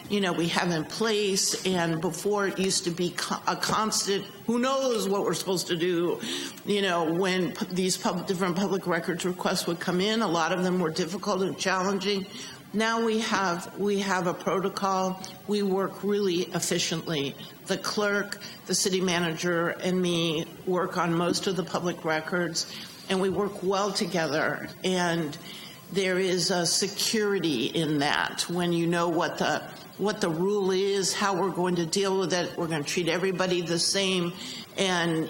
we have in place. And before it used to be a constant, who knows what we're supposed to do, when these different public records requests would come in. A lot of them were difficult and challenging. Now we have a protocol. We work really efficiently. The clerk, the city manager, and me work on most of the public records, and we work well together. And there is a security in that when you know what the rule is, how we're going to deal with it. We're going to treat everybody the same, and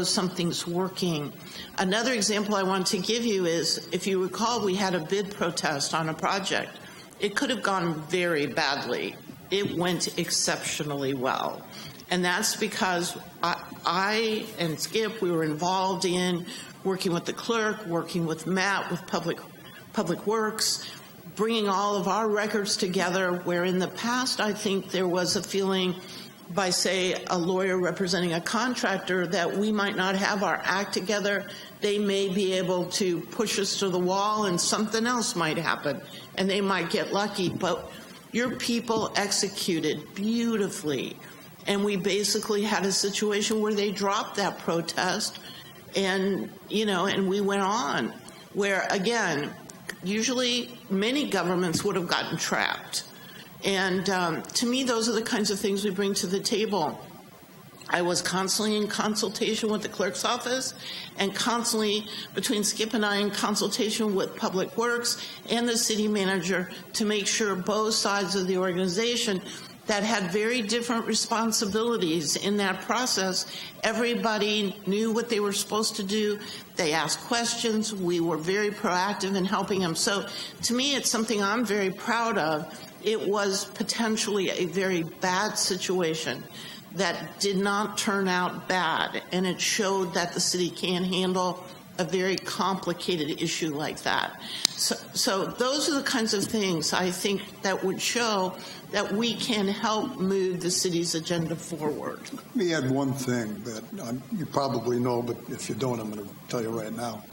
something's working. Another example I want to give you is, if you recall, we had a bid protest on a project. It could have gone very badly, it went exceptionally well. And that's because I and Skip, we were involved in working with the clerk, working with Matt, with Public Works, bringing all of our records together, where in the past I think there was a feeling by, say, a lawyer representing a contractor that we might not have our act together. They may be able to push us to the wall and something else might happen and they might get lucky. But your people executed beautifully. And we basically had a situation where they dropped that protest and, and we went on. Where, again, usually many governments would have gotten trapped. And to me, those are the kinds of things we bring to the table. I was constantly in consultation with the clerk's office and constantly between Skip and I in consultation with Public Works and the city manager to make sure both sides of the organization that had very different responsibilities in that process. Everybody knew what they were supposed to do. They asked questions. We were very proactive in helping them. So to me, it's something I'm very proud of. It was potentially a very bad situation that did not turn out bad, and it showed that the city can handle a very complicated issue like that. So those are the kinds of things I think that would show that we can help move the city's agenda forward. Let me add one thing that you probably know, but if you don't, I'm going to tell you right now.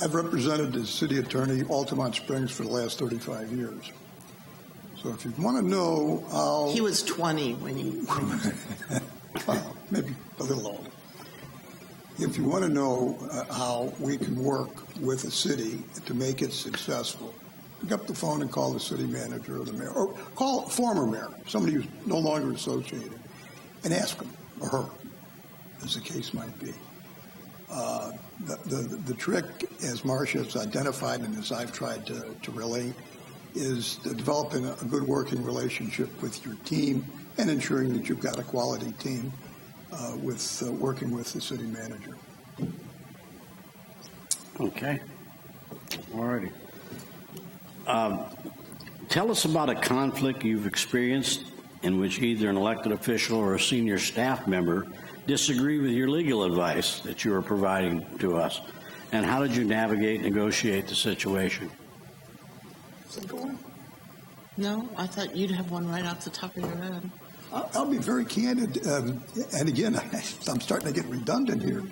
I've represented the city attorney, Altamont Springs, for the last 35 years. So if you want to know how... He was 20 when he... Well, maybe a little older. If you want to know how we can work with the city to make it successful, pick up the phone and call the city manager or the mayor, or call a former mayor, somebody who's no longer associated, and ask him or her, as the case might be. The trick, as Marcia has identified and as I've tried to relate, is developing a good working relationship with your team and ensuring that you've got a quality team with working with the city manager. Okay. All righty. Tell us about a conflict you've experienced in which either an elected official or a senior staff member disagree with your legal advice that you are providing to us, and how did you navigate and negotiate the situation? No, I thought you'd have one right off the top of your head. I'll be very candid, and again, I'm starting to get redundant here.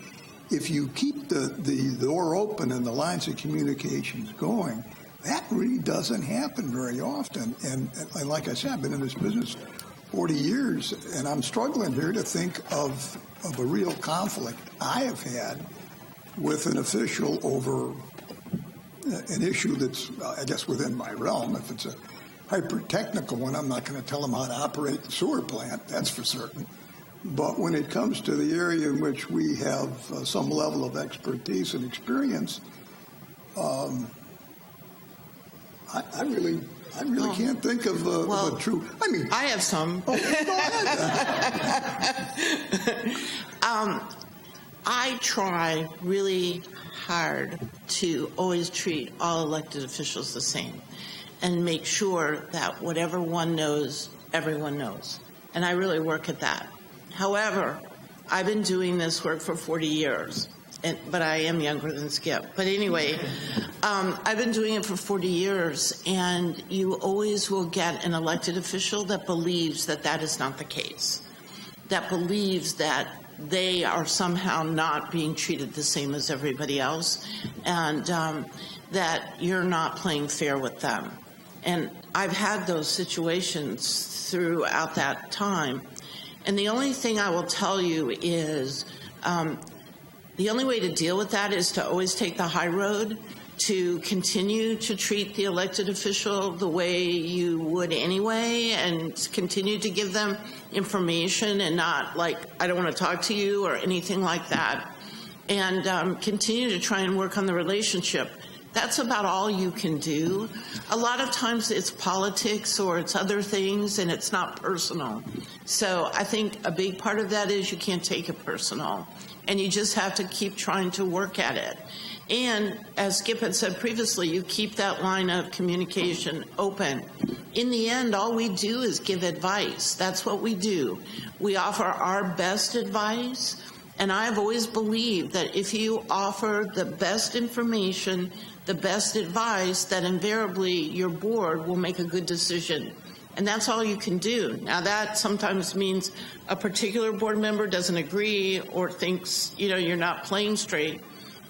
If you keep the door open and the lines of communications going, that really doesn't happen very often. And like I said, I've been in this business 40 years, and I'm struggling here to think of a real conflict I have had with an official over an issue that's, I guess, within my realm. If it's a hyper-technical one, I'm not going to tell them how to operate the sewer plant, that's for certain. But when it comes to the area in which we have some level of expertise and experience, I really can't think of a true. I mean, I have some. Oh, go ahead. I try really hard to always treat all elected officials the same and make sure that whatever one knows, everyone knows. And I really work at that. However, I've been doing this work for 40 years, but I am younger than Skip. But anyway, I've been doing it for 40 years, and you always will get an elected official that believes that that is not the case, that believes that they are somehow not being treated the same as everybody else, and that you're not playing fair with them. And I've had those situations throughout that time. And the only thing I will tell you is the only way to deal with that is to always take the high road, to continue to treat the elected official the way you would anyway, and continue to give them information and not like, I don't want to talk to you or anything like that. And continue to try and work on the relationship. that's about all you can do. A lot of times it's politics or it's other things, and it's not personal. So I think a big part of that is you can't take it personal, and you just have to keep trying to work at it. And as Skip had said previously, you keep that line of communication open. In the end, all we do is give advice. That's what we do. We offer our best advice, and I've always believed that if you offer the best information, the best advice, that invariably your board will make a good decision. And that's all you can do. Now, that sometimes means a particular board member doesn't agree or thinks, you're not playing straight.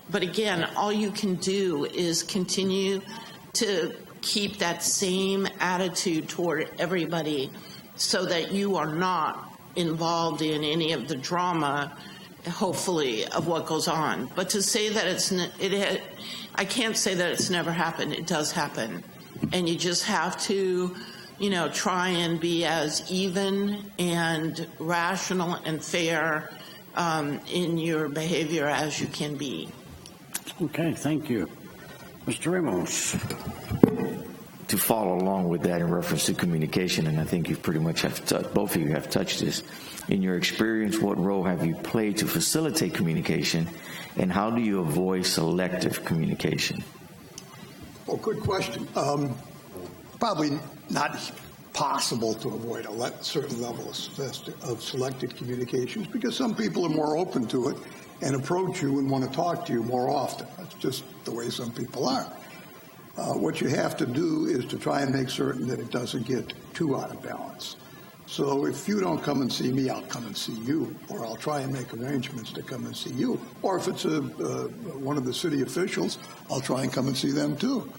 But again, all you can do is continue to keep that same attitude toward everybody so that you are not involved in any of the drama, hopefully, of what goes on. But to say that I can't say that it's never happened. It does happen. And you just have to, try and be as even and rational and fair in your behavior as you can be. Okay, thank you. Mr. Ramos. To follow along with that in reference to communication, and I think you pretty much both of you have touched this. In your experience, what role have you played to facilitate communication, and how do you avoid selective communication? Well, good question. Probably not possible to avoid a certain level of selective communications because some people are more open to it and approach you and want to talk to you more often. That's just the way some people are. What you have to do is to try and make certain that it doesn't get too out of balance. So if you don't come and see me, I'll come and see you, or I'll try and make arrangements to come and see you. Or if it's one of the city officials, I'll try and come and see them too.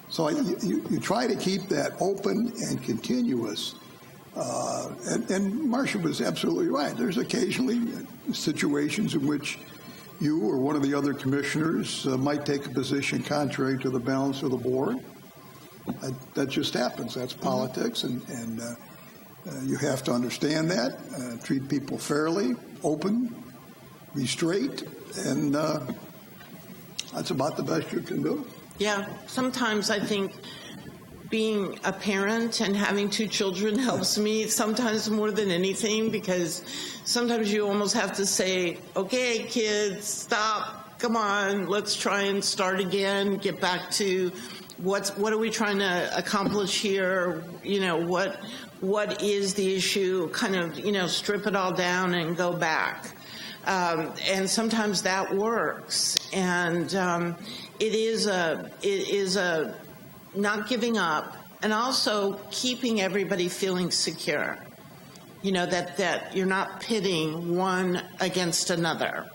So you try to keep that open and continuous. And Marcia was absolutely right. There's occasionally situations in which you or one of the other commissioners might take a position contrary to the balance of the board. That just happens. That's politics, and you have to understand that. Treat people fairly, open, be straight, and that's about the best you can do. Yeah, sometimes I think being a parent and having two children helps me sometimes more than anything, because sometimes you almost have to say, okay, kids, stop, come on, let's try and start again, get back to what are we trying to accomplish here, what is the issue, kind of, strip it all down and go back. And sometimes that works. And it is a not giving up, and also keeping everybody feeling secure. That you're not pitting one against another.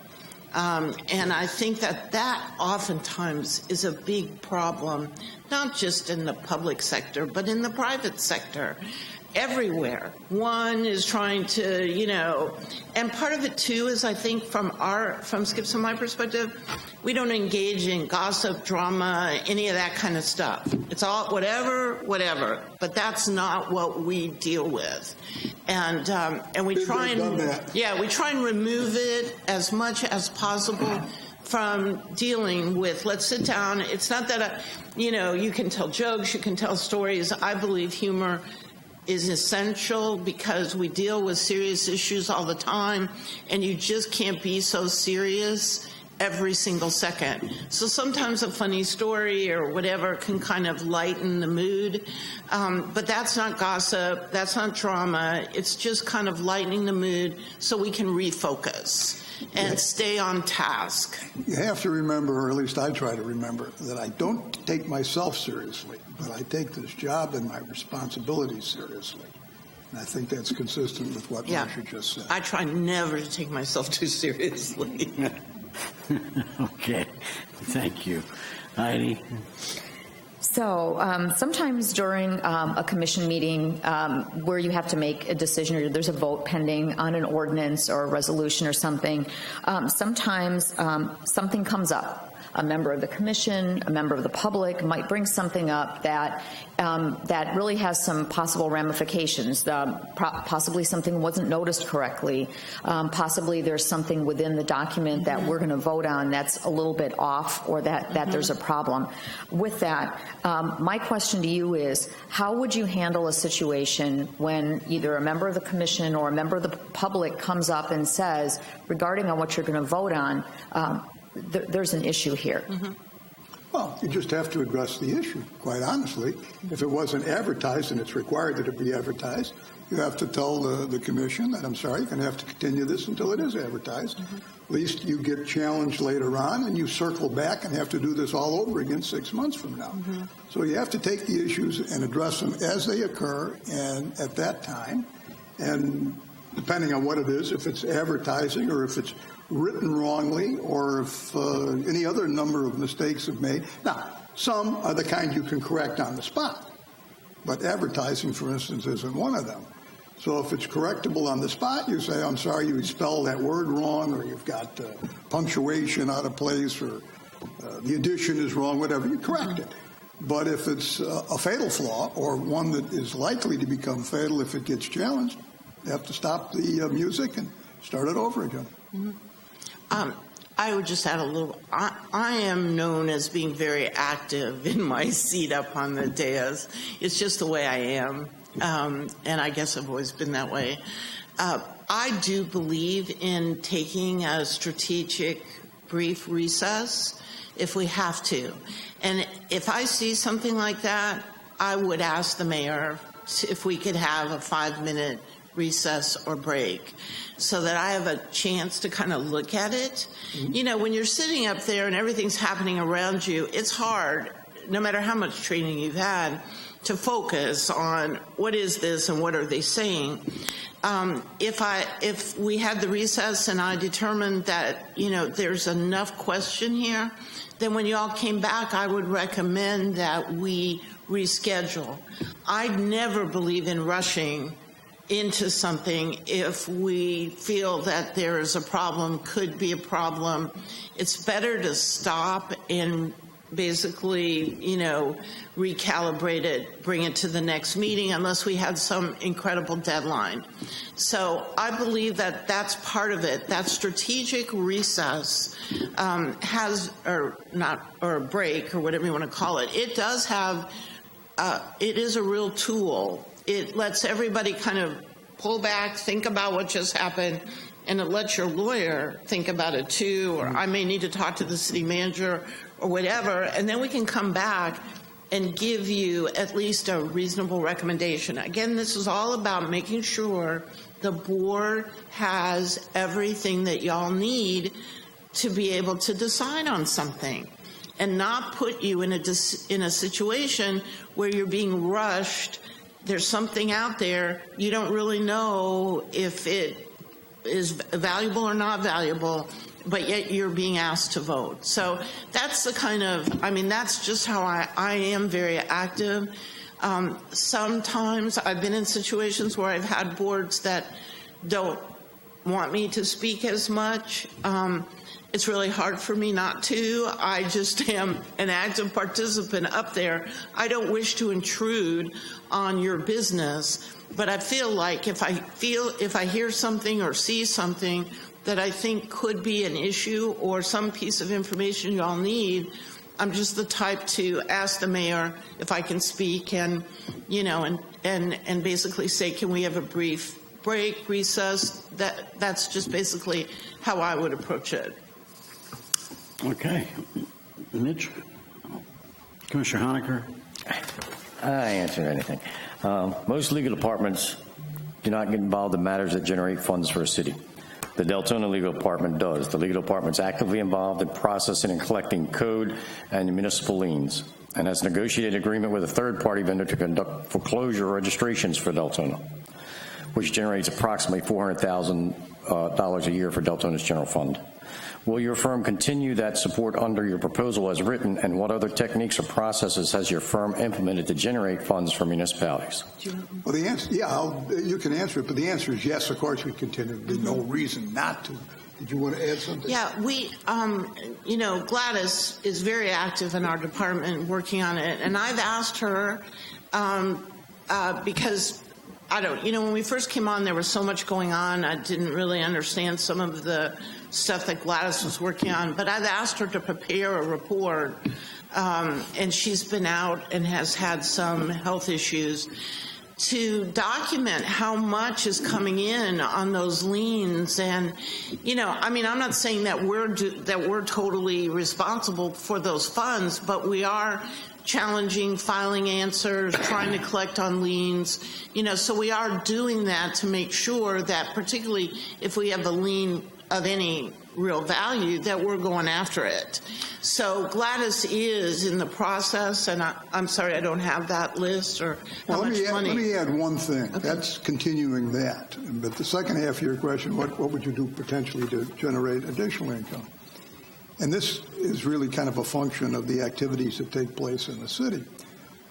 And I think that oftentimes is a big problem, not just in the public sector, but in the private sector. Everywhere. One is trying to, and part of it too is, I think, from Skip's and my perspective, we don't engage in gossip, drama, any of that kind of stuff. It's all whatever, but that's not what we deal with. And we try we try and remove it as much as possible from dealing with, let's sit down. It's not that, you can tell jokes, you can tell stories. I believe humor is essential because we deal with serious issues all the time, and you just can't be so serious every single second. So sometimes a funny story or whatever can kind of lighten the mood, but that's not gossip, that's not drama. It's just kind of lightening the mood so we can refocus and stay on task. You have to remember, or at least I try to remember, that I don't take myself seriously, but I take this job and my responsibilities seriously. And I think that's consistent with what Marcia just said. I try never to take myself too seriously. Okay, thank you. Heidi? So sometimes during a commission meeting where you have to make a decision or there's a vote pending on an ordinance or a resolution or something, sometimes something comes up. a member of the commission, a member of the public might bring something up that that really has some possible ramifications. Possibly something wasn't noticed correctly. Possibly there's something within the document that we're going to vote on that's a little bit off, or that there's a problem. With that, my question to you is, how would you handle a situation when either a member of the commission or a member of the public comes up and says, regarding on what you're going to vote on, there's an issue here? Well, you just have to address the issue, quite honestly. If it wasn't advertised and it's required that it be advertised, you have to tell the commission that, I'm sorry, you're going to have to continue this until it is advertised. At least you get challenged later on and you circle back and have to do this all over again 6 months from now. So you have to take the issues and address them as they occur and at that time. And depending on what it is, if it's advertising or if it's written wrongly or if any other number of mistakes have made. Now, some are the kind you can correct on the spot, but advertising, for instance, isn't one of them. So if it's correctable on the spot, you say, I'm sorry, you spelled that word wrong, or you've got punctuation out of place, or the addition is wrong, whatever, you correct it. But if it's a fatal flaw or one that is likely to become fatal if it gets challenged, you have to stop the music and start it over again. I would just add a little. I am known as being very active in my seat up on the dais. It's just the way I am, and I guess I've always been that way. I do believe in taking a strategic brief recess if we have to. And if I see something like that, I would ask the mayor if we could have a 5-minute recess or break so that I have a chance to kind of look at it. You know, when you're sitting up there and everything's happening around you, it's hard, no matter how much training you've had, to focus on what is this and what are they saying. If we had the recess and I determined that, you know, there's enough question here, then when you all came back, I would recommend that we reschedule. I never believe in rushing into something if we feel that there is a problem, could be a problem. It's better to stop and basically, you know, recalibrate it, bring it to the next meeting, unless we had some incredible deadline. So I believe that that's part of it. That strategic recess has, or not, or a break, or whatever you want to call it, it does have, it is a real tool. It lets everybody kind of pull back, think about what just happened, and it lets your lawyer think about it too, or I may need to talk to the city manager or whatever, and then we can come back and give you at least a reasonable recommendation. Again, this is all about making sure the board has everything that y'all need to be able to decide on something and not put you in a situation where you're being rushed. There's something out there, you don't really know if it is valuable or not valuable, but yet you're being asked to vote. So that's the kind of, I mean, that's just how I am very active. Sometimes I've been in situations where I've had boards that don't want me to speak as much. It's really hard for me not to. I just am an active participant up there. I don't wish to intrude on your business, but I feel like if I hear something or see something that I think could be an issue or some piece of information you all need, I'm just the type to ask the mayor if I can speak and, you know, and basically say, can we have a brief break, recess? That's just basically how I would approach it. Okay. Mitch? Commissioner Honaker? I answer anything. Most legal departments do not get involved in matters that generate funds for a city. The Deltona Legal Department does. The legal department is actively involved in processing and collecting code and municipal liens, and has negotiated agreement with a third-party vendor to conduct foreclosure registrations for Deltona, which generates approximately $400,000 a year for Deltona's general fund. Will your firm continue that support under your proposal as written, and what other techniques or processes has your firm implemented to generate funds for municipalities? Well, the answer, yeah, you can answer it, but the answer is yes, of course we continue. There's no reason not to Did you want to add something? Yeah, we, Gladys is very active in our department working on it, and I've asked her because when we first came on, there was so much going on. I didn't really understand some of the stuff that Gladys was working on, but I've asked her to prepare a report, and she's been out and has had some health issues, to document how much is coming in on those liens. And, I'm not saying that we're totally responsible for those funds, but we are challenging filing answers, trying to collect on liens, so we are doing that to make sure that, particularly if we have a lien of any real value, that we're going after it. So Gladys is in the process, and I'm sorry I don't have that list or how much money. Let me add one thing. Okay. That's continuing that. But the second half of your question, what would you do potentially to generate additional income? And this is really kind of a function of the activities that take place in the city.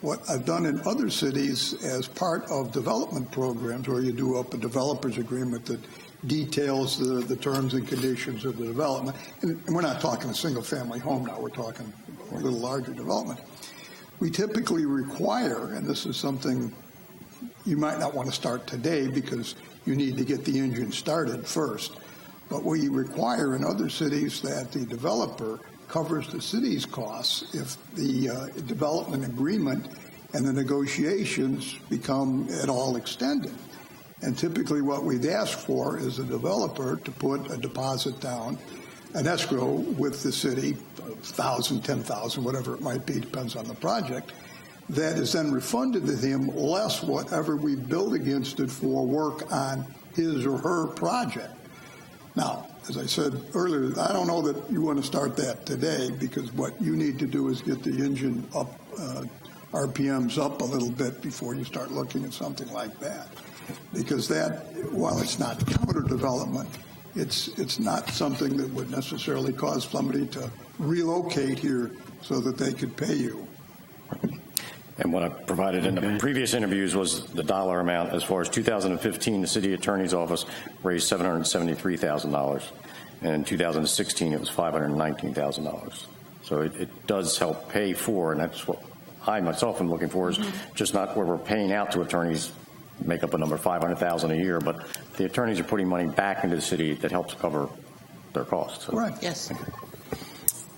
What I've done in other cities as part of development programs, where you do up a developer's agreement that details the terms and conditions of the development. And we're not talking a single-family home now. We're talking a little larger development. We typically require, and this is something you might not want to start today because you need to get the engine started first, but we require in other cities that the developer covers the city's costs if the development agreement and the negotiations become at all extended. And typically what we'd ask for is a developer to put a deposit down, an escrow with the city, 1,000, 10,000, whatever it might be, depends on the project, that is then refunded to him less whatever we build against it for work on his or her project. Now, as I said earlier, I don't know that you want to start that today, because what you need to do is get the engine up, RPMs up a little bit before you start looking at something like that. Because that, while it's not counter development, it's not something that would necessarily cause somebody to relocate here so that they could pay you. And what I provided in the previous interviews was the dollar amount. As far as 2015, the city attorney's office raised $773,000, and in 2016 it was $519,000. So it does help pay for, and that's what I myself am looking for, is just not where we're paying out to attorneys, make up a number, $500,000 a year, but the attorneys are putting money back into the city that helps cover their costs. So. Right. Yes.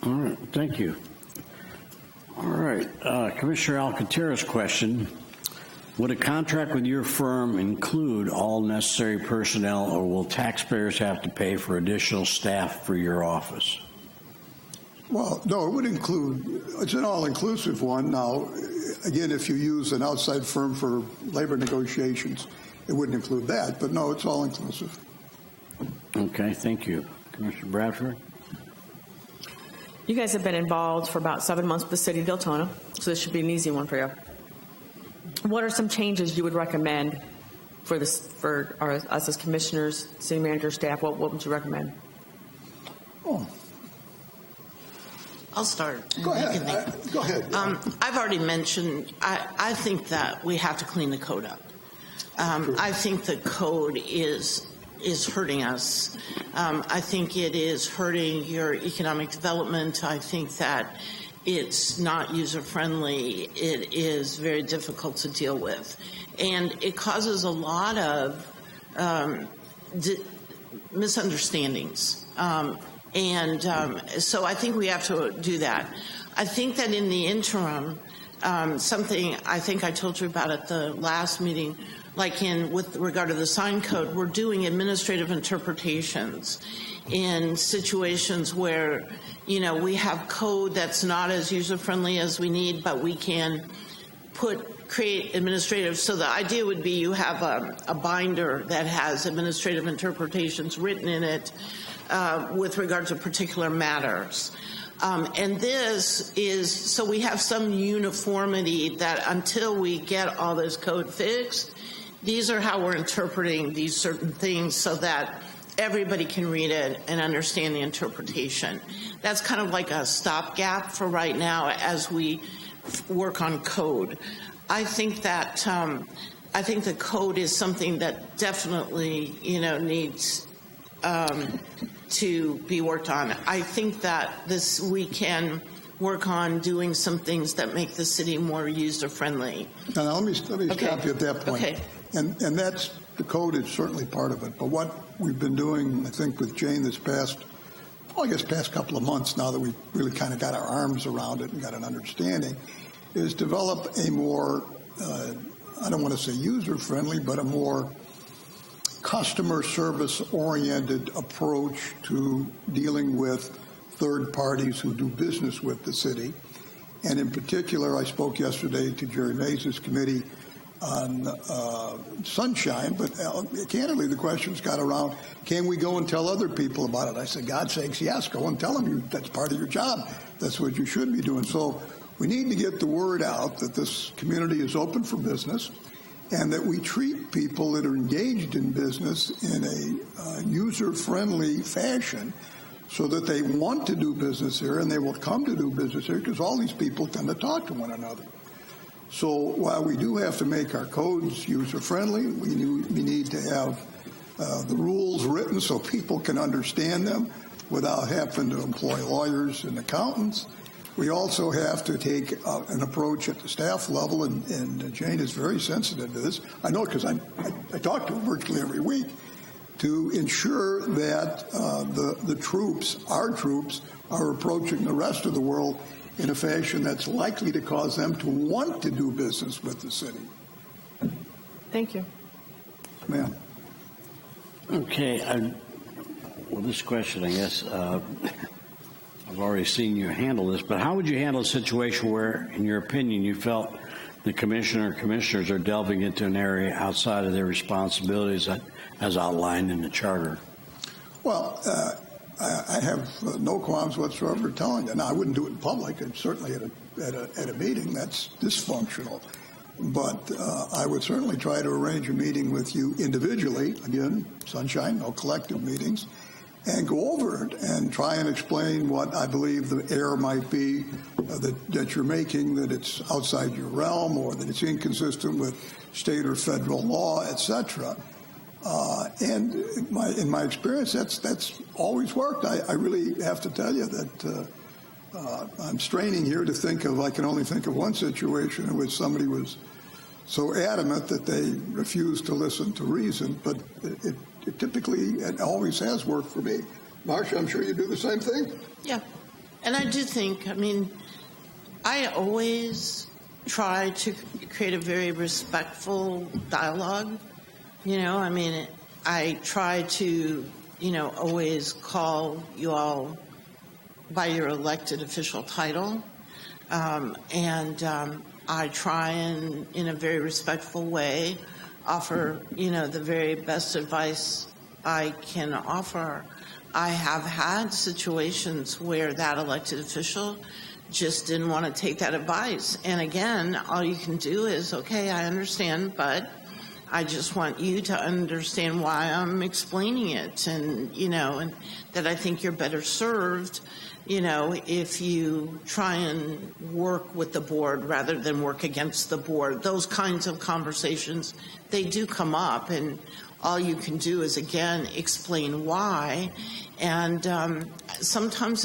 All right. Thank you. All right. Commissioner Alcantara's question: would a contract with your firm include all necessary personnel, or will taxpayers have to pay for additional staff for your office? Well, no, it would include, it's an all-inclusive one. Now, again, if you use an outside firm for labor negotiations, it wouldn't include that. But no, it's all-inclusive. Okay, thank you. Commissioner Bradford? You guys have been involved for about 7 months with the city of Deltona, so this should be an easy one for you. What are some changes you would recommend for us as commissioners, city manager, staff? What would you recommend? Oh. I'll start. Go ahead. Go ahead. I've already mentioned, I think that we have to clean the code up. I think the code is hurting us. I think it is hurting your economic development. I think that it's not user-friendly. It is very difficult to deal with. And it causes a lot of misunderstandings. So I think we have to do that. I think that in the interim, something I think I told you about at the last meeting, like with regard to the sign code, we're doing administrative interpretations in situations where, we have code that's not as user-friendly as we need, but we can create administrative. So the idea would be you have a binder that has administrative interpretations written in it with regard to particular matters. And this is, so we have some uniformity that until we get all this code fixed, these are how we're interpreting these certain things so that everybody can read it and understand the interpretation. That's kind of like a stopgap for right now as we work on code. I think that the code is something that definitely, needs to be worked on. I think that we can work on doing some things that make the city more user-friendly. Now, let me stop you at that point. Okay. And that's, the code is certainly part of it. But what we've been doing, I think, with Jane this past couple of months, now that we've really kind of got our arms around it and got an understanding, is develop a more, I don't want to say user-friendly, but a more customer service-oriented approach to dealing with third parties who do business with the city. And in particular, I spoke yesterday to Jerry Mays' committee on Sunshine, but candidly, the questions got around, can we go and tell other people about it? I said, God's sakes, yes, go and tell them. That's part of your job. That's what you should be doing. So we need to get the word out that this community is open for business and that we treat people that are engaged in business in a user-friendly fashion so that they want to do business here and they will come to do business here, because all these people tend to talk to one another. So while we do have to make our codes user-friendly, we need to have the rules written so people can understand them without having to employ lawyers and accountants. We also have to take an approach at the staff level, and Jane is very sensitive to this. I know because I talk to her virtually every week, to ensure that the troops, our troops, are approaching the rest of the world in a fashion that's likely to cause them to want to do business with the city. Thank you. Ma'am. Okay. Well, this question, I guess, I've already seen you handle this, but how would you handle a situation where, in your opinion, you felt the commissioner or commissioners are delving into an area outside of their responsibilities as outlined in the charter? Well, I have no qualms whatsoever telling you. Now, I wouldn't do it in public, and certainly at a meeting. That's dysfunctional. But I would certainly try to arrange a meeting with you individually. Again, Sunshine, no collective meetings, and go over it and try and explain what I believe the error might be that you're making, that it's outside your realm or that it's inconsistent with state or federal law, etc. And in my experience, that's always worked. I really have to tell you that I'm straining here to think of, I can only think of one situation in which somebody was so adamant that they refused to listen to reason, but it typically and always has worked for me. Marcia, I'm sure you do the same thing? Yeah. And I do think, I mean, I always try to create a very respectful dialogue. You know, I mean, I try to, always call you all by your elected official title. I try and, in a very respectful way, offer, the very best advice I can offer. I have had situations where that elected official just didn't want to take that advice. And again, all you can do is, okay, I understand, but I just want you to understand why I'm explaining it, and and that I think you're better served, if you try and work with the board rather than work against the board. Those kinds of conversations, they do come up, and all you can do is, again, explain why. And sometimes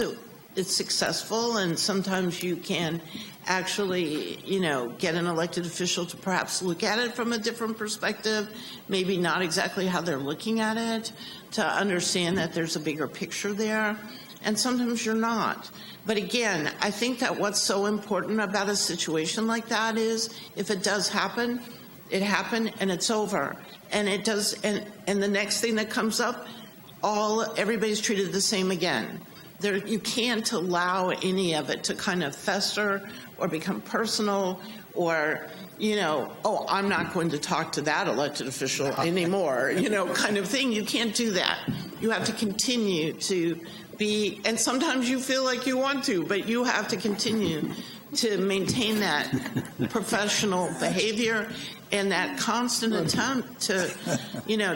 it's successful, and sometimes you can actually, get an elected official to perhaps look at it from a different perspective, maybe not exactly how they're looking at it, to understand that there's a bigger picture there. And sometimes you're not. But again, I think that what's so important about a situation like that is, if it does happen, it happened and it's over. And it does, and the next thing that comes up, everybody's treated the same again. You can't allow any of it to kind of fester or become personal, or, I'm not going to talk to that elected official anymore, kind of thing. You can't do that. You have to continue to be, and sometimes you feel like you want to, but you have to continue to maintain that professional behavior and that constant attempt to,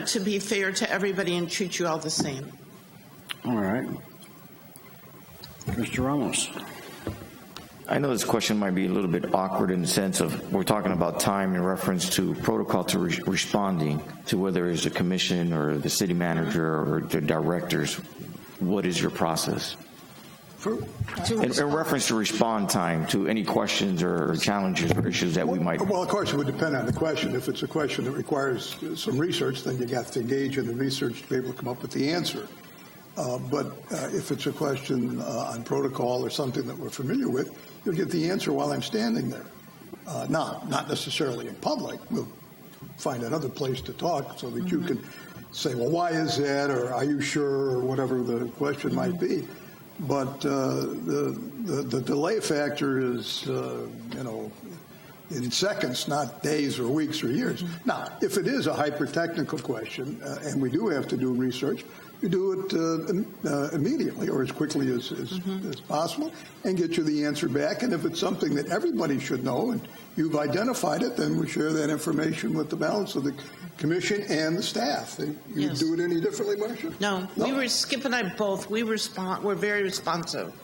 to be fair to everybody and treat you all the same. All right. Mr. Ramos. I know this question might be a little bit awkward in the sense of we're talking about time in reference to protocol to responding to whether it's a commission or the city manager or the directors what is your process? In reference to respond time to any questions or challenges or issues that we might. Well, of course, it would depend on the question. If it's a question that requires some research, then you got to engage in the research to be able to come up with the answer. But if it's a question on protocol or something that we're familiar with, you'll get the answer while I'm standing there. Not necessarily in public. We'll find another place to talk so that you can say, well, why is that, or are you sure, or whatever the question might be. But the delay factor is, in seconds, not days or weeks or years. Now, if it is a hyper-technical question, and we do have to do research, we do it immediately or as quickly as possible and get you the answer back. And if it's something that everybody should know and you've identified it, then we share that information with the balance of the commission and the staff. And you do it any differently, Marcia? No. Skip and I both, we're very responsive.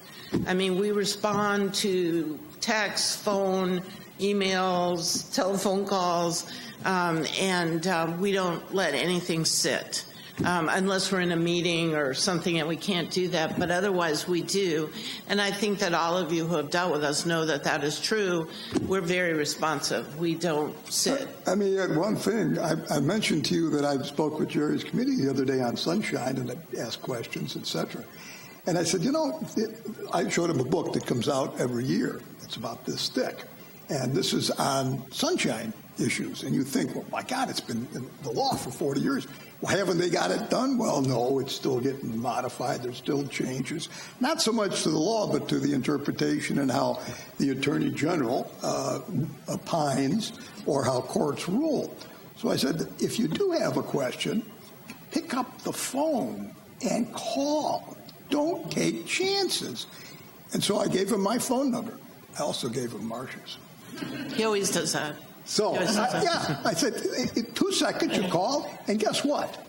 I mean, we respond to text, phone, emails, telephone calls, and we don't let anything sit. Unless we're in a meeting or something and we can't do that, but otherwise we do. And I think that all of you who have dealt with us know that that is true. We're very responsive. We don't sit. I mean, one thing, I mentioned to you that I spoke with Jerry's committee the other day on Sunshine and I asked questions, etc. And I said, I showed him a book that comes out every year. It's about this thick. And this is on sunshine issues. And you think, well, my God, it's been in the law for 40 years. Well, haven't they got it done? Well, no, it's still getting modified. There's still changes, not so much to the law, but to the interpretation and how the Attorney General opines or how courts rule. So I said, if you do have a question, pick up the phone and call. Don't take chances. And so I gave him my phone number. I also gave him Marcia's. He always does that. So, I said, 2 seconds, you call, and guess what?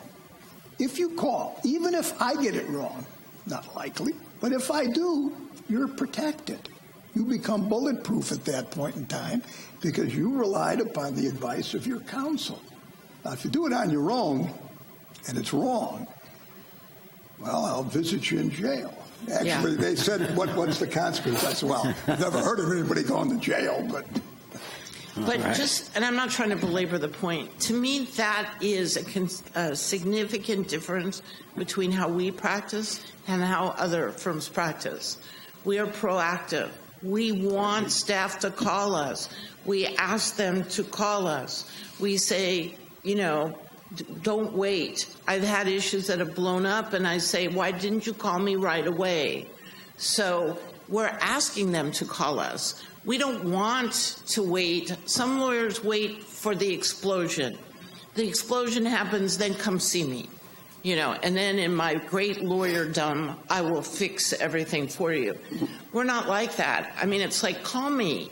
If you call, even if I get it wrong, not likely, but if I do, you're protected. You become bulletproof at that point in time because you relied upon the advice of your counsel. Now, if you do it on your own and it's wrong, well, I'll visit you in jail. Actually, they said, what's the consequence? I said, well, I've never heard of anybody going to jail, but... But and I'm not trying to belabor the point, to me that is a significant difference between how we practice and how other firms practice. We are proactive. We want staff to call us. We ask them to call us. We say, don't wait. I've had issues that have blown up and I say, why didn't you call me right away? So we're asking them to call us. We don't want to wait. Some lawyers wait for the explosion. The explosion happens, then come see me. And then in my great lawyerdom, I will fix everything for you. We're not like that. I mean, it's like, call me.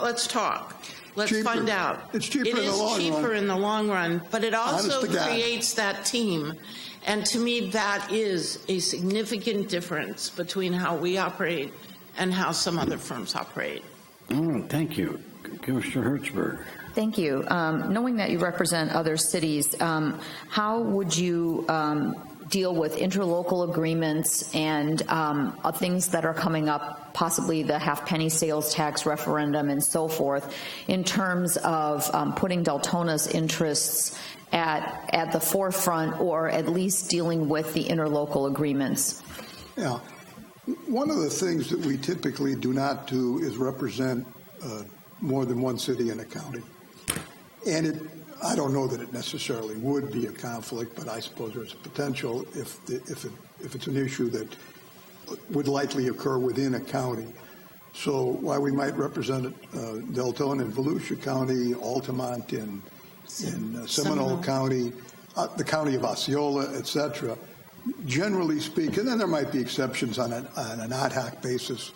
Let's talk. Let's find out. It's cheaper in the long run. It is cheaper in the long run, but it also creates that team. And to me, that is a significant difference between how we operate and how some other firms operate. Oh, thank you. Commissioner Hertzberg. Thank you. Knowing that you represent other cities, how would you deal with interlocal agreements and things that are coming up, possibly the half-penny sales tax referendum and so forth, in terms of putting Deltona's interests at the forefront or at least dealing with the interlocal agreements? Yeah. One of the things that we typically do not do is represent more than one city in a county. And I don't know that it necessarily would be a conflict, but I suppose there's a potential if it's an issue that would likely occur within a county. So while we might represent Deltona in Volusia County, Altamont in Seminole County, the county of Osceola, etc., generally speaking, and then there might be exceptions on an ad hoc basis,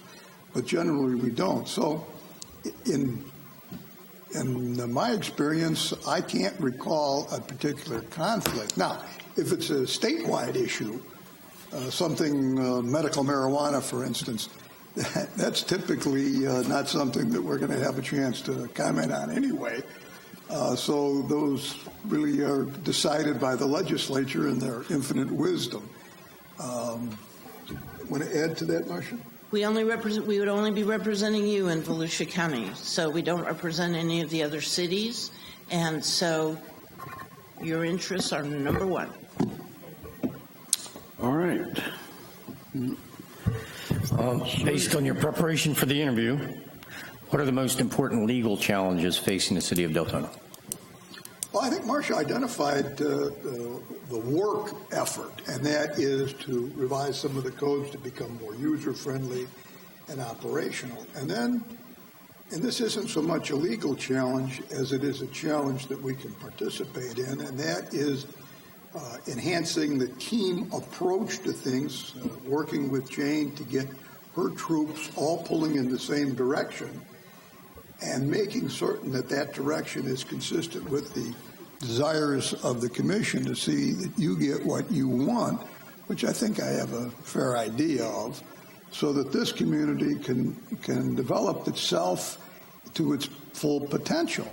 but generally we don't. So in my experience, I can't recall a particular conflict. Now, if it's a statewide issue, something medical marijuana, for instance, that's typically not something that we're going to have a chance to comment on anyway. So those really are decided by the legislature in their infinite wisdom. want to add to that, Marcia? We would only be representing you in Volusia County, so we don't represent any of the other cities, and so your interests are number one. All right. Based on your preparation for the interview, what are the most important legal challenges facing the city of Deltona? Well, I think Marcia identified the work effort, and that is to revise some of the codes to become more user-friendly and operational. And then, and this isn't so much a legal challenge as it is a challenge that we can participate in, and that is enhancing the team approach to things, working with Jane to get her troops all pulling in the same direction, and making certain that that direction is consistent with the desires of the commission to see that you get what you want, which I think I have a fair idea of, so that this community can develop itself to its full potential.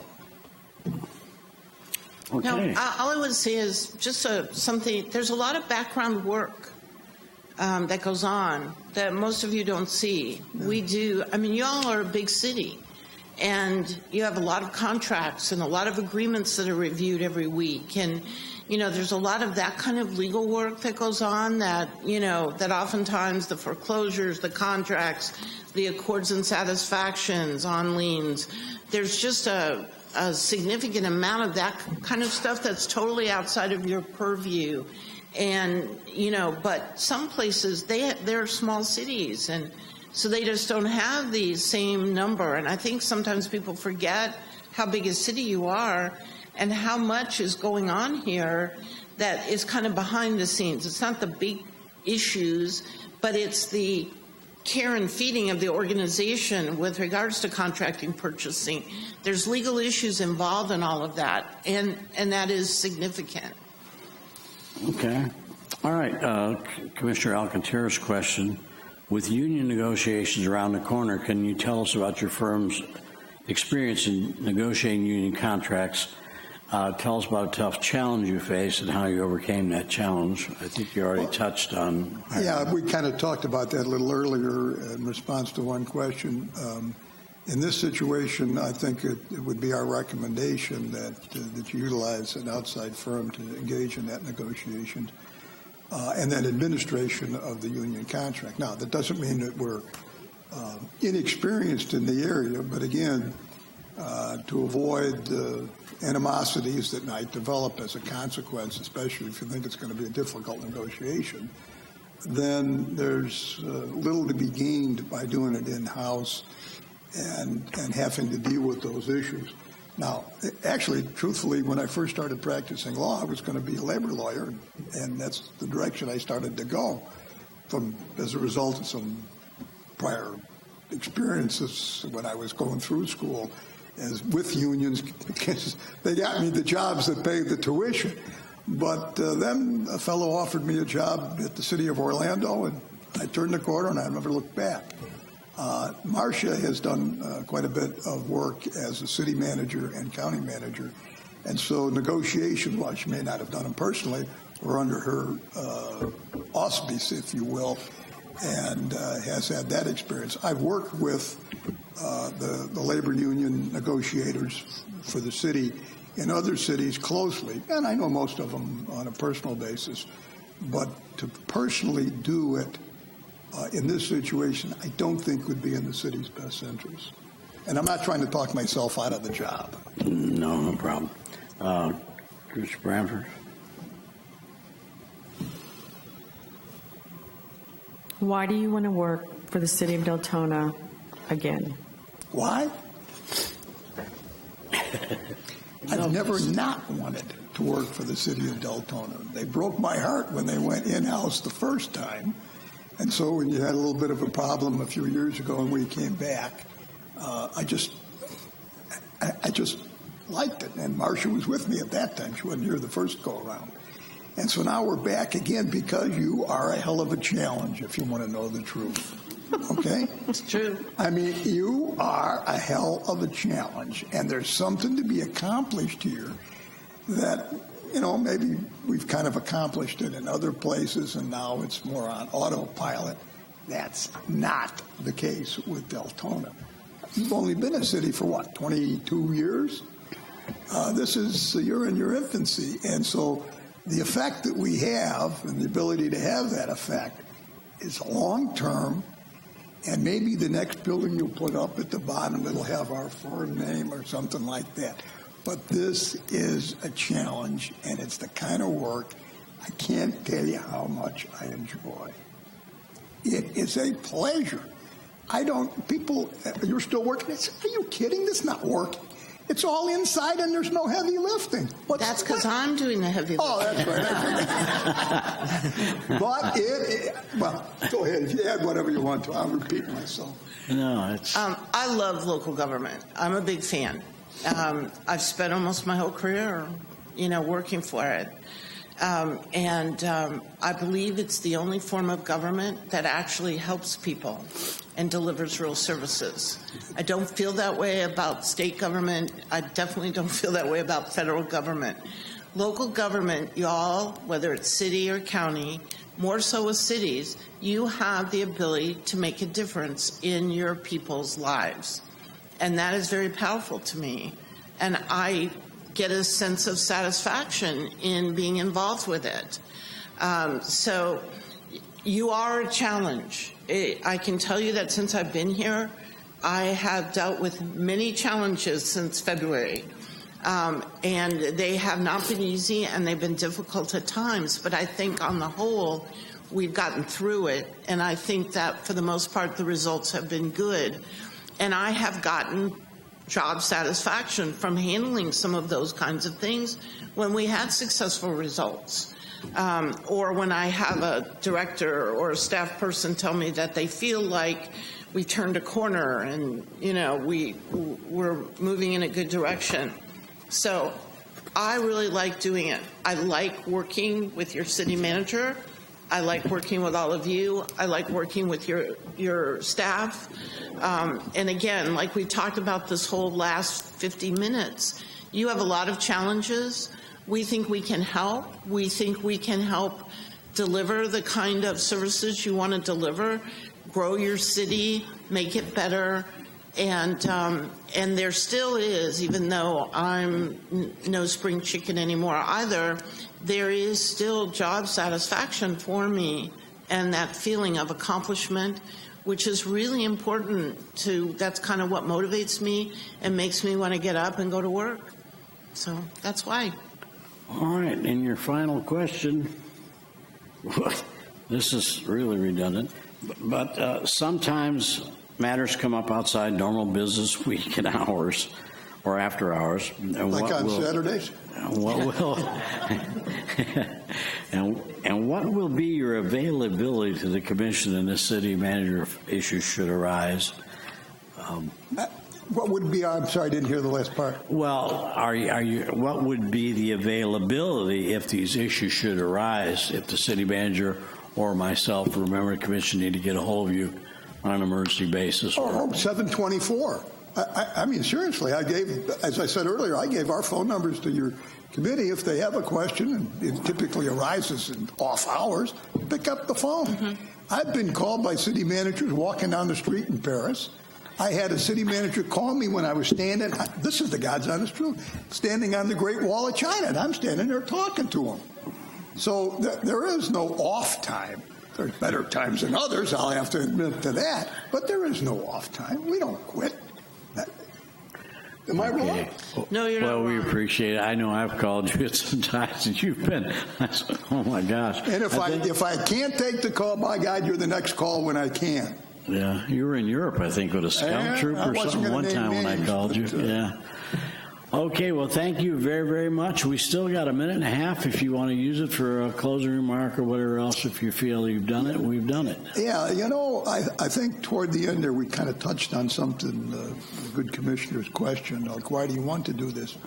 Okay. Now, all I would say is just something, there's a lot of background work that goes on that most of you don't see. Yeah. We do, I mean, y'all are a big city, and you have a lot of contracts and a lot of agreements that are reviewed every week. And, you know, there's a lot of that kind of legal work that goes on that, you know, that oftentimes the foreclosures, the contracts, the accords and satisfactions on liens, there's just a significant amount of that kind of stuff that's totally outside of your purview. And, you know, but some places, they're small cities, and so they just don't have the same number. And I think sometimes people forget how big a city you are and how much is going on here that is kind of behind the scenes. It's not the big issues, but it's the care and feeding of the organization with regards to contracting, purchasing. There's legal issues involved in all of that, and that is significant. Okay. All right. Commissioner Alcantara's question. With union negotiations around the corner, can you tell us about your firm's experience in negotiating union contracts? Tell us about a tough challenge you faced and how you overcame that challenge. I think you already touched on. Yeah, we kind of talked about that a little earlier in response to one question. In this situation, I think it would be our recommendation that you utilize an outside firm to engage in that negotiation. And then administration of the union contract. Now, that doesn't mean that we're inexperienced in the area, but again, to avoid animosities that might develop as a consequence, especially if you think it's going to be a difficult negotiation, then there's little to be gained by doing it in-house and having to deal with those issues. Now, actually, truthfully, when I first started practicing law, I was going to be a labor lawyer, and that's the direction I started to go as a result of some prior experiences when I was going through school with unions, because they got me the jobs that paid the tuition. But then a fellow offered me a job at the city of Orlando, and I turned the corner, and I never looked back. Marcia has done quite a bit of work as a city manager and county manager, and so negotiation, while she may not have done them personally, were under her auspice, if you will, and has had that experience. I've worked with the labor union negotiators for the city in other cities closely, and I know most of them on a personal basis, but to personally do it in this situation, I don't think would be in the city's best interest. And I'm not trying to talk myself out of the job. No problem. Mr. Bradford? Why do you want to work for the city of Deltona again? Why? I've never not wanted to work for the city of Deltona. They broke my heart when they went in-house the first time. And so when you had a little bit of a problem a few years ago and we came back, I just liked it. And Marcia was with me at that time. She wasn't here the first go-around. And so now we're back again because you are a hell of a challenge, if you want to know the truth. Okay? It's true. I mean, you are a hell of a challenge. And there's something to be accomplished here that, you know, maybe we've kind of accomplished it in other places, and now it's more on autopilot. That's not the case with Deltona. You've only been a city for what, 22 years? You're in your infancy. And so the effect that we have and the ability to have that effect is long-term, and maybe the next building you'll put up at the bottom, it'll have our firm name or something like that. But this is a challenge, and it's the kind of work I can't tell you how much I enjoy. It is a pleasure. You're still working? Are you kidding? This is not working. It's all inside and there's no heavy lifting. That's because I'm doing the heavy lifting. Oh, that's right. But well, go ahead. If you add whatever you want to, I'll repeat myself. No, it's... I love local government. I'm a big fan. I've spent almost my whole career, working for it. I believe it's the only form of government that actually helps people and delivers real services. I don't feel that way about state government. I definitely don't feel that way about federal government. Local government, y'all, whether it's city or county, more so with cities, you have the ability to make a difference in your people's lives. And that is very powerful to me. And I get a sense of satisfaction in being involved with it. So you are a challenge. I can tell you that since I've been here, I have dealt with many challenges since February. And they have not been easy and they've been difficult at times, but I think on the whole, we've gotten through it. And I think that for the most part, the results have been good. And I have gotten job satisfaction from handling some of those kinds of things when we had successful results. Or when I have a director or a staff person tell me that they feel like we turned a corner and, we're moving in a good direction. So I really like doing it. I like working with your city manager. I like working with all of you. I like working with your staff. And again, like we talked about this whole last 50 minutes, you have a lot of challenges. We think we can help. We think we can help deliver the kind of services you want to deliver, grow your city, make it better. And there still is, even though I'm no spring chicken anymore either, there is still job satisfaction for me and that feeling of accomplishment, which is really important that's kind of what motivates me and makes me want to get up and go to work. So that's why. All right, and your final question, this is really redundant, but sometimes matters come up outside normal business week and hours or after hours. Like on Saturdays? And what will be your availability to the commission and the city manager if issues should arise? What would be, I'm sorry, I didn't hear the last part. Well, what would be the availability if these issues should arise, if the city manager or myself or a member of the commission need to get a hold of you on an emergency basis? 724. I mean, seriously, as I said earlier, I gave our phone numbers to your committee. If they have a question, and it typically arises in off hours, pick up the phone. Mm-hmm. I've been called by city managers walking down the street in Paris. I had a city manager call me when I was standing, this is the God's honest truth, standing on the Great Wall of China, and I'm standing there talking to him. So there is no off time. There's better times than others, I'll have to admit to that, but there is no off time. We don't quit. Am I wrong? No, you're not. Well, we appreciate it. I know I've called you sometimes, and you've been, oh my gosh. And if I can't take the call, by God, you're the next call when I can. Yeah, you were in Europe, I think, with a scout troop or something one time when I called you. Yeah. Okay, well, thank you very, very much. We still got a minute and a half if you want to use it for a closing remark or whatever else. If you feel you've done it, we've done it. Yeah, I think toward the end there we kind of touched on something, the good commissioner's question, like, why do you want to do this?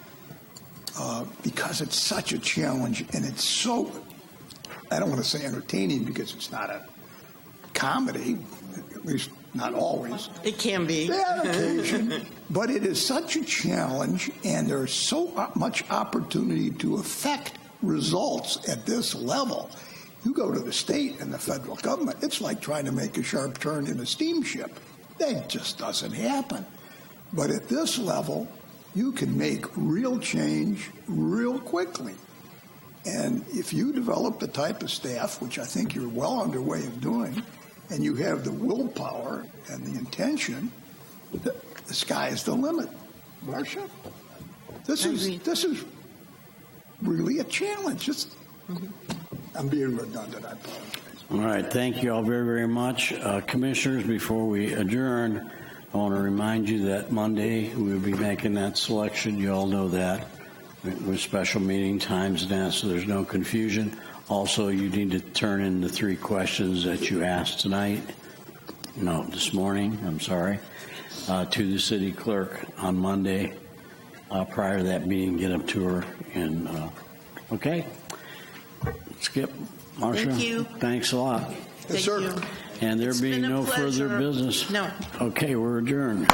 Because it's such a challenge, and it's so, I don't want to say entertaining because it's not a comedy, at least not always. It can be. Yeah, on occasion. But it is such a challenge, and there's so much opportunity to affect results at this level. You go to the state and the federal government, it's like trying to make a sharp turn in a steamship. That just doesn't happen. But at this level, you can make real change real quickly. And if you develop the type of staff, which I think you're well underway of doing, and you have the willpower and the intention, the sky is the limit. Marcia, this is really a challenge. I'm being redundant. I apologize. All right. Thank you all very, very much. Commissioners, before we adjourn, I want to remind you that Monday we will be making that selection. You all know that. With special meeting times now, so there's no confusion. Also, you need to turn in the 3 questions that you asked tonight. No, this morning, I'm sorry, to the city clerk on Monday. Prior to that meeting, get them to her. And okay, Skip, Marcia. Thank you. Thanks a lot. Thank you. And there It's being been a no further pleasure. business. No. Okay, we're adjourned.